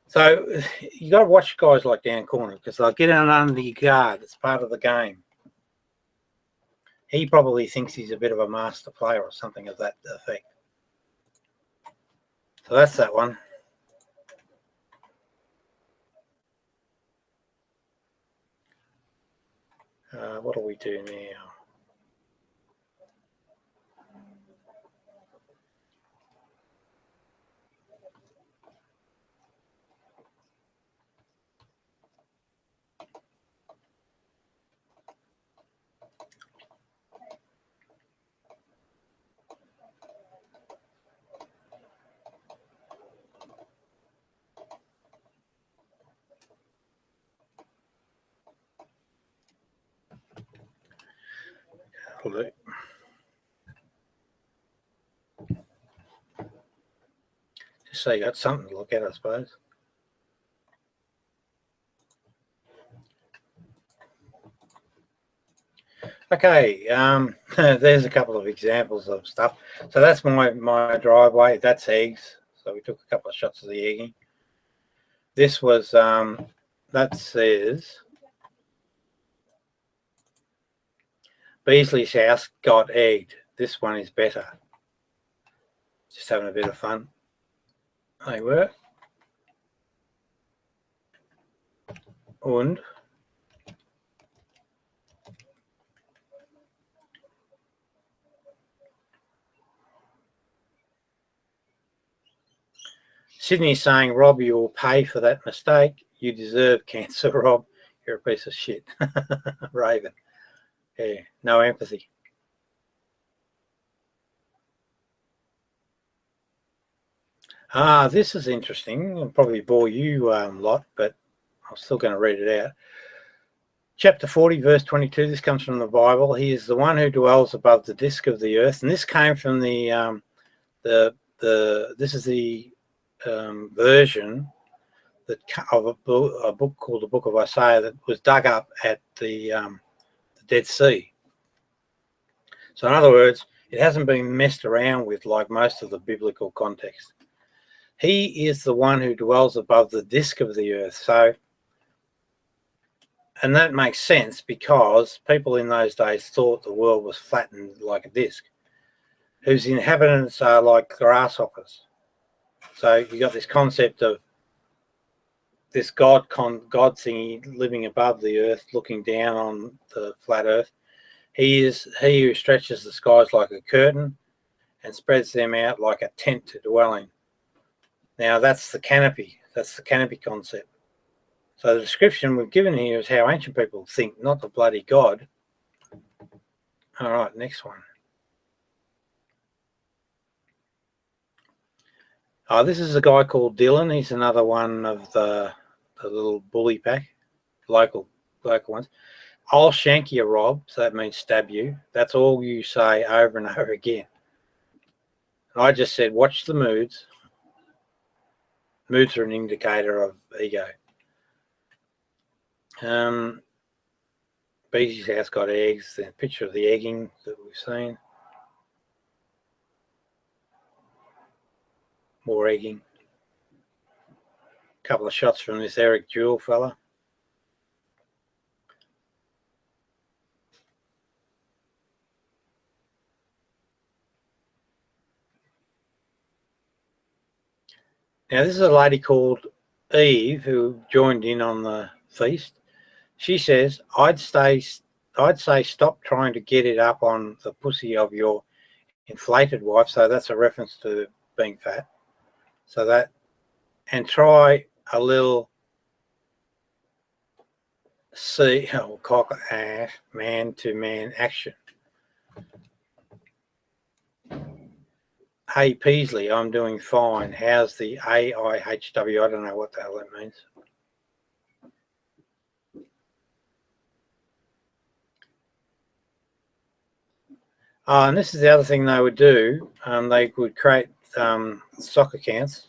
So you got to watch guys like Dan Corner because they'll get out under your guard. It's part of the game. He probably thinks he's a bit of a master player or something of that effect. So that's that one. What do we do now? Just so you got something to look at, I suppose. Okay, there's a couple of examples of stuff. So that's my driveway. That's eggs. So we took a couple of shots of the egging. This was that says Beasley's house got egged. This one is better. Just having a bit of fun. They were. And Sydney's saying, Rob, you will pay for that mistake. You deserve cancer, Rob. You're a piece of shit. Raven. Yeah, no empathy. This is interesting. It'll probably bore you a lot, but I'm still going to read it out. Chapter 40, verse 22. This comes from the Bible. He is the one who dwells above the disk of the earth, and this came from this is the version of a book called the Book of Isaiah that was dug up at the Dead Sea. So, in other words, it hasn't been messed around with like most of the biblical context. He is the one who dwells above the disk of the earth. So, and that makes sense because people in those days thought the world was flattened like a disc, whose inhabitants are like grasshoppers. So you got this concept of this God thingy living above the earth, looking down on the flat earth. He is he who stretches the skies like a curtain and spreads them out like a tent to dwell in. Now that's the canopy. That's the canopy concept. So the description we've given here is how ancient people think, not the bloody God. All right, next one. This is a guy called Dylan. He's another one of the little bully pack, local ones. I'll shank you, Rob. So that means stab you. That's all you say over and over again. And I just said, watch the moods. Moods are an indicator of ego. Beezy's house got eggs. The picture of the egging that we've seen. More egging. A couple of shots from this Eric Jewell fella. Now this is a lady called Eve who joined in on the feast. She says, I'd say stop trying to get it up on the pussy of your inflated wife. So that's a reference to being fat. So that, and try a little cock ass man to man action. Hey Beasley, I'm doing fine. How's the AIHW? I don't know what the hell that means. And this is the other thing they would do. They would create stock accounts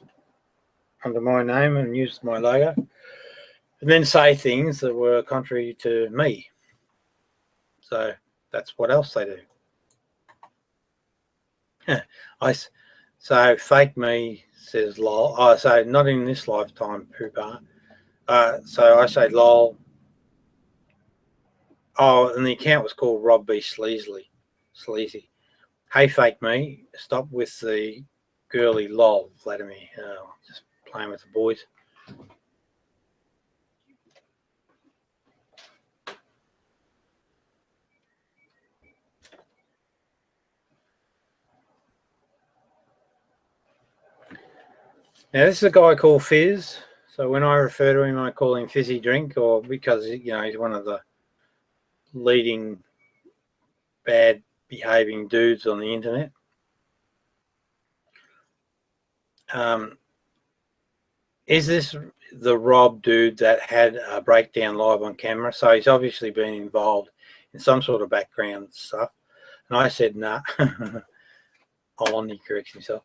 under my name and use my logo, and then say things that were contrary to me. So that's what else they do. So fake me says lol. I say not in this lifetime, pooper. So I say lol. Oh, and the account was called Rob Beasley. Sleazy. Hey, fake me. Stop with the girly lol, Vladimir. Just playing with the boys. Now, this is a guy called Fizz. So when I refer to him, I call him Fizzy Drink, or because, you know, he's one of the leading bad behaving dudes on the internet. Is this the Rob dude that had a breakdown live on camera? So he's obviously been involved in some sort of background stuff. And I said, nah. On, he corrects himself.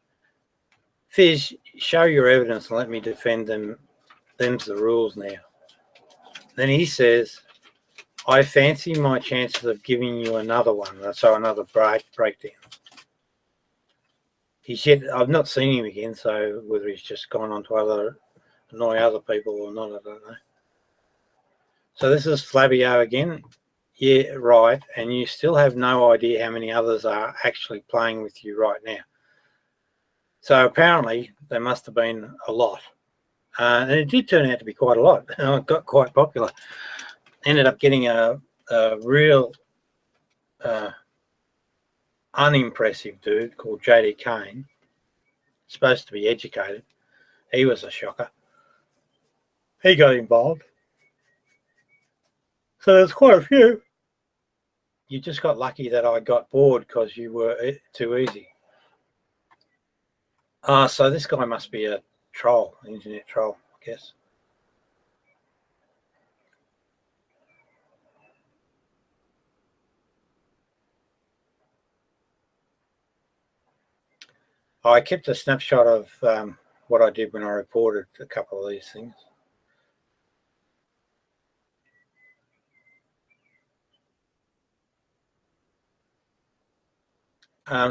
Fizz, show your evidence and let me defend them. Them's the rules now. Then he says, I fancy my chances of giving you another one. So another breakdown. He's yet, I've not seen him again, so whether he's just gone on to annoy other people or not, I don't know. So this is Flavio again. Yeah, right. And you still have no idea how many others are actually playing with you right now. So apparently there must have been a lot. And it did turn out to be quite a lot. It got quite popular. Ended up getting a real unimpressive dude called J.D. Kane, supposed to be educated. He was a shocker. He got involved. So there's quite a few. You just got lucky that I got bored because you were too easy. So this guy must be a troll, an internet troll, I guess. I kept a snapshot of what I did when I reported a couple of these things.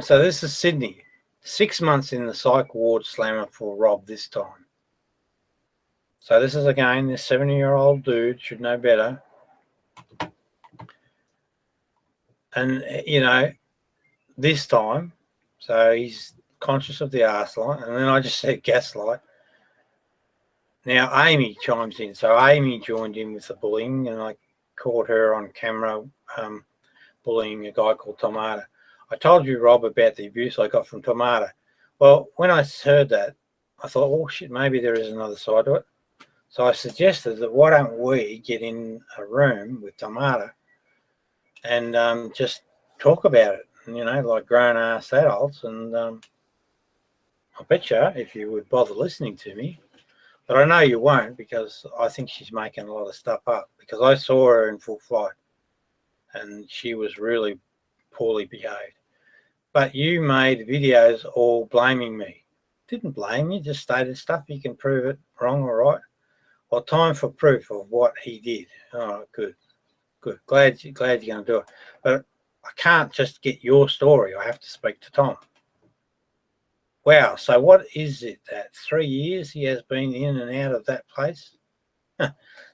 So this is Sydney. 6 months in the psych ward slammer for Rob this time. So this is, again, this 70-year-old dude should know better. And, you know, this time, so he's conscious of the arseline, and then I just said gaslight. Now Amy chimes in. So Amy joined in with the bullying, and I caught her on camera bullying a guy called Tomata. I told you, Rob, about the abuse I got from Tomata. Well, when I heard that, I thought, oh shit, maybe there is another side to it. So I suggested that why don't we get in a room with Tomata and just talk about it, you know, like grown-ass adults. And I bet you, if you would bother listening to me, but I know you won't, because I think she's making a lot of stuff up, because I saw her in full flight and she was really poorly behaved. But you made videos all blaming me. Didn't blame you, just stated stuff. You can prove it wrong or right. Well, time for proof of what he did. Oh, good. Glad you're going to do it. But I can't just get your story. I have to speak to Tom. Wow. So what is it that 3 years he has been in and out of that place?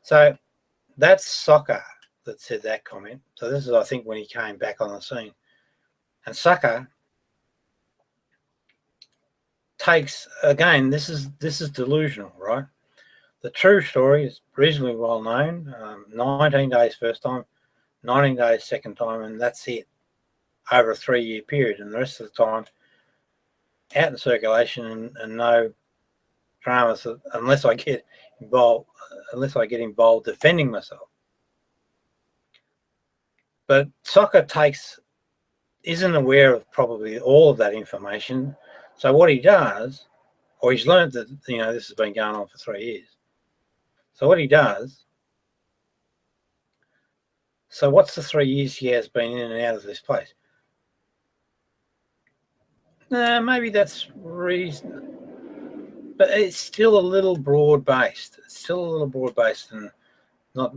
So that's Soccer that said that comment. So this is, I think, when he came back on the scene. And Soccer takes, again, this is delusional, right? The true story is reasonably well known. 19 days first time, 19 days second time, and that's it over a 3-year period. And the rest of the time, out in circulation and no dramas unless I get involved defending myself. But Soccer isn't aware of probably all of that information. So what he does, or he's learned that, you know, this has been going on for 3 years. So what he does, so what's the 3 years he has been in and out of this place? Maybe that's reason, but it's still a little broad-based. It's still a little broad-based and not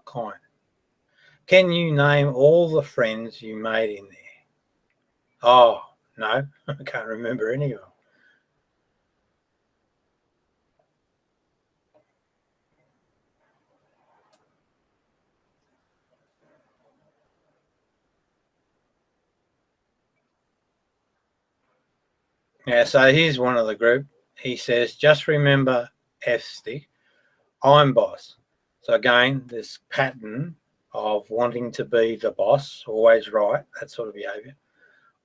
kind. Can you name all the friends you made in there? Oh, no, I can't remember any of them. Yeah, so here's one of the group. He says, just remember F-stick, I'm boss. So again, this pattern of wanting to be the boss, always right, that sort of behavior.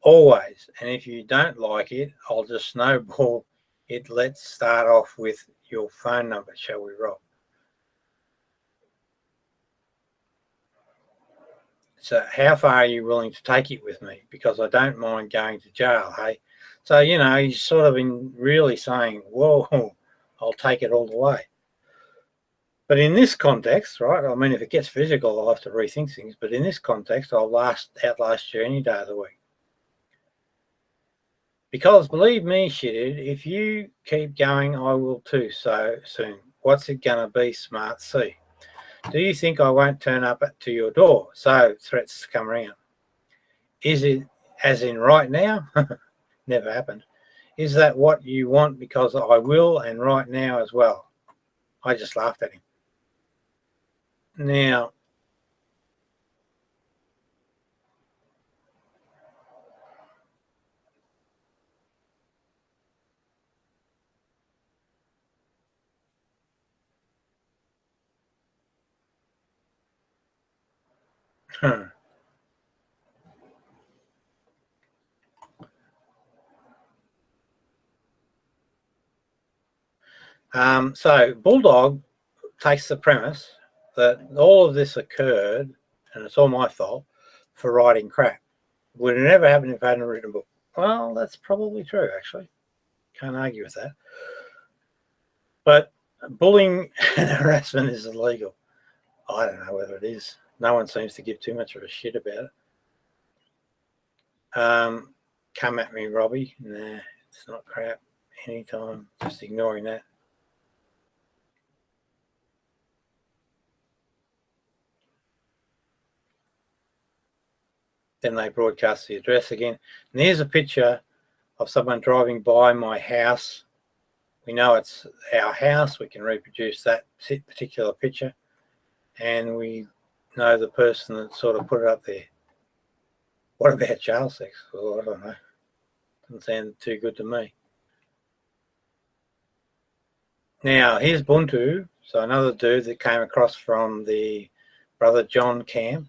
Always. And if you don't like it, I'll just snowball it. Let's start off with your phone number, shall we, Rob? So how far are you willing to take it with me? Because I don't mind going to jail, hey? So, you know, he's sort of been really saying, whoa, I'll take it all the way. But in this context, right, I mean, if it gets physical, I'll have to rethink things. But in this context, I'll outlast you any day of the week. Because believe me, shithead, if you keep going, I will too so soon. What's it going to be, Smart C? Do you think I won't turn up to your door? So threats come around. Is it as in right now? Never happened. Is that what you want? Because I will, and right now as well. I just laughed at him. Now, So Bulldog takes the premise that all of this occurred, and it's all my fault for writing crap. Would it never happen if I hadn't written a book? Well, that's probably true, actually. Can't argue with that. But bullying and harassment is illegal. I don't know whether it is. No one seems to give too much of a shit about it. Come at me, Robbie. Nah, it's not crap. Anytime. Just ignoring that. Then they broadcast the address again. And here's a picture of someone driving by my house. We know it's our house. We can reproduce that particular picture. And we know the person that sort of put it up there. What about jail sex? Well, I don't know. Doesn't sound too good to me. Now, here's Buntu. So another dude that came across from the Brother John camp.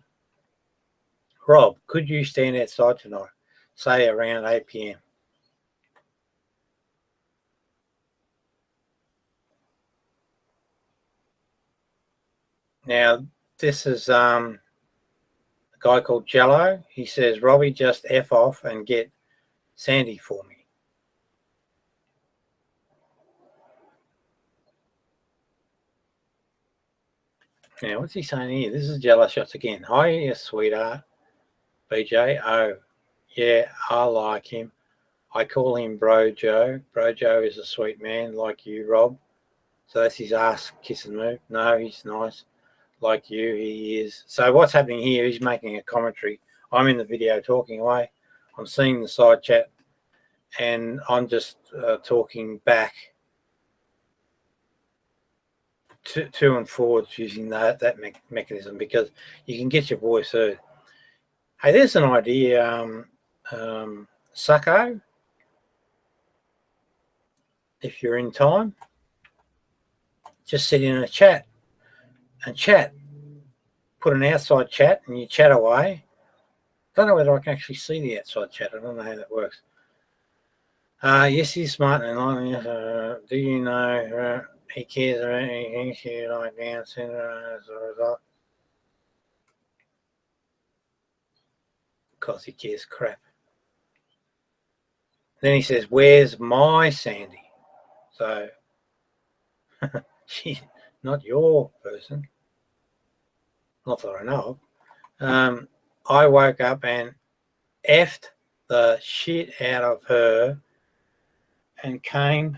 Rob, could you stand outside tonight? Say around 8 p.m. Now, this is a guy called Jello. He says, Robbie, just F off and get Sandy for me. Now, what's he saying here? This is Jello Shots again. Hi, yes, sweetheart. BJ, oh, yeah, I like him. I call him Bro Joe. Bro Joe is a sweet man like you, Rob. So that's his ass kissing move. No, he's nice. Like you, he is. So what's happening here, he's making a commentary. I'm in the video talking away. I'm seeing the side chat, and I'm just talking back to and forwards using that mechanism, because you can get your voice heard. Hey, there's an idea, Sucko. If you're in time, just sit in a chat and chat. Put an outside chat and you chat away. Don't know whether I can actually see the outside chat. I don't know how that works. Yes, he's smart and do you know he cares about anything she like Down syndrome as a result? Because he cares crap. Then he says, where's my Sandy? So she's not your person. Not that I know of. I woke up and effed the shit out of her and came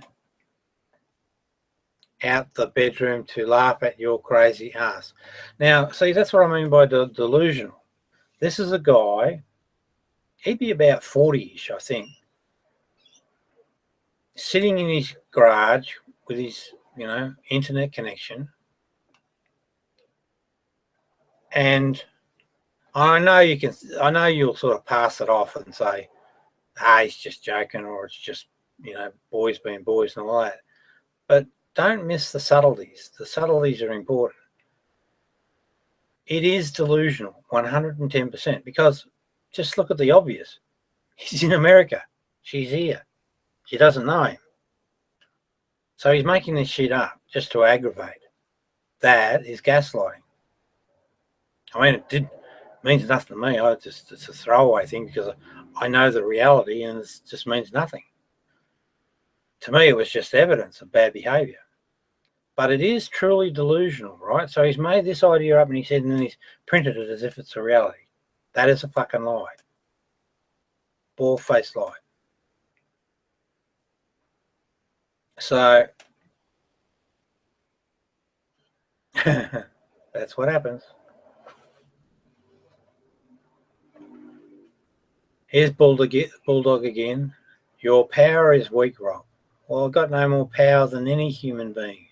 out the bedroom to laugh at your crazy ass. Now, see, that's what I mean by delusional. This is a guy, he'd be about 40-ish, I think, sitting in his garage with his, internet connection. And I know you'll sort of pass it off and say, he's just joking, or it's just, boys being boys and all that. But don't miss the subtleties. The subtleties are important. It is delusional, 110%, because just look at the obvious. He's in America. She's here. She doesn't know him. So he's making this shit up just to aggravate. That is gaslighting. I mean, it means nothing to me. It's a throwaway thing because I know the reality and it just means nothing. To me, it was just evidence of bad behaviour. But it is truly delusional, right? So he's made this idea up and he said, and then he's printed it as if it's a reality. That is a fucking lie. Bald-faced lie. So that's what happens. Here's Bulldog again. Your power is weak, Rob. Well, I've got no more power than any human being.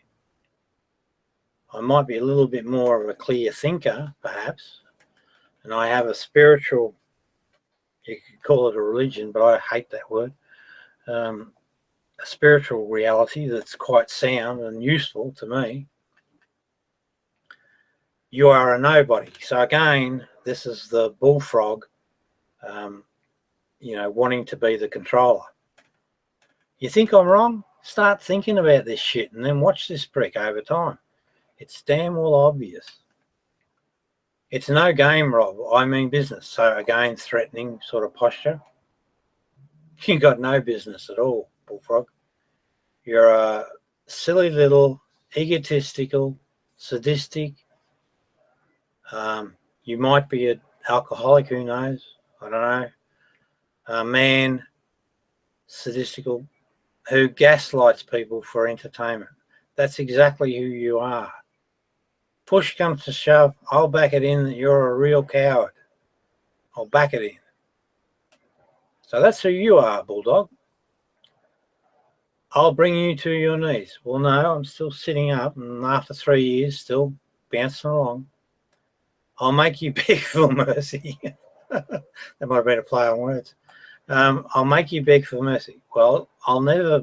I might be a little bit more of a clear thinker, perhaps, and I have a spiritual, you could call it a religion, but I hate that word, a spiritual reality that's quite sound and useful to me. You are a nobody. So again, This is the bullfrog, wanting to be the controller. You think I'm wrong? Start thinking about this shit and then watch this prick over time. It's damn well obvious. It's no game, Rob. I mean business. So again, threatening sort of posture. You got no business at all, bullfrog. You're a silly little, egotistical, sadistic. You might be an alcoholic, who knows? I don't know. A man, sadistical, who gaslights people for entertainment. That's exactly who you are. Push comes to shove, I'll back it in that you're a real coward. I'll back it in. So that's who you are, Bulldog. I'll bring you to your knees. Well, no, I'm still sitting up, and after 3 years, still bouncing along. I'll make you beg for mercy. That might have been a play on words. I'll make you beg for mercy. Well, I'll never,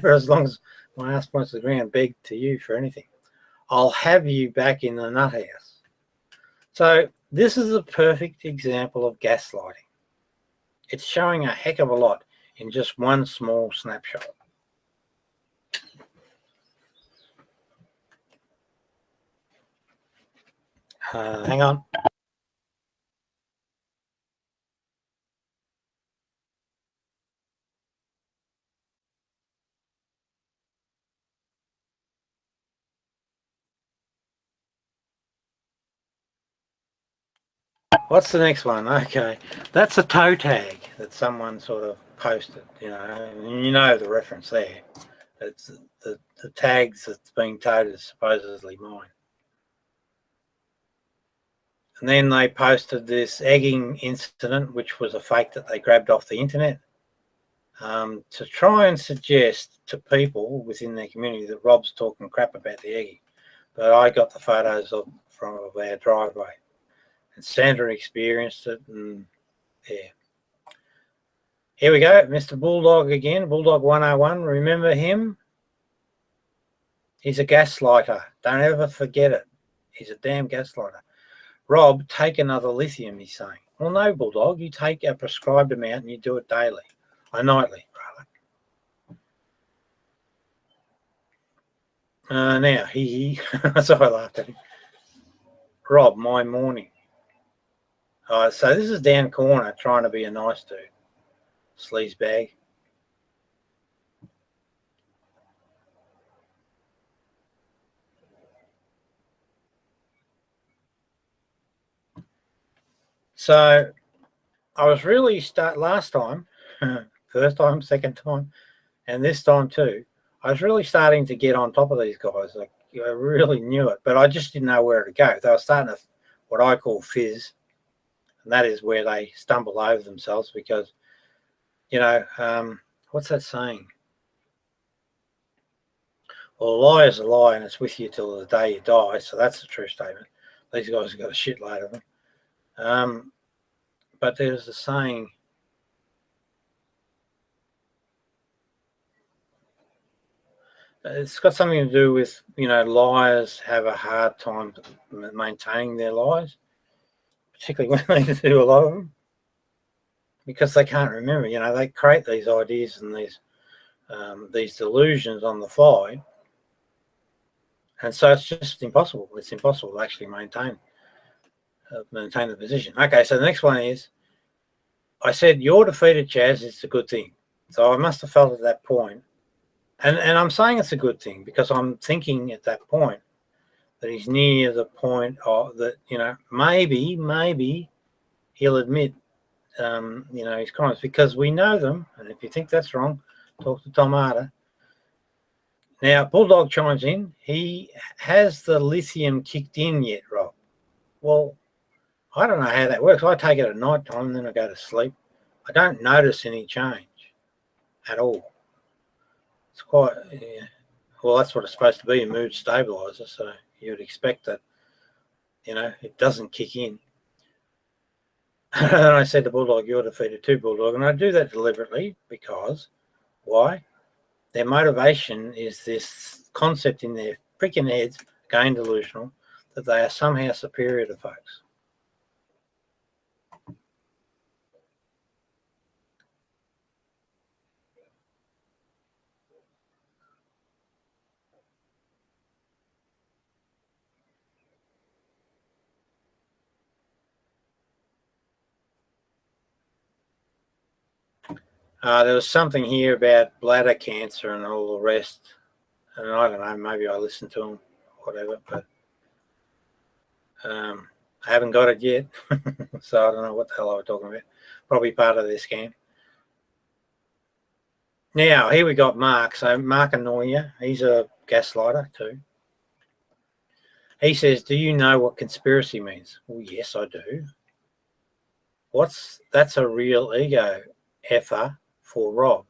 as long as my ass points to the ground, beg to you for anything. I'll have you back in the nut house. So this is a perfect example of gaslighting. It's showing a heck of a lot in just one small snapshot. Hang on. What's the next one? Okay, that's a toe tag that someone sort of posted, and you know the reference there. It's the tags that's being towed is supposedly mine. And then they posted this egging incident, which was a fake that they grabbed off the internet, to try and suggest to people within their community that Rob's talking crap about the egging. But I got the photos from our driveway. And Sandra experienced it, and yeah. Here we go, Mr. Bulldog again, Bulldog 101. Remember him? He's a gaslighter. Don't ever forget it. He's a damn gaslighter. Rob, take another lithium, he's saying. Well, no, Bulldog, you take a prescribed amount and you do it daily. Or nightly, rather. Now, so I laughed at him. Rob, my morning. So this is Dan Corner trying to be a nice dude. Sleaze bag. So I was really last time, first time, second time, and this time too, I was really starting to get on top of these guys. Like, I really knew it, but I just didn't know where to go. They were starting to what I call fizz, and that is where they stumble over themselves because, what's that saying? Well, a lie is a lie, and it's with you till the day you die. So that's a true statement. These guys have got a shitload of them. But there's a saying. It's got something to do with, liars have a hard time maintaining their lies, particularly when they do a lot of them, because they can't remember. They create these ideas and these delusions on the fly, and so it's just impossible. It's impossible to actually maintain the position. Okay, so the next one is, I said, you're defeated, Chaz, it's a good thing. So I must have felt at that point, and I'm saying it's a good thing because I'm thinking at that point that he's near the point of that, maybe he'll admit, his crimes, because we know them. And if you think that's wrong, talk to Tom Arter. Now, Bulldog chimes in. Has the lithium kicked in yet, Rob? Well, I don't know how that works. I take it at night time and then I go to sleep. I don't notice any change at all. It's quite, well, that's what it's supposed to be, a mood stabilizer. So you would expect that, it doesn't kick in. And I said to Bulldog, you're defeated too, Bulldog. And I do that deliberately because, why? Their motivation is this concept in their freaking heads, again delusional, that they are somehow superior to folks. There was something here about bladder cancer and all the rest. And I don't know, maybe I listened to him, whatever, but I haven't got it yet. So I don't know what the hell I was talking about. Probably part of their scam. Now, here we got Mark. So Mark Anoia, he's a gaslighter too. He says, do you know what conspiracy means? Well, yes, I do. That's a real ego effer for Rob.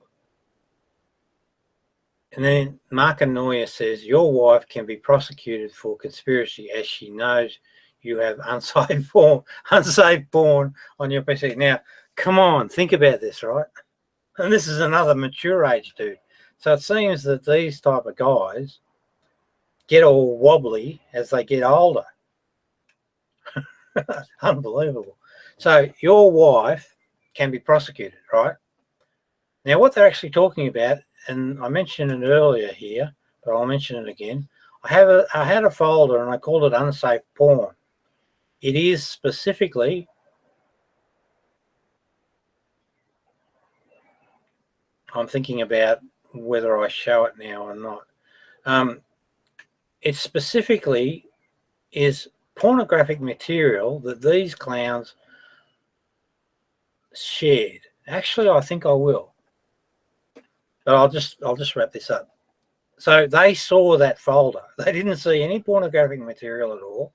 And then Mark Anoia says, your wife can be prosecuted for conspiracy as she knows you have unsaved porn on your PC. Now, come on, think about this, right? And this is another mature age dude. So it seems that these type of guys get all wobbly as they get older. Unbelievable. So your wife can be prosecuted, right? Now, what they're actually talking about, and I mentioned it earlier here, but I'll mention it again. I had a folder and I called it unsafe porn. It is specifically I'm thinking about whether I show it now or not. It specifically is pornographic material that these clowns shared. Actually, I think I will. But I'll just wrap this up. So they saw that folder. They didn't see any pornographic material at all.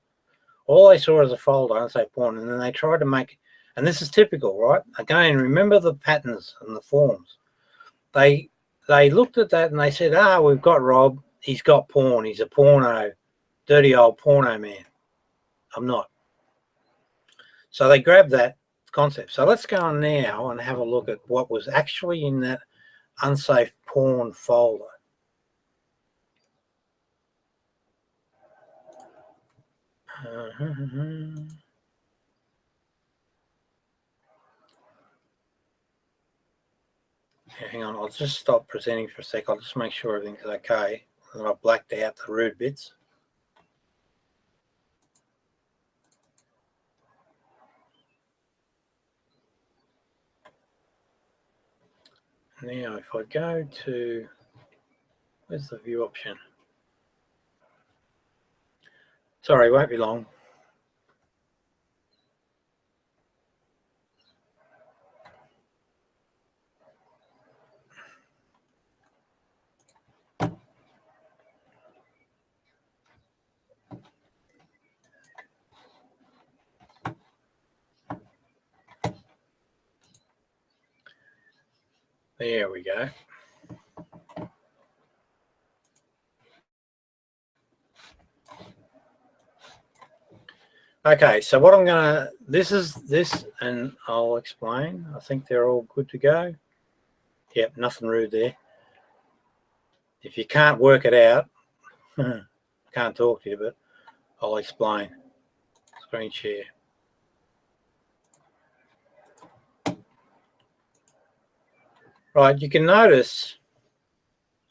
All they saw was a folder, unsafe porn, and then they tried to make, and this is typical, right? Again, remember the patterns and the forms. They looked at that and they said, we've got Rob. He's got porn. He's a porno, dirty old porno man. I'm not. So they grabbed that concept. So let's go on now and have a look at what was actually in that unsafe porn folder. Hang on, I'll just stop presenting for a sec. I'll just make sure everything's okay. And I've blacked out the rude bits. Now, if I go to, where's the view option? Sorry, it won't be long. There we go. Okay, so what I'm gonna, this, and I'll explain. I think they're all good to go. Yep, nothing rude there. If you can't work it out, I can't talk to you, but I'll explain. Screen share. Right, you can notice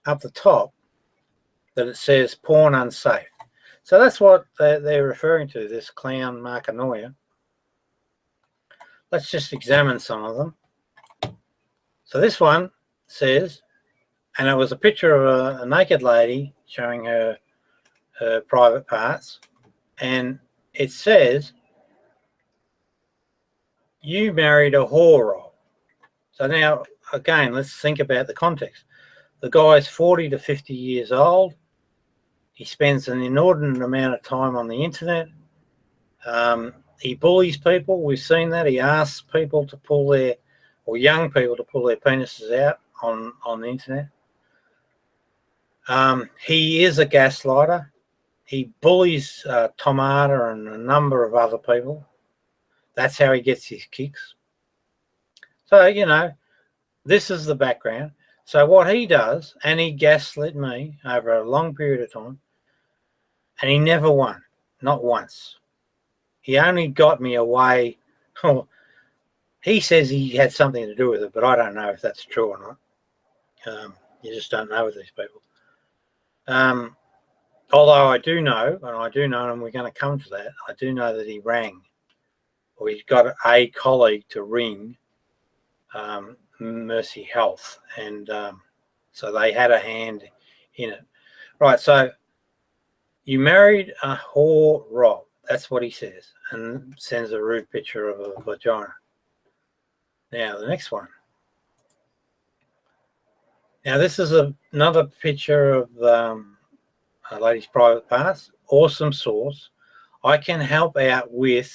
up the top that it says porn unsafe. So that's what they're referring to, this clown Mark Anoia. Let's just examine some of them. So this one says, and it was a picture of a naked lady showing her private parts, and it says, you married a whore. So now, again, let's think about the context. The guy's 40 to 50 years old. He spends an inordinate amount of time on the internet. He bullies people. We've seen that. He asks people to pull their, or young people to pull their penises out on the internet. He is a gaslighter. He bullies Tom Arter and a number of other people. That's how he gets his kicks. So, you know, this is the background. So what he does, and he gaslit me over a long period of time, and he never won, not once. He only got me away. He says he had something to do with it, but I don't know if that's true or not. You just don't know with these people. Although I do know, and we're going to come to that, I do know that he rang, or he got a colleague to ring Mercy Health, and so they had a hand in it. Right, so you married a whore, Rob. That's what he says, and sends a rude picture of a vagina. Now, the next one. Now, this is another picture of a lady's private parts. Awesome source. I can help out with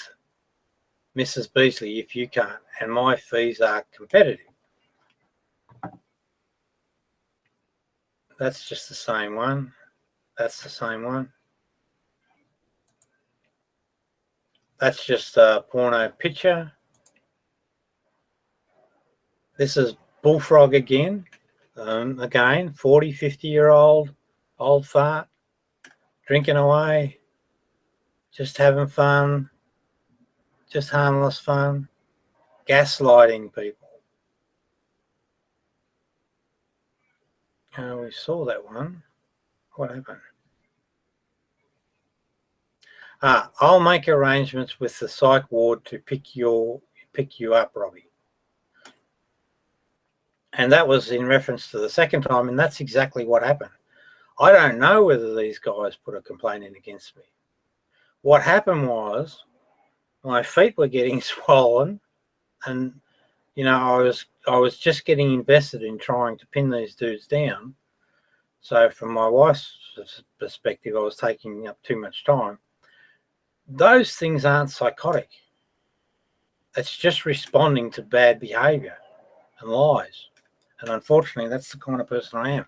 Mrs. Beasley if you can't, and my fees are competitive. That's just the same one. That's the same one. That's just a porno picture. This is Bullfrog again. Again, 40, 50-year-old old fart, drinking away, just having fun, just harmless fun, gaslighting people. We saw that one. What happened? I'll make arrangements with the psych ward to pick you up, Robbie. And that was in reference to the second time, and that's exactly what happened. I don't know whether these guys put a complaint in against me. What happened was my feet were getting swollen, and I was just getting invested in trying to pin these dudes down. So from my wife's perspective, I was taking up too much time. Those things aren't psychotic. It's just responding to bad behavior and lies. And unfortunately, that's the kind of person I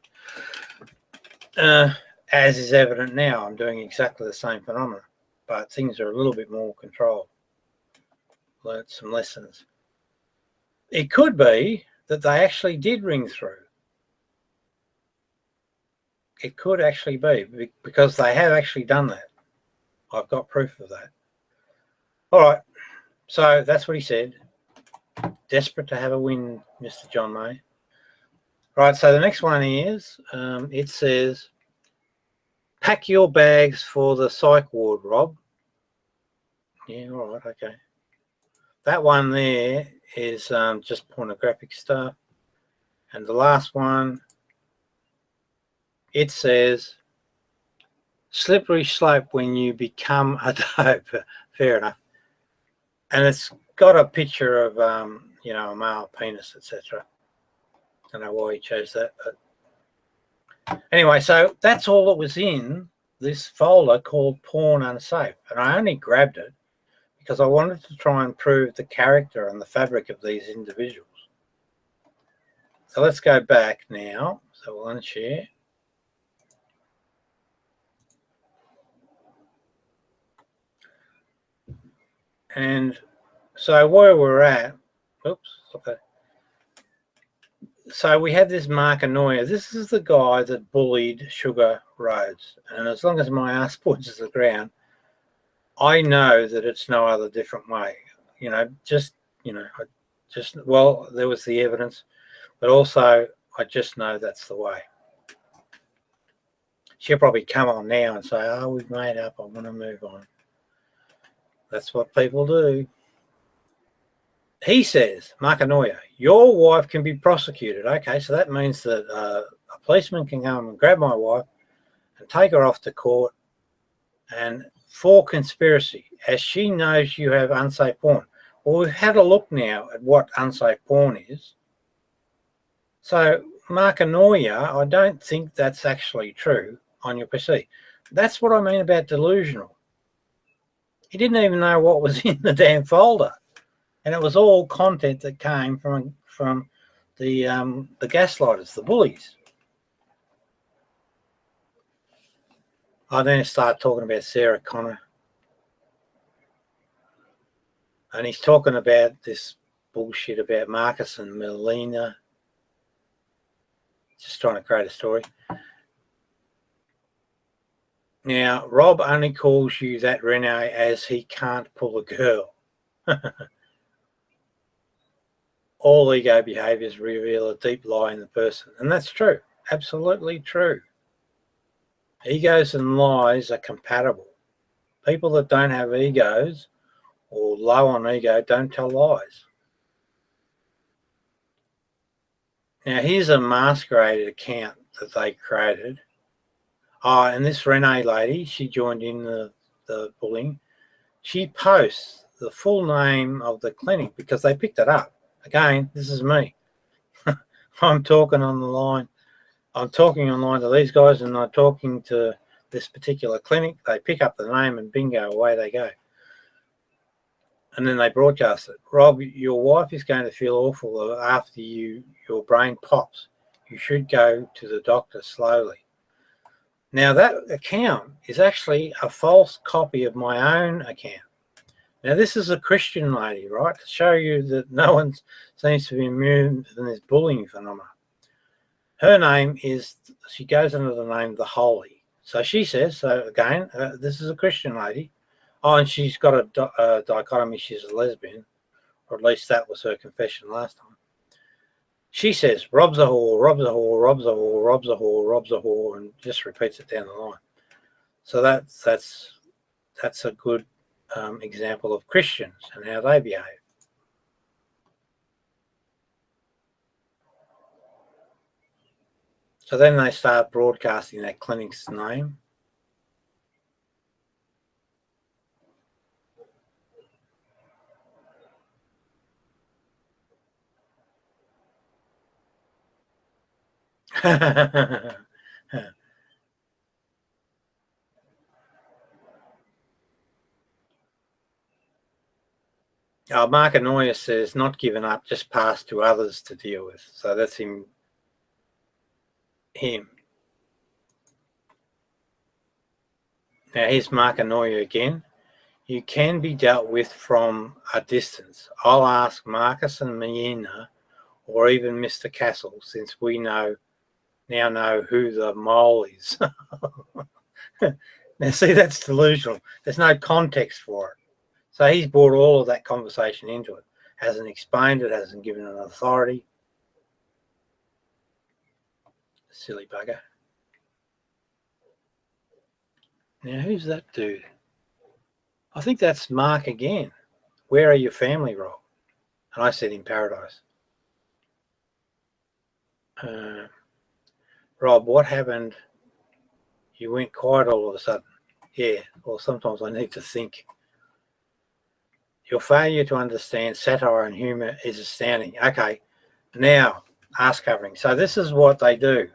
am. As is evident now, I'm doing exactly the same phenomena, but things are a little bit more controlled. Learned some lessons. It could be that they actually did ring through. It could actually be, because they have actually done that. I've got proof of that. All right, so that's what he said. Desperate to have a win, Mr. John May. Right, so the next one is, it says, pack your bags for the psych ward, Rob. Yeah, all right, okay. That one there is just pornographic stuff. And the last one, it says, slippery slope when you become a dope. Fair enough. And it's got a picture of, a male penis, etc. Don't know why he chose that, but anyway, so that's all that was in this folder called Porn Unsafe. And I only grabbed it because I wanted to try and prove the character and the fabric of these individuals. So let's go back now. So we'll unshare. And so where we're at, oops, okay. So we have this Mark Anoia. This is the guy that bullied Sugar Rhodes. And as long as my ass punches the ground, I know that it's no other different way. Well, there was the evidence, but also I just know that's the way. She'll probably come on now and say, oh, we've made up, I want to move on. That's what people do. He says, Mark Anoia, your wife can be prosecuted. Okay, so that means that a policeman can come and grab my wife and take her off to court, and for conspiracy, as she knows you have unsafe porn. Well, we've had a look now at what unsafe porn is. So, Mark Anoia, I don't think that's actually true on your PC. That's what I mean about delusional. He didn't even know what was in the damn folder. And it was all content that came from the gaslighters, the bullies. I then start talking about Sarah Connor. And he's talking about this bullshit about Marcus and Melina. Just trying to create a story. Now, Rob only calls you that, Renee, as he can't pull a girl. All ego behaviours reveal a deep lie in the person. And that's true. Absolutely true. Egos and lies are compatible. People that don't have egos or low on ego don't tell lies. Now, here's a masqueraded account that they created. Oh, and this Renee lady, she joined in the bullying. She posts the full name of the clinic because they picked it up. Again, this is me. I'm talking on the line. I'm talking online to these guys, and I'm talking to this particular clinic. They pick up the name and bingo, away they go. And then they broadcast it. Rob, your wife is going to feel awful after your brain pops. You should go to the doctor slowly. Now, that account is actually a false copy of my own account. Now, this is a Christian lady, right? To show you that no one seems to be immune from this bullying phenomenon. Her name is, she goes under the name The Holy. So she says, so again, this is a Christian lady. Oh, and she's got a dichotomy, she's a lesbian, or at least that was her confession last time. She says, Rob's a whore, Rob's a whore, Rob's a whore, Rob's a whore, Rob's a whore, and just repeats it down the line. So that's a good example of Christians and how they behave. So then they start broadcasting that clinic's name. Mark Anoia says, not given up, just passed to others to deal with. So that's him. Now here's Mark Anoia again. You can be dealt with from a distance. I'll ask Marcus and Miena, or even Mr. Castle, since we now know who the mole is. Now, see, that's delusional. There's no context for it. So he's brought all of that conversation into it. Hasn't explained it, hasn't given an authority. Silly bugger. Now, who's that dude? I think that's Mark again. Where are your family, Rob? And I said in paradise. Rob, what happened? You went quiet all of a sudden. Yeah, well, sometimes I need to think. Your failure to understand satire and humour is astounding. Okay, now, ass covering. So this is what they do,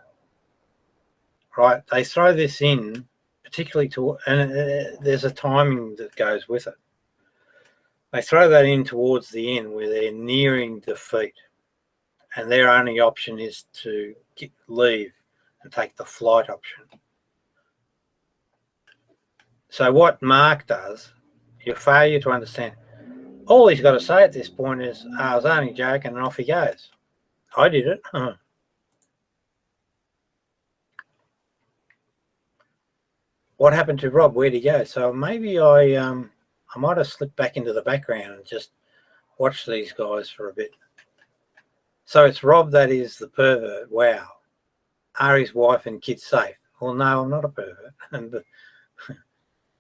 right? They throw this in, particularly and there's a timing that goes with it. They throw that in towards the end where they're nearing defeat, and their only option is to leave and take the flight option. So what Mark does, your failure to understand, all he's got to say at this point is, I was only joking, and off he goes. I did it. What happened to Rob? Where'd he go? So maybe I might have slipped back into the background and just watched these guys for a bit. So it's Rob that is the pervert. Wow. Are his wife and kids safe? Well, no, I'm not a pervert. But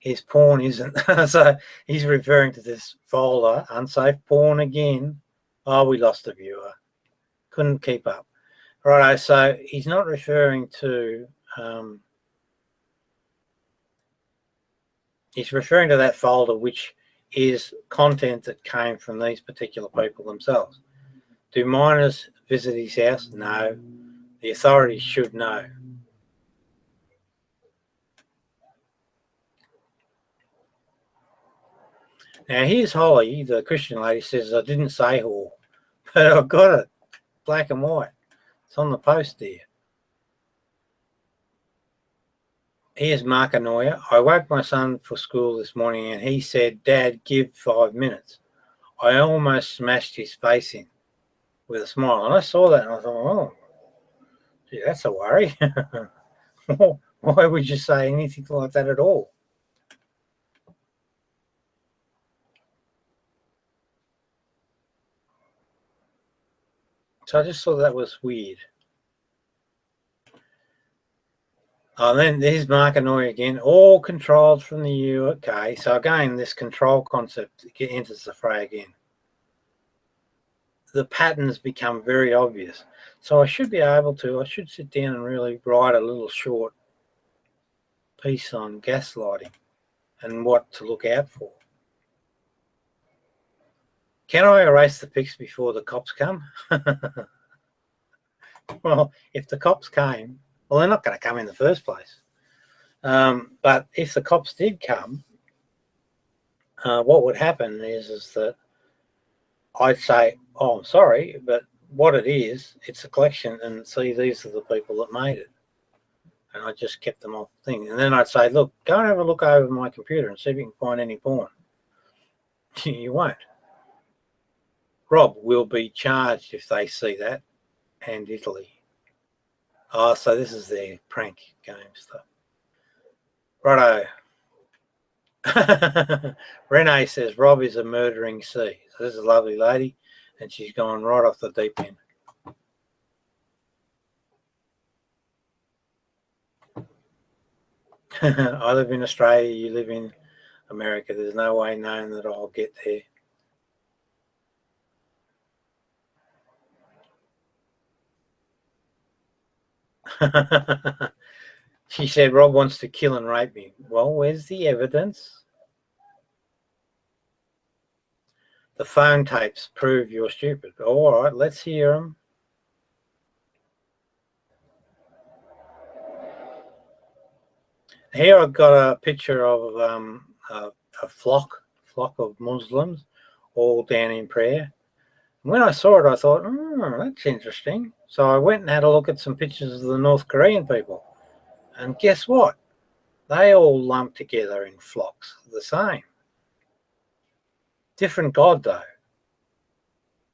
his porn isn't. So he's referring to this folder, unsafe porn again. Oh, we lost a viewer. Couldn't keep up. Righto, so he's not referring to... he's referring to that folder, which is content that came from these particular people themselves. Do minors visit his house? No. The authorities should know. Now, here's Holly, the Christian lady, says, I didn't say whore, but I've got it, black and white. It's on the post there. Here's Mark Anoia. I woke my son for school this morning and he said, Dad, give 5 minutes. I almost smashed his face in with a smile. And I saw that and I thought, oh, gee, that's a worry. Why would you say anything like that at all? So I just thought that was weird. And then there's Mark Anoia again, all controlled from the UK. So again, this control concept enters the fray again. the patterns become very obvious. So I should sit down and really write a little short piece on gaslighting and what to look out for. Can I erase the pics before the cops come? Well, if the cops came, well, they're not going to come in the first place. But if the cops did come, what would happen is that I'd say, oh, I'm sorry, but what it is, it's a collection, and see, these are the people that made it. And I just kept them off the thing. And then I'd say, look, go and have a look over my computer and see if you can find any porn. You won't. Rob will be charged if they see that, and Italy. Oh, so this is their prank game stuff. Righto. Renee says Rob is a murdering sea. So this is a lovely lady, and she's gone right off the deep end. I live in Australia, you live in America. There's no way known that I'll get there. She said Rob wants to kill and rape me. Well, where's the evidence? The phone tapes prove you're stupid. All right, let's hear them. Here I've got a picture of a flock of Muslims all down in prayer. When I saw it, I thought, that's interesting. So I went and had a look at some pictures of the North Korean people. And guess what? They all lump together in flocks, the same. Different God, though.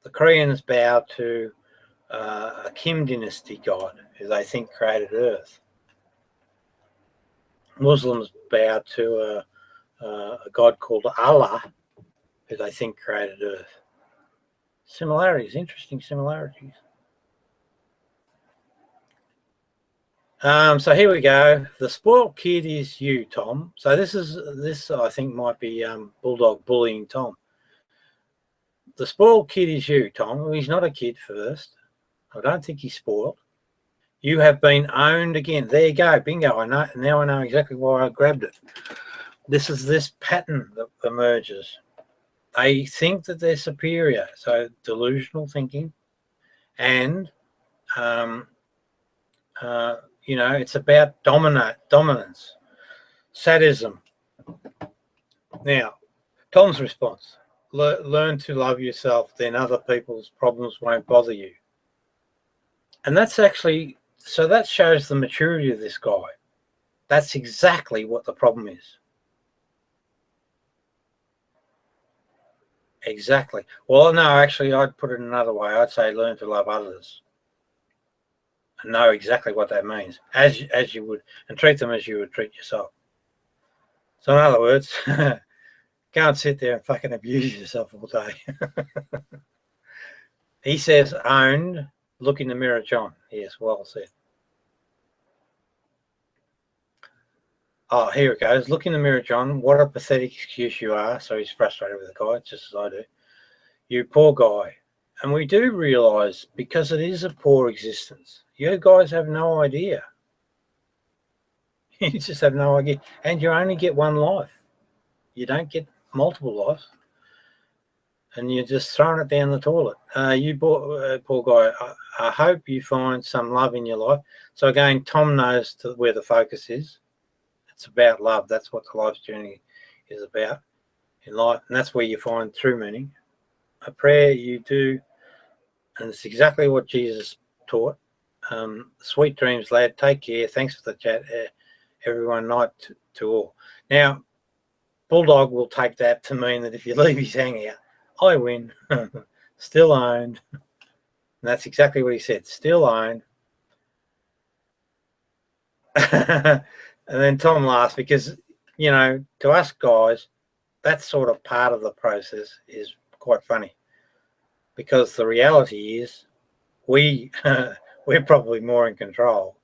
The Koreans bow to a Kim dynasty God who they think created Earth. Muslims bow to a God called Allah who they think created Earth. Similarities, interesting similarities. So here we go. The spoiled kid is you, Tom. So this I think might be Bulldog bullying Tom. The spoiled kid is you, Tom. Well, he's not a kid first. I don't think he's spoiled. You have been owned again. There you go. Bingo. I know. Now I know exactly why I grabbed it. This is this pattern that emerges. They think that they're superior. So delusional thinking. And, it's about dominance, sadism. Now, Tom's response, learn to love yourself, then other people's problems won't bother you. And that's actually, so that shows the maturity of this guy. That's exactly what the problem is. Exactly. Well, no, actually, I'd put it another way. I'd say learn to love others. And know exactly what that means, as you would, and treat them as you would treat yourself. So in other words, go and sit there and fucking abuse yourself all day. He says, owned, look in the mirror, John. Yes, well said. Oh, here it goes. Look in the mirror, John. What a pathetic excuse you are. So he's frustrated with the guy, just as I do. You poor guy. And we do realise, because it is a poor existence, you guys have no idea. You just have no idea. And you only get one life. You don't get multiple lives. And you're just throwing it down the toilet. You poor guy, I hope you find some love in your life. So again, Tom knows where the focus is. It's about love. That's what the life's journey is about in life. And that's where you find true meaning. A prayer you do, and it's exactly what Jesus taught. Sweet dreams, lad. Take care. Thanks for the chat. Everyone, night to all. Now, Bulldog will take that to mean that if you leave his hangout, I win. Still owned. And that's exactly what he said. Still owned. And then Tom laughs because, to us guys, that sort of part of the process is quite funny, because the reality is we're probably more in control,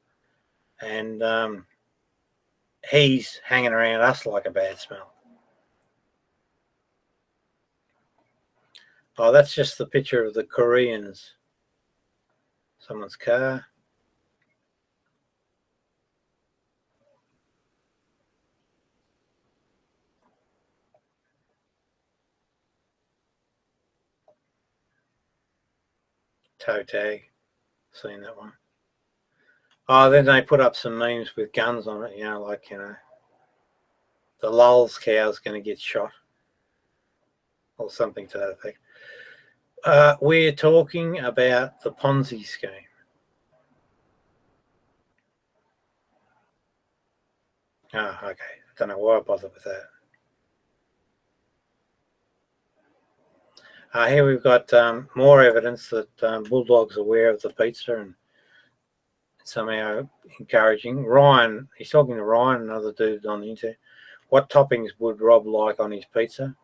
and he's hanging around us like a bad smell. Oh, that's just the picture of the Koreans. Someone's car. Toe tag. Seen that one. Oh, then they put up some memes with guns on it, like, the lulz cow's going to get shot or something to that effect. We're talking about the Ponzi scheme. Oh, okay. I don't know why I bothered with that. Here we've got more evidence that Bulldog's aware of the pizza and somehow encouraging. Ryan, he's talking to Ryan, another dude on the internet. What toppings would Rob like on his pizza?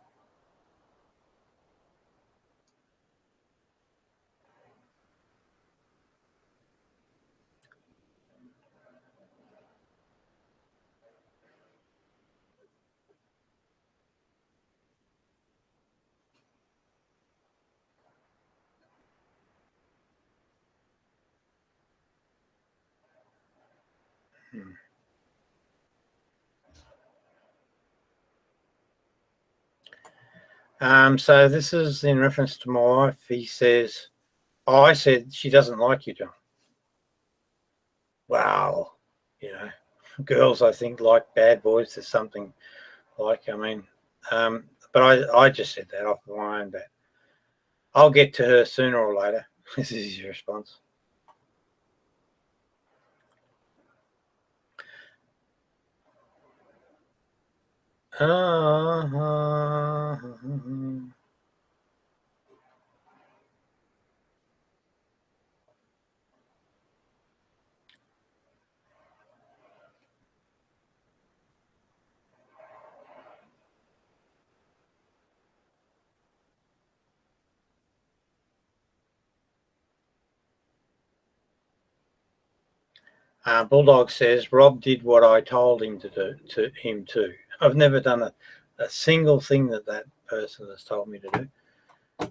So this is in reference to my wife. He says, oh, I said she doesn't like you, John. Wow. Girls, I think, like bad boys. There's something like, but I just said that off my own bat. I'll get to her sooner or later. This is his response. Bulldog says, Rob did what I told him to do to him too. I've never done a single thing that person has told me to do.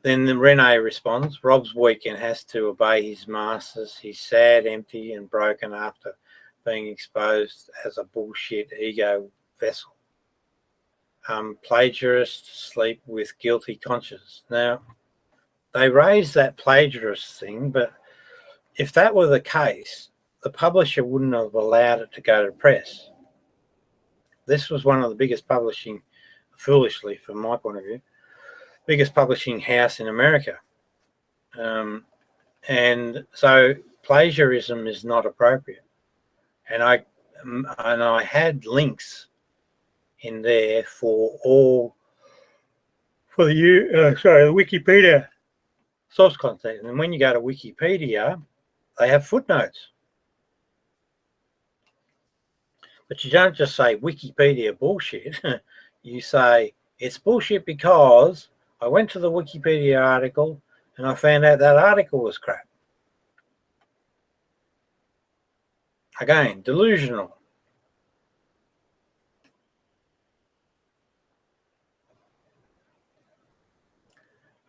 Then Rene responds, Rob's weak and has to obey his masters. He's sad, empty and broken after being exposed as a bullshit ego vessel. Plagiarists sleep with guilty conscience. Now, they raised that plagiarist thing, but if that were the case, the publisher wouldn't have allowed it to go to press. This was one of the biggest publishing, foolishly from my point of view, biggest publishing house in America. And so plagiarism is not appropriate. And I had links in there for the Wikipedia source content. And when you go to Wikipedia, they have footnotes. But you don't just say Wikipedia bullshit. You say it's bullshit because I went to the Wikipedia article and I found out that article was crap. Again, delusional.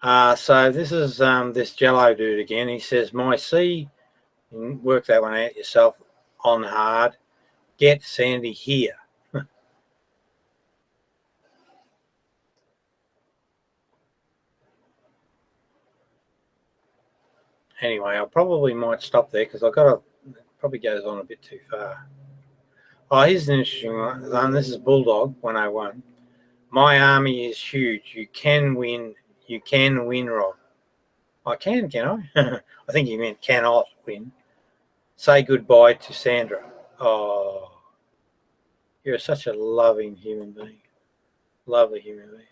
So this is this Jello dude again. He says, my C, work that one out yourself, on hard, get Sandy here. Anyway, I probably might stop there because probably goes on a bit too far. Oh, here's an interesting one. This is Bulldog 101. My army is huge. You can win. You can win, Rob. I can I? I think he meant cannot win. Say goodbye to Sandra. Oh, you're such a loving human being. Lovely human being.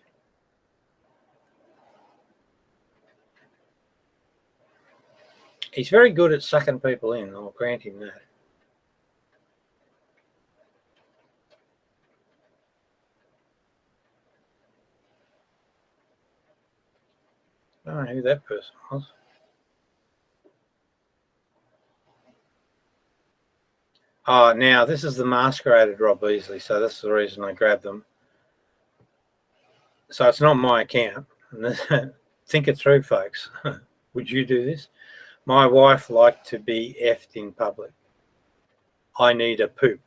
He's very good at sucking people in. I'll grant him that. I don't know who that person was. Oh, now this is the masqueraded Rob Beasley, so that's the reason I grabbed them. So it's not my account. think it through, folks. Would you do this? My wife liked to be effed in public. I need a poop.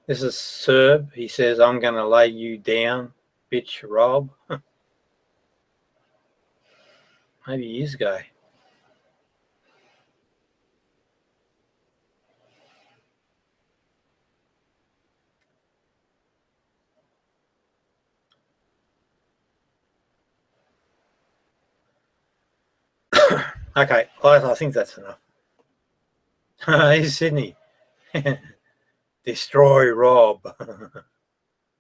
This is Serb. He says, I'm going to lay you down, bitch, Rob. Maybe years ago. Okay, I think that's enough. Here's Sydney. Destroy Rob.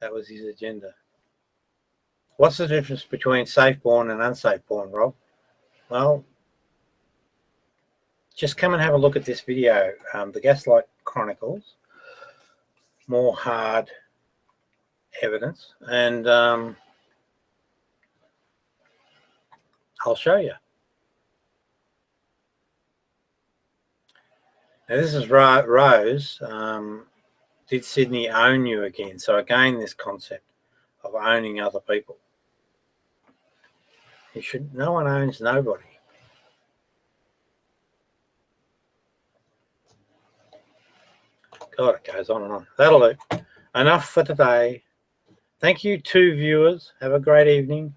That was his agenda. What's the difference between safe porn and unsafe porn, Rob? Well, just come and have a look at this video, the Gaslight Chronicles. More hard evidence, and I'll show you. Now this is Rose. Did Sydney own you again? So again, this concept of owning other people. No one owns nobody. God, it goes on and on. That'll do. Enough for today. Thank you, 2 viewers. Have a great evening.